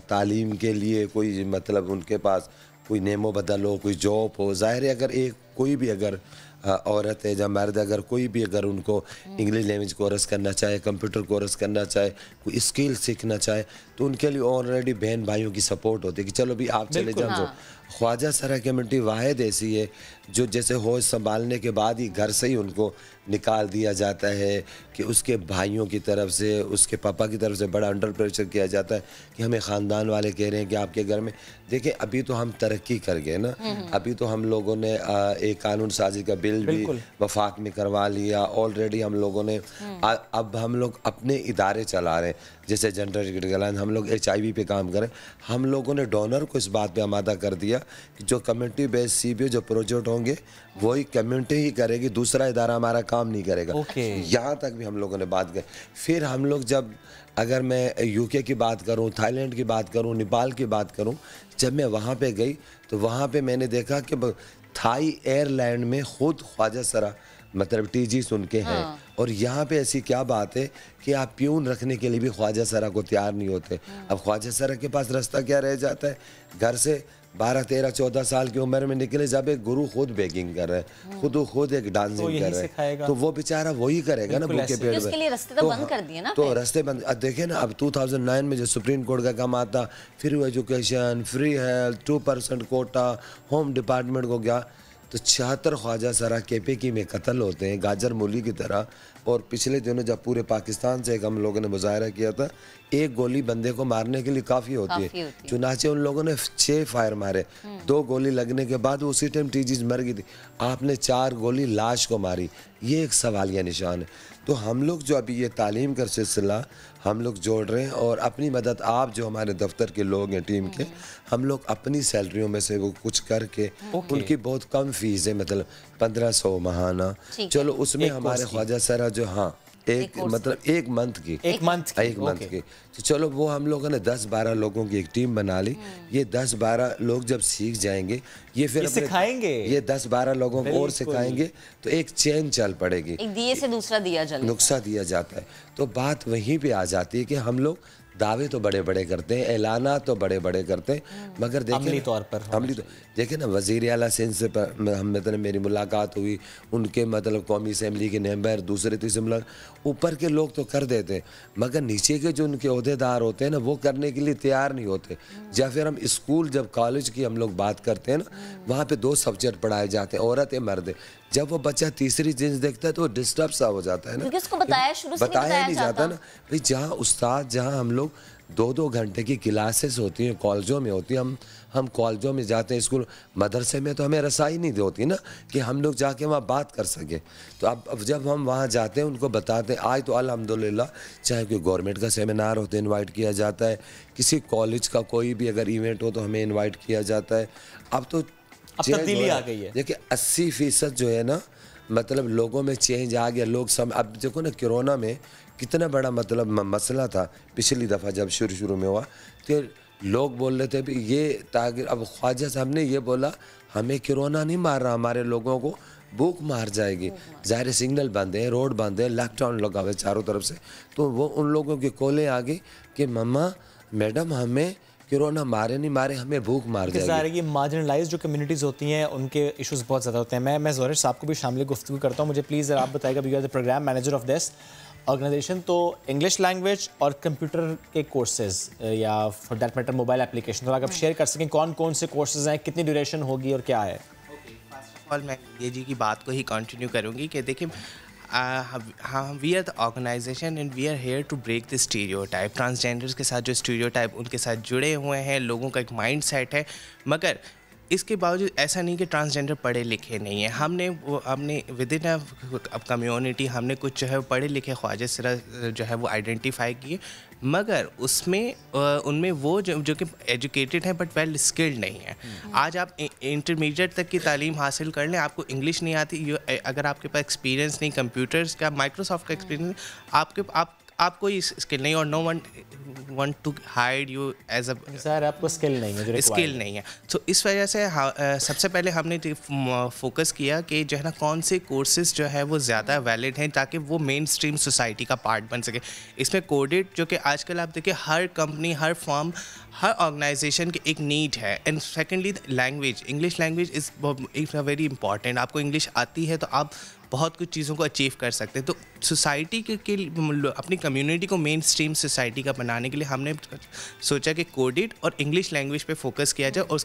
तालीम के लिए कोई, मतलब उनके पास कोई नेमो बदल हो, कोई जॉब हो। ज़ाहिर है अगर कोई भी अगर औरत है या मर्द, अगर कोई भी अगर उनको इंग्लिश लैंग्वेज कोर्स करना चाहे, कंप्यूटर कोर्स करना चाहे, कोई स्किल सीखना चाहे, तो उनके लिए ऑलरेडी बहन भाइयों की सपोर्ट होती है कि चलो भी आप चले जाओ। हाँ। ख्वाजा सरा कम्युनिटी वाहिद ऐसी है जो जैसे होश संभालने के बाद ही घर से ही उनको निकाल दिया जाता है कि उसके भाइयों की तरफ से, उसके पापा की तरफ से बड़ा अंडर प्रेशर किया जाता है कि हमें ख़ानदान वाले कह रहे हैं कि आपके घर में देखिए, अभी तो हम तरक्की कर गए ना। अभी तो हम लोगों ने एक कानून साजी का बिल भी वफाक में करवा लिया। ऑलरेडी हम लोगों ने अब हम लोग अपने इदारे चला रहे हैं, जैसे जेंडर हम लोग HIV पे काम करें। हम लोगों ने डोनर को इस बात पे आमादा कर दिया कि जो कम्युनिटी बेस्ड CBO जो प्रोजेक्ट होंगे वही कम्युनिटी ही करेगी, दूसरा इदारा हमारा काम नहीं करेगा। यहाँ तक भी हम लोगों ने बात की। फिर हम लोग जब, अगर मैं UK की बात करूँ, थाईलैंड की बात करूँ, नेपाल की बात करूँ, जब मैं वहाँ पे गई तो वहाँ पे मैंने देखा कि थाई एयरलाइन में खुद ख्वाजा सरा मतलब TG सुन के हैं। और यहाँ पे ऐसी क्या बात है कि आप प्यून रखने के लिए भी ख्वाजा सरा को तैयार नहीं होते। अब ख्वाजा सरा के पास रास्ता क्या रह जाता है, घर से 12, 13, 14 साल की उम्र में निकले, जब एक गुरु खुद बेकिंग कर रहे हैं, खुद एक डांसिंग कर रहे हैं, तो वो बेचारा वही करेगा ना भूखे पेट में। उसके लिए रास्ते तो बंद कर दिए ना, तो रास्ते बंद। अब देखे ना, अब 2009 में जो सुप्रीम कोर्ट का काम आता, free education, free health, 2% quota, home department को गया, तो 76 ख्वाजा सरा KPK में कत्ल होते हैं गाजर मूली की तरह। और पिछले दिनों जब पूरे पाकिस्तान से एक हम लोगों ने मुजाहरा किया था, एक गोली बंदे को मारने के लिए काफ़ी होती है, चुनाचे उन लोगों ने 6 फायर मारे, 2 गोली लगने के बाद उसी टाइम TG मर गई थी। आपने 4 गोली लाश को मारी, ये एक सवालिया निशान है। तो हम लोग जो अभी ये तालीम का सिलसिला हम लोग जोड़ रहे हैं, और अपनी मदद आप जो हमारे दफ्तर के लोग हैं टीम के, हम लोग अपनी सैलरियों में से वो कुछ करके, उनकी बहुत कम फीस है, मतलब 1500 महाना, चलो उसमें हमारे ख्वाजा सरा जो, हाँ एक मतलब एक मंथ की, तो चलो वो हम लोगों ने 10-12 लोगों की एक टीम बना ली। ये 10-12 लोग जब सीख जाएंगे, ये फिर सिखाएंगे, ये 10-12 लोगों को और सिखाएंगे, तो एक चेन चल पड़ेगी। एक दिए से दूसरा दिया जल नुस्खा दिया जाता है। तो बात वहीं पे आ जाती है कि हम लोग दावे तो बड़े बड़े करते हैं, ऐलाना तो बड़े बड़े करते हैं, मगर देखिए अमली तौर पर देखिए ना, वज़ीर आला सिंध से हम मतलब मेरी मुलाकात हुई, उनके मतलब कौमी असम्बली के मेंबर, दूसरे तीसरे मुल्क, ऊपर के लोग तो कर देते हैं, मगर नीचे के जो उनके ओहदेदार होते हैं ना, वो करने के लिए तैयार नहीं होते। या फिर हम स्कूल जब कॉलेज की हम लोग बात करते हैं ना, वहाँ पर 2 सब्जेक्ट पढ़ाए जाते हैं, औरत या मर्द। जब वो बच्चा तीसरी जिन्स देखता है तो डिस्टर्ब सा हो जाता है ना, उसको बताया नहीं जाता ना भाई। जहाँ उस्ताद, जहाँ हम लोग 2-2 घंटे की क्लासेस होती हैं, कॉलेजों में होती हैं, हम कॉलेजों में जाते हैं, स्कूल मदरसे में, तो हमें रसाई नहीं होती ना कि हम लोग जाके वहाँ बात कर सके। तो अब जब हम वहाँ जाते हैं, उनको बताते हैं, आज तो अल्हम्दुलिल्लाह चाहे कोई गवर्नमेंट का सेमिनार होता है, इन्वाइट किया जाता है, किसी कॉलेज का कोई भी अगर इवेंट हो तो हमें इन्वाइट किया जाता है। अब तो तब्दीली आ गई है। देखिए 80% जो है ना, मतलब लोगों में चेंज आ गया। लोग अब देखो ना, कोरोना में कितना बड़ा मतलब मसला था पिछली दफ़ा जब शुरू में हुआ, तो लोग बोल रहे थे भी ये ताकि, अब ख्वाजा साहब ने ये बोला हमें कोरोना नहीं मार रहा, हमारे लोगों को भूख मार जाएगी। ज़ाहिर सिग्नल बंद है, रोड बंद है, लॉकडाउन लगा हुआ है चारों तरफ से, तो वो उन लोगों के कोले आ गए कि मम्मा मैडम हमें कोरोना मारे नहीं मारे, हमें भूख मार जाएगी। ये मार्जिनलाइज जो कम्युनिटीज़ होती हैं उनके इश्यूज बहुत ज़्यादा होते हैं। मैं ज़ोहर साहब को भी शामिल गुफ्तगू करता हूँ। मुझे प्लीज़ आप बताइएगा, you are the program manager of this organisation, तो इंग्लिश लैंग्वेज और कंप्यूटर के कोर्सेज या for that matter mobile application, तो अगर आप शेयर कर सकें कौन कौन से कोर्सेज हैं, कितनी ड्यूरेशन होगी और क्या है? फर्स्ट ऑफ ऑल मैं ये जी की बात को ही कंटिन्यू करूँगी कि देखिए, we are the organisation and we are here to break the stereotype. Transgenders के साथ जो स्टीरियोटाइप उनके साथ जुड़े हुए हैं, लोगों का एक माइंड सेट है, मगर इसके बावजूद ऐसा नहीं कि ट्रांसजेंडर पढ़े लिखे नहीं है। हमने विद इन अ कम्युनिटी हमने कुछ जो है पढ़े लिखे ख्वाजा सरा जो है वो आइडेंटिफाई किए, मगर उसमें उनमें वो जो कि एजुकेटेड हैं बट वेल स्किल्ड नहीं है। आज आप इंटरमीडिएट तक की तालीम हासिल कर लें, आपको इंग्लिश नहीं आती, अगर आपके पास एक्सपीरियंस नहीं कंप्यूटर्स का, माइक्रोसॉफ्ट का एक्सपीरियंस, आप कोई स्किल नहीं, और no one want to hire you as a sir आपको स्किल नहीं है, स्किल नहीं है। तो इस वजह से सबसे पहले हमने फोकस किया कि जो है ना, कौन से कोर्सेज जो है वो ज़्यादा वैलिड हैं ताकि वो मेन स्ट्रीम सोसाइटी का पार्ट बन सके। इसमें कोडेड, जो कि आजकल आप देखिए हर कंपनी, हर फर्म, हर ऑर्गेनाइजेशन की एक नीड है। And secondly language, English language is very important. आपको इंग्लिश आती है तो आप बहुत कुछ चीज़ों को अचीव कर सकते हैं। तो सोसाइटी के अपनी कम्युनिटी को मेन स्ट्रीम सोसाइटी का बनाने के लिए हमने सोचा कि कोडेड और इंग्लिश लैंग्वेज पे फोकस किया जाए, और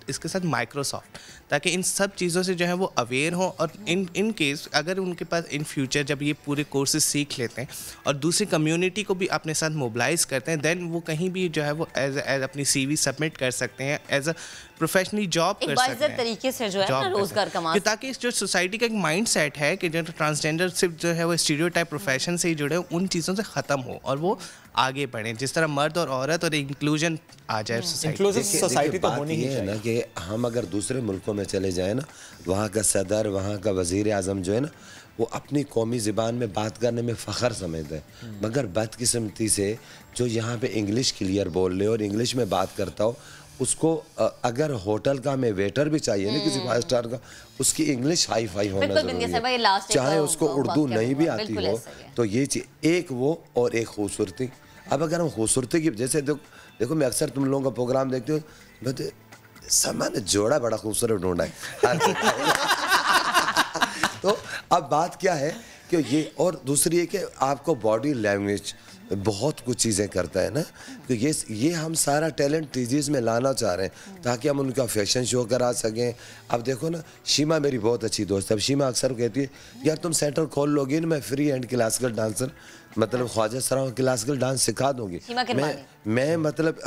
इसके साथ माइक्रोसॉफ्ट, ताकि इन सब चीज़ों से जो है वो अवेयर हो, और इन केस अगर उनके पास इन फ्यूचर जब ये पूरे कोर्सेज सीख लेते हैं और दूसरी कम्युनिटी को भी अपने साथ मोबिलाइज करते हैं, देन वो कहीं भी जो है वो एज अपनी CV सबमिट कर सकते हैं, एज अ प्रोफेशनली जॉब कर सकते हैं, तरीके से जो है ना रोजगार कमा, ताकि जो सोसाइटी का एक माइंड सेट है है कि जो ट्रांसजेंडर सिर्फ जो है वो स्टीरियोटाइप प्रोफेशन से ही जुड़े, उन चीज़ों से ख़त्म हो और वो आगे बढ़ें, जिस तरह मर्द और औरत और इंक्लूजन आ जाए सोसाइटी। तो होनी ही है ना कि हम अगर दूसरे मुल्कों में चले जाएं ना, वहाँ का सदर, वहाँ का वज़ीर आज़म जो है ना, वो अपनी कौमी ज़बान में बात करने में फ़ख्र समझते हैं, मगर बदकिस्मती से जो यहाँ पे इंग्लिश क्लियर बोल ले और इंग्लिश में बात करता हो, उसको अगर होटल का में वेटर भी चाहिए ना किसी 5 स्टार का, उसकी इंग्लिश हाई फाई होना ज़रूरी है, चाहे उसको उर्दू नहीं भी आती हो। तो ये चीज़ एक वो और एक खूबसूरती। अब अगर हम खूबसूरती की, जैसे देखो मैं अक्सर तुम लोगों का प्रोग्राम देखती हूँ, सामान जोड़ा बड़ा खूबसूरत ढूंढा है तो अब बात क्या है कि ये, और दूसरी है कि आपको बॉडी लैंग्वेज बहुत कुछ चीज़ें करता है ना, तो ये हम सारा टैलेंट टीजीज़ में लाना चाह रहे हैं ताकि हम उनका फैशन शो करा सकें। अब देखो ना, शीमा मेरी बहुत अच्छी दोस्त है। अब शीमा अक्सर कहती है, यार तुम सेंटर खोल लोगी ना, मैं फ्री एंड क्लासिकल डांसर, मतलब ख्वाजा सराओं क्लासिकल डांस सिखा दूंगी। मैं मतलब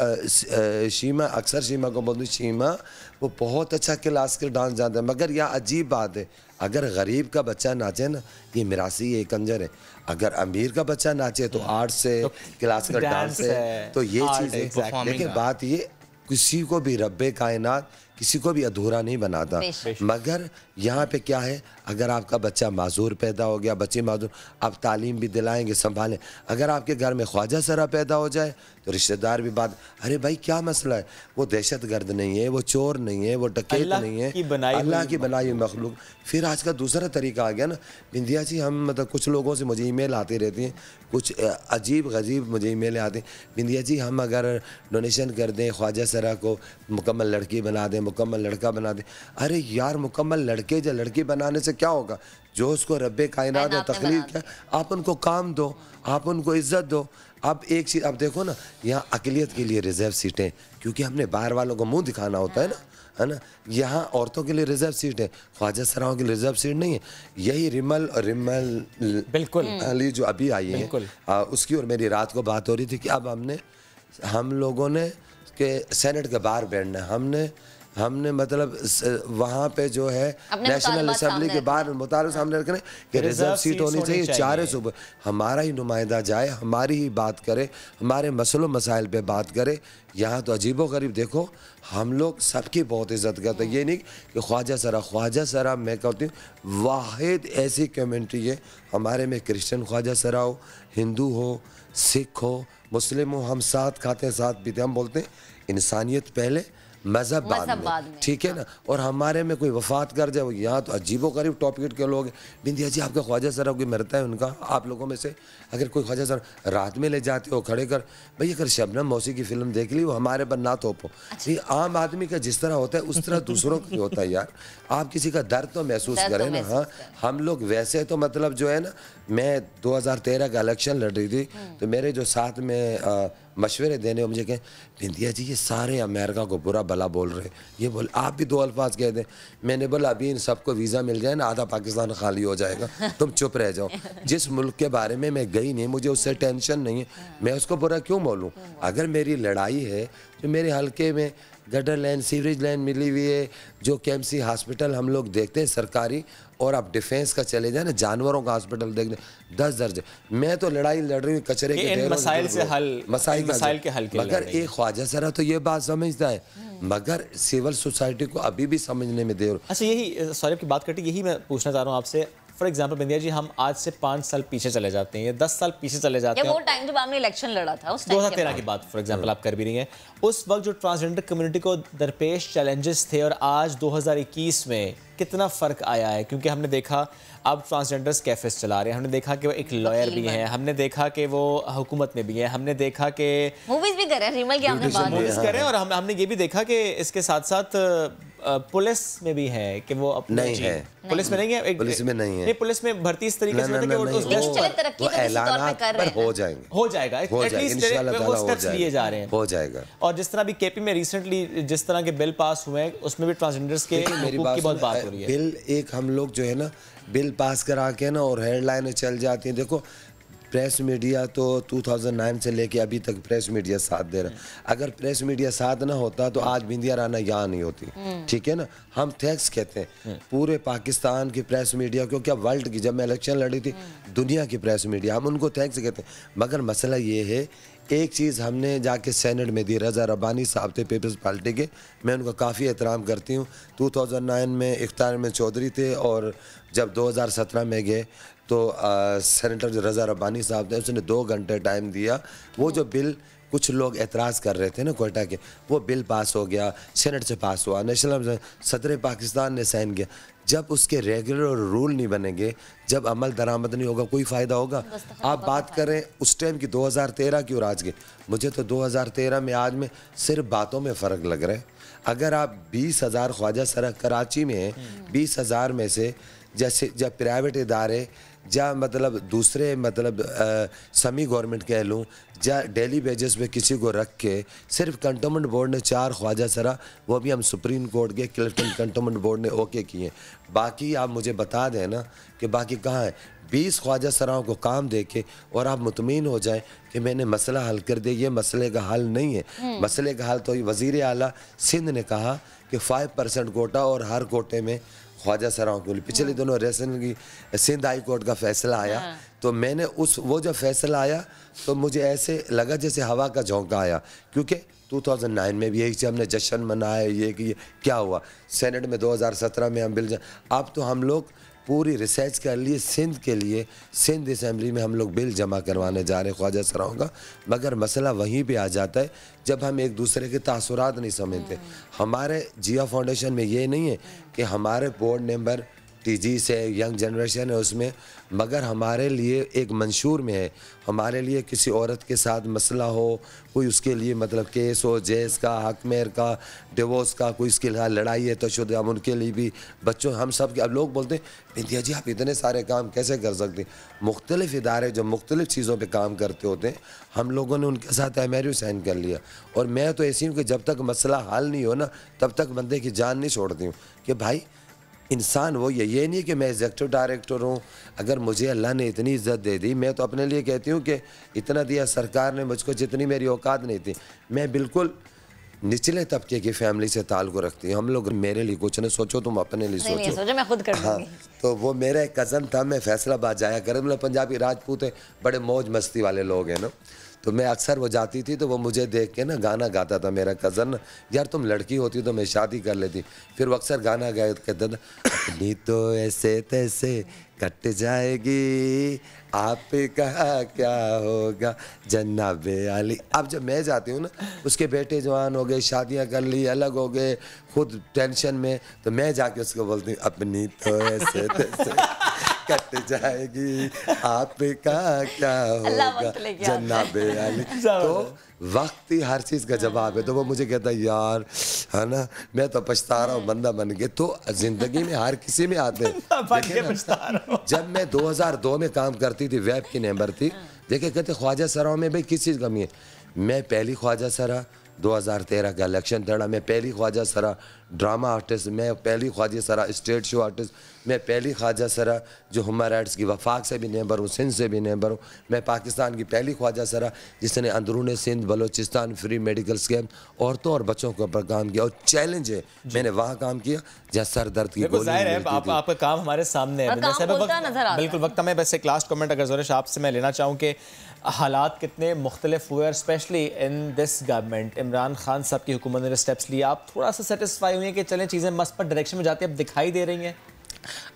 शीमा, अक्सर शीमा को बोलती, शीमा वो बहुत अच्छा क्लासिकल डांस जानता है, मगर यह अजीब बात है, अगर गरीब का बच्चा नाचे ना, ये मिरासी है, कंजर है। अगर अमीर का बच्चा नाचे तो आर्ट से, क्लासिकल डांस है, तो ये चीज़ है। देखिए बात ये, किसी को भी रब्बे कायनात किसी को भी अधूरा नहीं बनाता, मगर यहाँ पे क्या है, अगर आपका बच्चा माजूर पैदा हो गया, बच्चे माजूर, आप तालीम भी दिलाएंगे, संभालें। अगर आपके घर में ख्वाजा सरा पैदा हो जाए तो रिश्तेदार भी बात, अरे भाई क्या मसला है, वो दहशत गर्द नहीं है, वो चोर नहीं है, वो डकैत नहीं है, अल्लाह की बनाई हुई मखलूक। फिर आज का दूसरा तरीका आ गया ना, बिंदिया जी, हम मतलब कुछ लोगों से मुझे ईमेल आती रहती हैं, कुछ अजीब गजीब मुझे ईमेल आती हैं, बिंदिया जी हम अगर डोनेशन कर दें, ख्वाजा सरा को मुकम्मल लड़की बना दें, मुकम्मल लड़का बना दें। अरे यार, मुकम्मल लड़के या लड़की बनाने से क्या होगा, जो उसको रब्बे कायनात ने तख्लीक किया, आप उनको काम दो, आप उनको इज्जत दो। अब एक चीज़, अब देखो ना, यहाँ अक़लियत के लिए रिजर्व सीटें, क्योंकि हमने बाहर वालों को मुंह दिखाना होता है ना, है ना। यहाँ औरतों के लिए रिजर्व सीट है, ख्वाजा सराओं के लिए रिजर्व सीट नहीं है। यही रिमल बिल्कुल अली जो अभी आई है, उसकी और मेरी रात को बात हो रही थी कि अब हम लोगों ने के सेनेट के बाहर बैठना है, हमने मतलब वहाँ पे जो है नेशनल असेंबली के बाहर मुतालबा सामने रखने कि रिजर्व सीट होनी चाहिए, 4 सूबे, हमारा ही नुमाइंदा जाए, हमारी ही बात करे, हमारे मसलों मसाइल पे बात करे। यहाँ तो अजीबो गरीब, देखो हम लोग सबकी बहुत इज्जत करते हैं, ये नहीं कि ख्वाजा सरा मैं कहती हूँ वाहिद ऐसी कम्युनिटी है हमारे में, क्रिश्चियन ख्वाजा सरा हो, हिंदू हो, सिख हो, मुस्लिम हो, हम साथ खाते हैं, साथ पीते। हम बोलते हैं इंसानियत पहले, मज़हब बाद में, ठीक है ना। और हमारे में कोई वफात कर जाए, यहाँ तो अजीबो गरीब टॉपिक के लोग हैं। बिंदिया जी आपका ख्वाजा सरा कोई मरता है उनका, आप लोगों में से अगर कोई ख्वाजा सरा रात में ले जाते हो खड़े कर, भाई अगर शबनम मौसी की फिल्म देख ली, वो हमारे पर ना थोपो। ये आम आदमी का जिस तरह होता है उस तरह दूसरों का होता है यार, आप किसी का दर्द तो महसूस करें ना। हाँ, हम लोग वैसे तो मतलब जो है ना, मैं 2013 का इलेक्शन लड़ रही थी, तो मेरे जो साथ में मशवरे देने हो मुझे कहें, बिंदिया जी ये सारे अमेरिका को बुरा भला बोल रहे हैं, ये बोल आप भी 2 अल्फाज कह दें। मैंने बोला अभी इन सबको वीज़ा मिल जाए ना, आधा पाकिस्तान खाली हो जाएगा, तुम चुप रह जाओ। जिस मुल्क के बारे में मैं गई नहीं, मुझे उससे टेंशन नहीं है, मैं उसको बुरा क्यों बोलूँ। अगर मेरी लड़ाई है जो मेरे हल्के में गटर लाइन, सीवरेज लाइन मिली हुई है, जो केएमसी हॉस्पिटल हम लोग देखते हैं सरकारी, और आप डिफेंस का चले जाए ना, जानवरों का हॉस्पिटल देखने 10 दर्जे। मैं तो लड़ाई लड़ रही हूँ कचरे के मसाइल से हल, मसाइल के हल, मगर एक ख्वाजा सरा तो ये बात समझता है, मगर सिविल सोसाइटी को अभी भी समझने में देर। अच्छा, यही सॉरी की बात करती, यही मैं पूछना चाह रहा हूँ आपसे। फॉर एग्जाम्पल बिंदिया जी, हम आज से 5 साल पीछे चले जाते हैं या 10 साल पीछे चले जाते हैं, वो टाइम जब आपने इलेक्शन लड़ा था, उस 2013 की बात फॉर एग्जाम्पल आप कर भी रही हैं, उस वक्त जो ट्रांसजेंडर कम्युनिटी को दरपेश चैलेंजेस थे और आज 2021 में कितना फ़र्क आया है। क्योंकि हमने देखा अब ट्रांसजेंडर्स कैफेस चला रहे हैं, हमने देखा कि वो एक लॉयर भी हैं, हमने देखा कि वो हुकूमत में भी हैं, हमने देखा कि मूवीज़ भी कर रहे हैं, रिमल की आपने बात मूवीज़ कर रहे हैं, और हमने ये भी देखा कि इसके साथ साथ पुलिस में भी है कि वो अपने नहीं है, पुलिस में नहीं है, पुलिस में नहीं है, पुलिस में भर्ती इस तरीके से होती है कि वो ऐलानात पर हो जाएगा, एटलीस्ट लिए जा रहे हैं, हो जाएगा। और जिस तरह भी केपी में रिसेंटली जिस तरह के बिल पास हुए हैं, उसमें भी ट्रांसजेंडर्स के हुकूक की बहुत बात हो रही है। बिल एक हम लोग जो है ना, बिल पास करा के ना और हेडलाइनें चल जाती हैं। देखो प्रेस मीडिया तो 2009 से लेके अभी तक प्रेस मीडिया साथ दे रहा है। अगर प्रेस मीडिया साथ ना होता तो आज बिंदिया राना यहाँ नहीं होती, ठीक है ना। हम थैंक्स कहते हैं पूरे पाकिस्तान की प्रेस मीडिया को, क्या वर्ल्ड की, जब मैं इलेक्शन लड़ी थी दुनिया की प्रेस मीडिया, हम उनको थैंक्स कहते हैं। मगर मसला ये है, एक चीज़ हमने जाके सेनेट में दी, रज़ा रब्बानी साहब थे पीपल्स पार्टी के, मैं उनका काफ़ी एहतराम करती हूँ। 2009 में इख्तियार में चौधरी थे और जब 2017 में गए तो सेनेटर रज़ा रब्बानी साहब थे, उसने 2 घंटे टाइम दिया। वो जो बिल कुछ लोग एतराज़ कर रहे थे ना कोयटा के, वो बिल पास हो गया, सेनेट से पास हुआ, नेशनल सदर पाकिस्तान ने साइन किया। जब उसके रेगुलर रूल नहीं बनेंगे, जब अमल दरामद नहीं होगा, कोई फ़ायदा होगा? आप बात करें उस टाइम की 2013 की और आज की, मुझे तो 2013 में आज में सिर्फ बातों में फ़र्क लग रहा है। अगर आप 20,000 ख्वाजा सरा कराची में 20,000 में से, जैसे जब प्राइवेट इदारे या मतलब दूसरे मतलब सेमी गवर्नमेंट कह लूँ, या डेली बेसिस पे किसी को रख के सिर्फ कंटोनमेंट बोर्ड ने 4 ख्वाजा सरा, वो भी हम सुप्रीम कोर्ट के क्लिफ्टन कंटोनमेंट बोर्ड ने ओके किए। बाकी आप मुझे बता दें ना कि बाकी कहाँ है। 20 ख्वाजा सराओं को काम दे के और आप मुतमईन हो जाएं कि मैंने मसला हल कर दिया, ये मसले का हल नहीं है। मसले का हल तो वज़ीर आला सिंध ने कहा कि 5% कोटा और हर कोटे में ख्वाजा सराओं के लिए। पिछले दिनों रेसन की सिंध हाई कोर्ट का फैसला आया, तो मैंने वो जब फैसला आया तो मुझे ऐसे लगा जैसे हवा का झोंका आया, क्योंकि 2009 में भी यही से हमने जश्न मनाया, ये कि क्या हुआ सेनेट में 2017 में हम बिल, अब तो हम लोग पूरी रिसर्च कर लिए सिंध के लिए, सिंध असम्बली में हम लोग बिल जमा करवाने जा रहे हैं ख्वाजा सराओं का। मगर मसला वहीं पे आ जाता है जब हम एक दूसरे के तासुरात नहीं समझते। हमारे जिया फाउंडेशन में ये नहीं है कि हमारे बोर्ड मेंबर टीजी से यंग जनरेशन है उसमें, मगर हमारे लिए एक मंशूर में है, हमारे लिए किसी औरत के साथ मसला हो, कोई उसके लिए मतलब केस हो, जेस का, हकमेर का, डिवोर्स का, कोई इसके लिए लड़ाई है तो शुद्ध, हम उनके लिए भी बच्चों, हम सब के। अब लोग बोलते हैं बिंदिया जी आप इतने सारे काम कैसे कर सकते हैं? मुख्तलिफ इदारे जो मुख्तलिफ चीज़ों पर काम करते होते हैं, हम लोगों ने उनके साथ MRU साइन कर लिया। और मैं तो ऐसी हूँ कि जब तक मसला हल नहीं हो ना, तब तक बंदे की जान नहीं छोड़ती हूँ कि भाई इंसान वो ये नहीं कि मैं एग्जीक्यूटिव डायरेक्टर हूँ, अगर मुझे अल्लाह ने इतनी इज्जत दे दी, मैं तो अपने लिए कहती हूँ कि इतना दिया सरकार ने मुझको जितनी मेरी औकात नहीं थी। मैं बिल्कुल निचले तबके की फैमिली से ताल्लुक़ रखती हूँ। हम लोग मेरे लिए कुछ नहीं सोचो, तुम अपने लिए सोचो। मैं खुद कर दूंगी। तो वो मेरा एक कज़न था, मैं फैसलाबाद जाया कर, मतलब पंजाबी राजपूत है, बड़े मौज मस्ती वाले लोग हैं ना, तो मैं अक्सर वो जाती थी तो वो मुझे देख के ना गाना गाता था मेरा कज़न, यार तुम लड़की होती तो मैं शादी कर लेती। फिर वो अक्सर गाना गाया कहता था, अपनी तो ऐसे तैसे कट जाएगी, आप कहा क्या होगा जन्नाबे अली। अब जब मैं जाती हूँ ना, उसके बेटे जवान हो गए, शादियाँ कर ली, अलग हो गए, खुद टेंशन में, तो मैं जाके उसको बोलती हूँ अपनी तो ऐसे तैसे कट जाएगी, आपका क्या होगा जन्नाबे अली। तो वक्त ही हर चीज़ का जवाब है। तो वो मुझे कहता है यार, है ना, मैं तो पछता रहा हूँ बंदा बन के। तो ज़िंदगी में हर किसी में आते हैं। जब मैं 2002 में काम करती थी, वेब की नंबर थी, देखिए कहते ख्वाजा सराओं में भाई किस चीज़ कमी है। मैं पहली ख्वाजा सरा 2013 का इलेक्शन लड़ा, मैं पहली ख्वाजा सरा ड्रामा आर्टिस्ट, मैं पहली ख्वाजा सरा स्टेट शो आर्टिस्ट, मैं पहली ख्वाजा सरा जो ह्यूमन राइट्स की वफाक से भी मेंबर हूँ, सिंध से भी मेंबर हूँ। मैं पाकिस्तान की पहली ख्वाजा सरा जिसने अंदरून Sindh Balochistan free medical scam औरतों और बच्चों के ऊपर काम किया। और चैलेंज है, मैंने वहाँ काम किया जहाँ सर दर्द की गोली मिलती थी। आपका काम हमारे सामने है। बिल्कुल वक्त में बस एक लास्ट कमेंट अगर ज़ोरेश आपसे मैं लेना चाहूँ कि हालात कितने मुख्तलिफ हुए, specially in this government, Imran Khan साहब की हुकूमत ने स्टेप्स लिए, आप थोड़ा सा सेटिस्फाई हुई हैं कि चलें चीज़ें मस्त पर डायरेक्शन में जाती अब दिखाई दे रही हैं?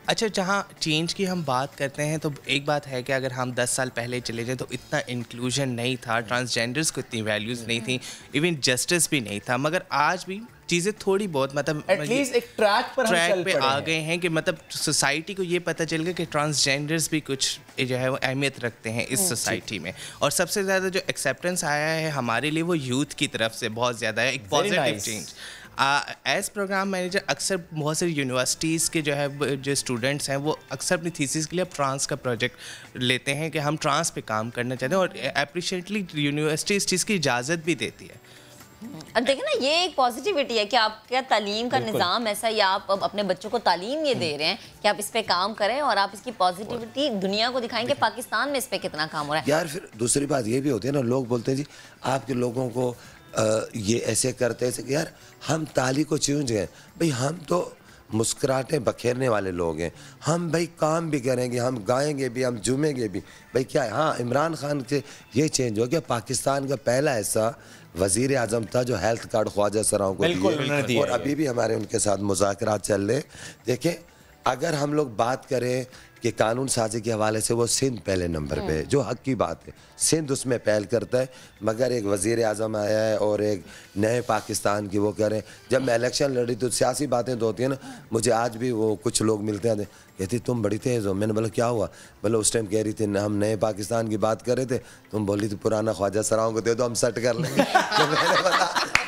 अच्छा, जहाँ चेंज की हम बात करते हैं तो एक बात है कि अगर हम 10 साल पहले चले जाएं तो इतना इंक्लूजन नहीं था, ट्रांसजेंडर्स को इतनी वैल्यूज़ नहीं थी, इवन जस्टिस भी नहीं था। मगर आज भी चीज़ें थोड़ी बहुत मतलब एटलीस्ट एक ट्रैक पे आ गए हैं कि मतलब सोसाइटी को ये पता चल गया कि ट्रांसजेंडर्स भी कुछ जो है वो अहमियत रखते हैं इस सोसाइटी में। और सबसे ज़्यादा जो एक्सेप्टेंस आया है हमारे लिए वो यूथ की तरफ से बहुत ज़्यादा है, एक positive change. As program manager अक्सर बहुत सारी यूनिवर्सिटीज़ के जो है जो स्टूडेंट्स हैं वो अक्सर अपनी थीसिस के लिए अब ट्रांस का प्रोजेक्ट लेते हैं कि हम ट्रांस पे काम करना चाहते हैं, और अप्रिशिएटली यूनिवर्सिटी इस चीज़ की इजाज़त भी देती है। अब देखें ना, ये एक पॉजिटिविटी है कि आपका तालीम का निज़ाम ऐसा, या आप अब अपने बच्चों को तालीम ये दे रहे हैं कि आप इस पे काम करें और आप इसकी पॉजिटिविटी दुनिया को दिखाएं कि पाकिस्तान में इस पे कितना काम हो रहा है। यार फिर दूसरी बात ये भी होती है ना, लोग बोलते हैं जी आपके लोगों को ये ऐसे करते हैं कि यार हम ताली को चूंज गए। भाई हम तो मुस्कुराहटें बखेरने वाले लोग हैं, हम भाई काम भी करेंगे, हम गाएंगे भी, हम झूमेंगे भी। भाई क्या है, हाँ इमरान खान से ये चेंज हो गया, पाकिस्तान का पहला ऐसा वजीर आजम था जो हेल्थ कार्ड ख्वाजा सराओं को दिए, और अभी भी हमारे उनके साथ मुज़ाकरात चल रहे। देखें अगर हम लोग बात करें कि कानून साजी के हवाले से वो सिंध पहले नंबर पे है, जो हक की बात है, सिंध उसमें पहल करता है। मगर एक वज़ीर आज़म आया है और एक नए पाकिस्तान की वो करें। जब मैं इलेक्शन लड़ी तो सियासी बातें तो होती हैं ना, मुझे आज भी वो कुछ लोग मिलते हैं, कहती तुम बड़ी तेज़ हो। मैंने बोला क्या हुआ? बोला उस टाइम कह रही थी हम नए पाकिस्तान की बात कर रहे थे, तुम बोली थी पुराना ख्वाजा सराओं को दे दो हम सेट कर लेंगे। तो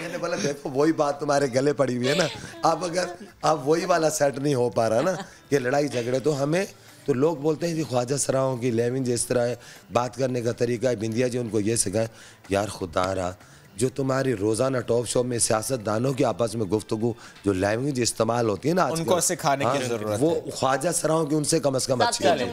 मैंने बोला देखो वही बात तुम्हारे गले पड़ी हुई है ना, अब अगर अब वही वाला सेट नहीं हो पा रहा ना कि लड़ाई झगड़े, तो हमें तो लोग बोलते हैं कि ख्वाजा सराओं की लैंग्वेज इस तरह है, बात करने का तरीका है, बिंदिया जी उनको ये सिखाएं। यार खुदा रहा जो तुम्हारी रोज़ाना टॉप शो में सियासतदानों की आपस में गुफ्तगू जो लैंग्वेज इस्तेमाल होती है ना उनको सिखाने की ज़रूरत है, वो ख्वाजा सराओं की उनसे कम से कम अच्छी है।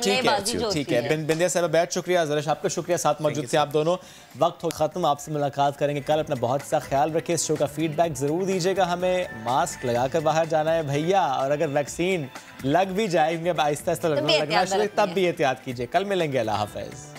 ठीक है बिंदिया साहब बैठ, शुक्रिया ज़रा आपका, शुक्रिया साथ मौजूद थे आप दोनों। वक्त हो ख़त्म, आपसे मुलाकात करेंगे कल। अपना बहुत सा ख्याल रखिए, इस शो का फीडबैक ज़रूर दीजिएगा हमें। मास्क लगाकर बाहर जाना है भैया, और अगर वैक्सीन लग भी जाए, आहिस्ता आहिस्ता लगना शुरू, तब भी एहतियात कीजिए। कल मिलेंगे, अल्लाह हाफ़िज़।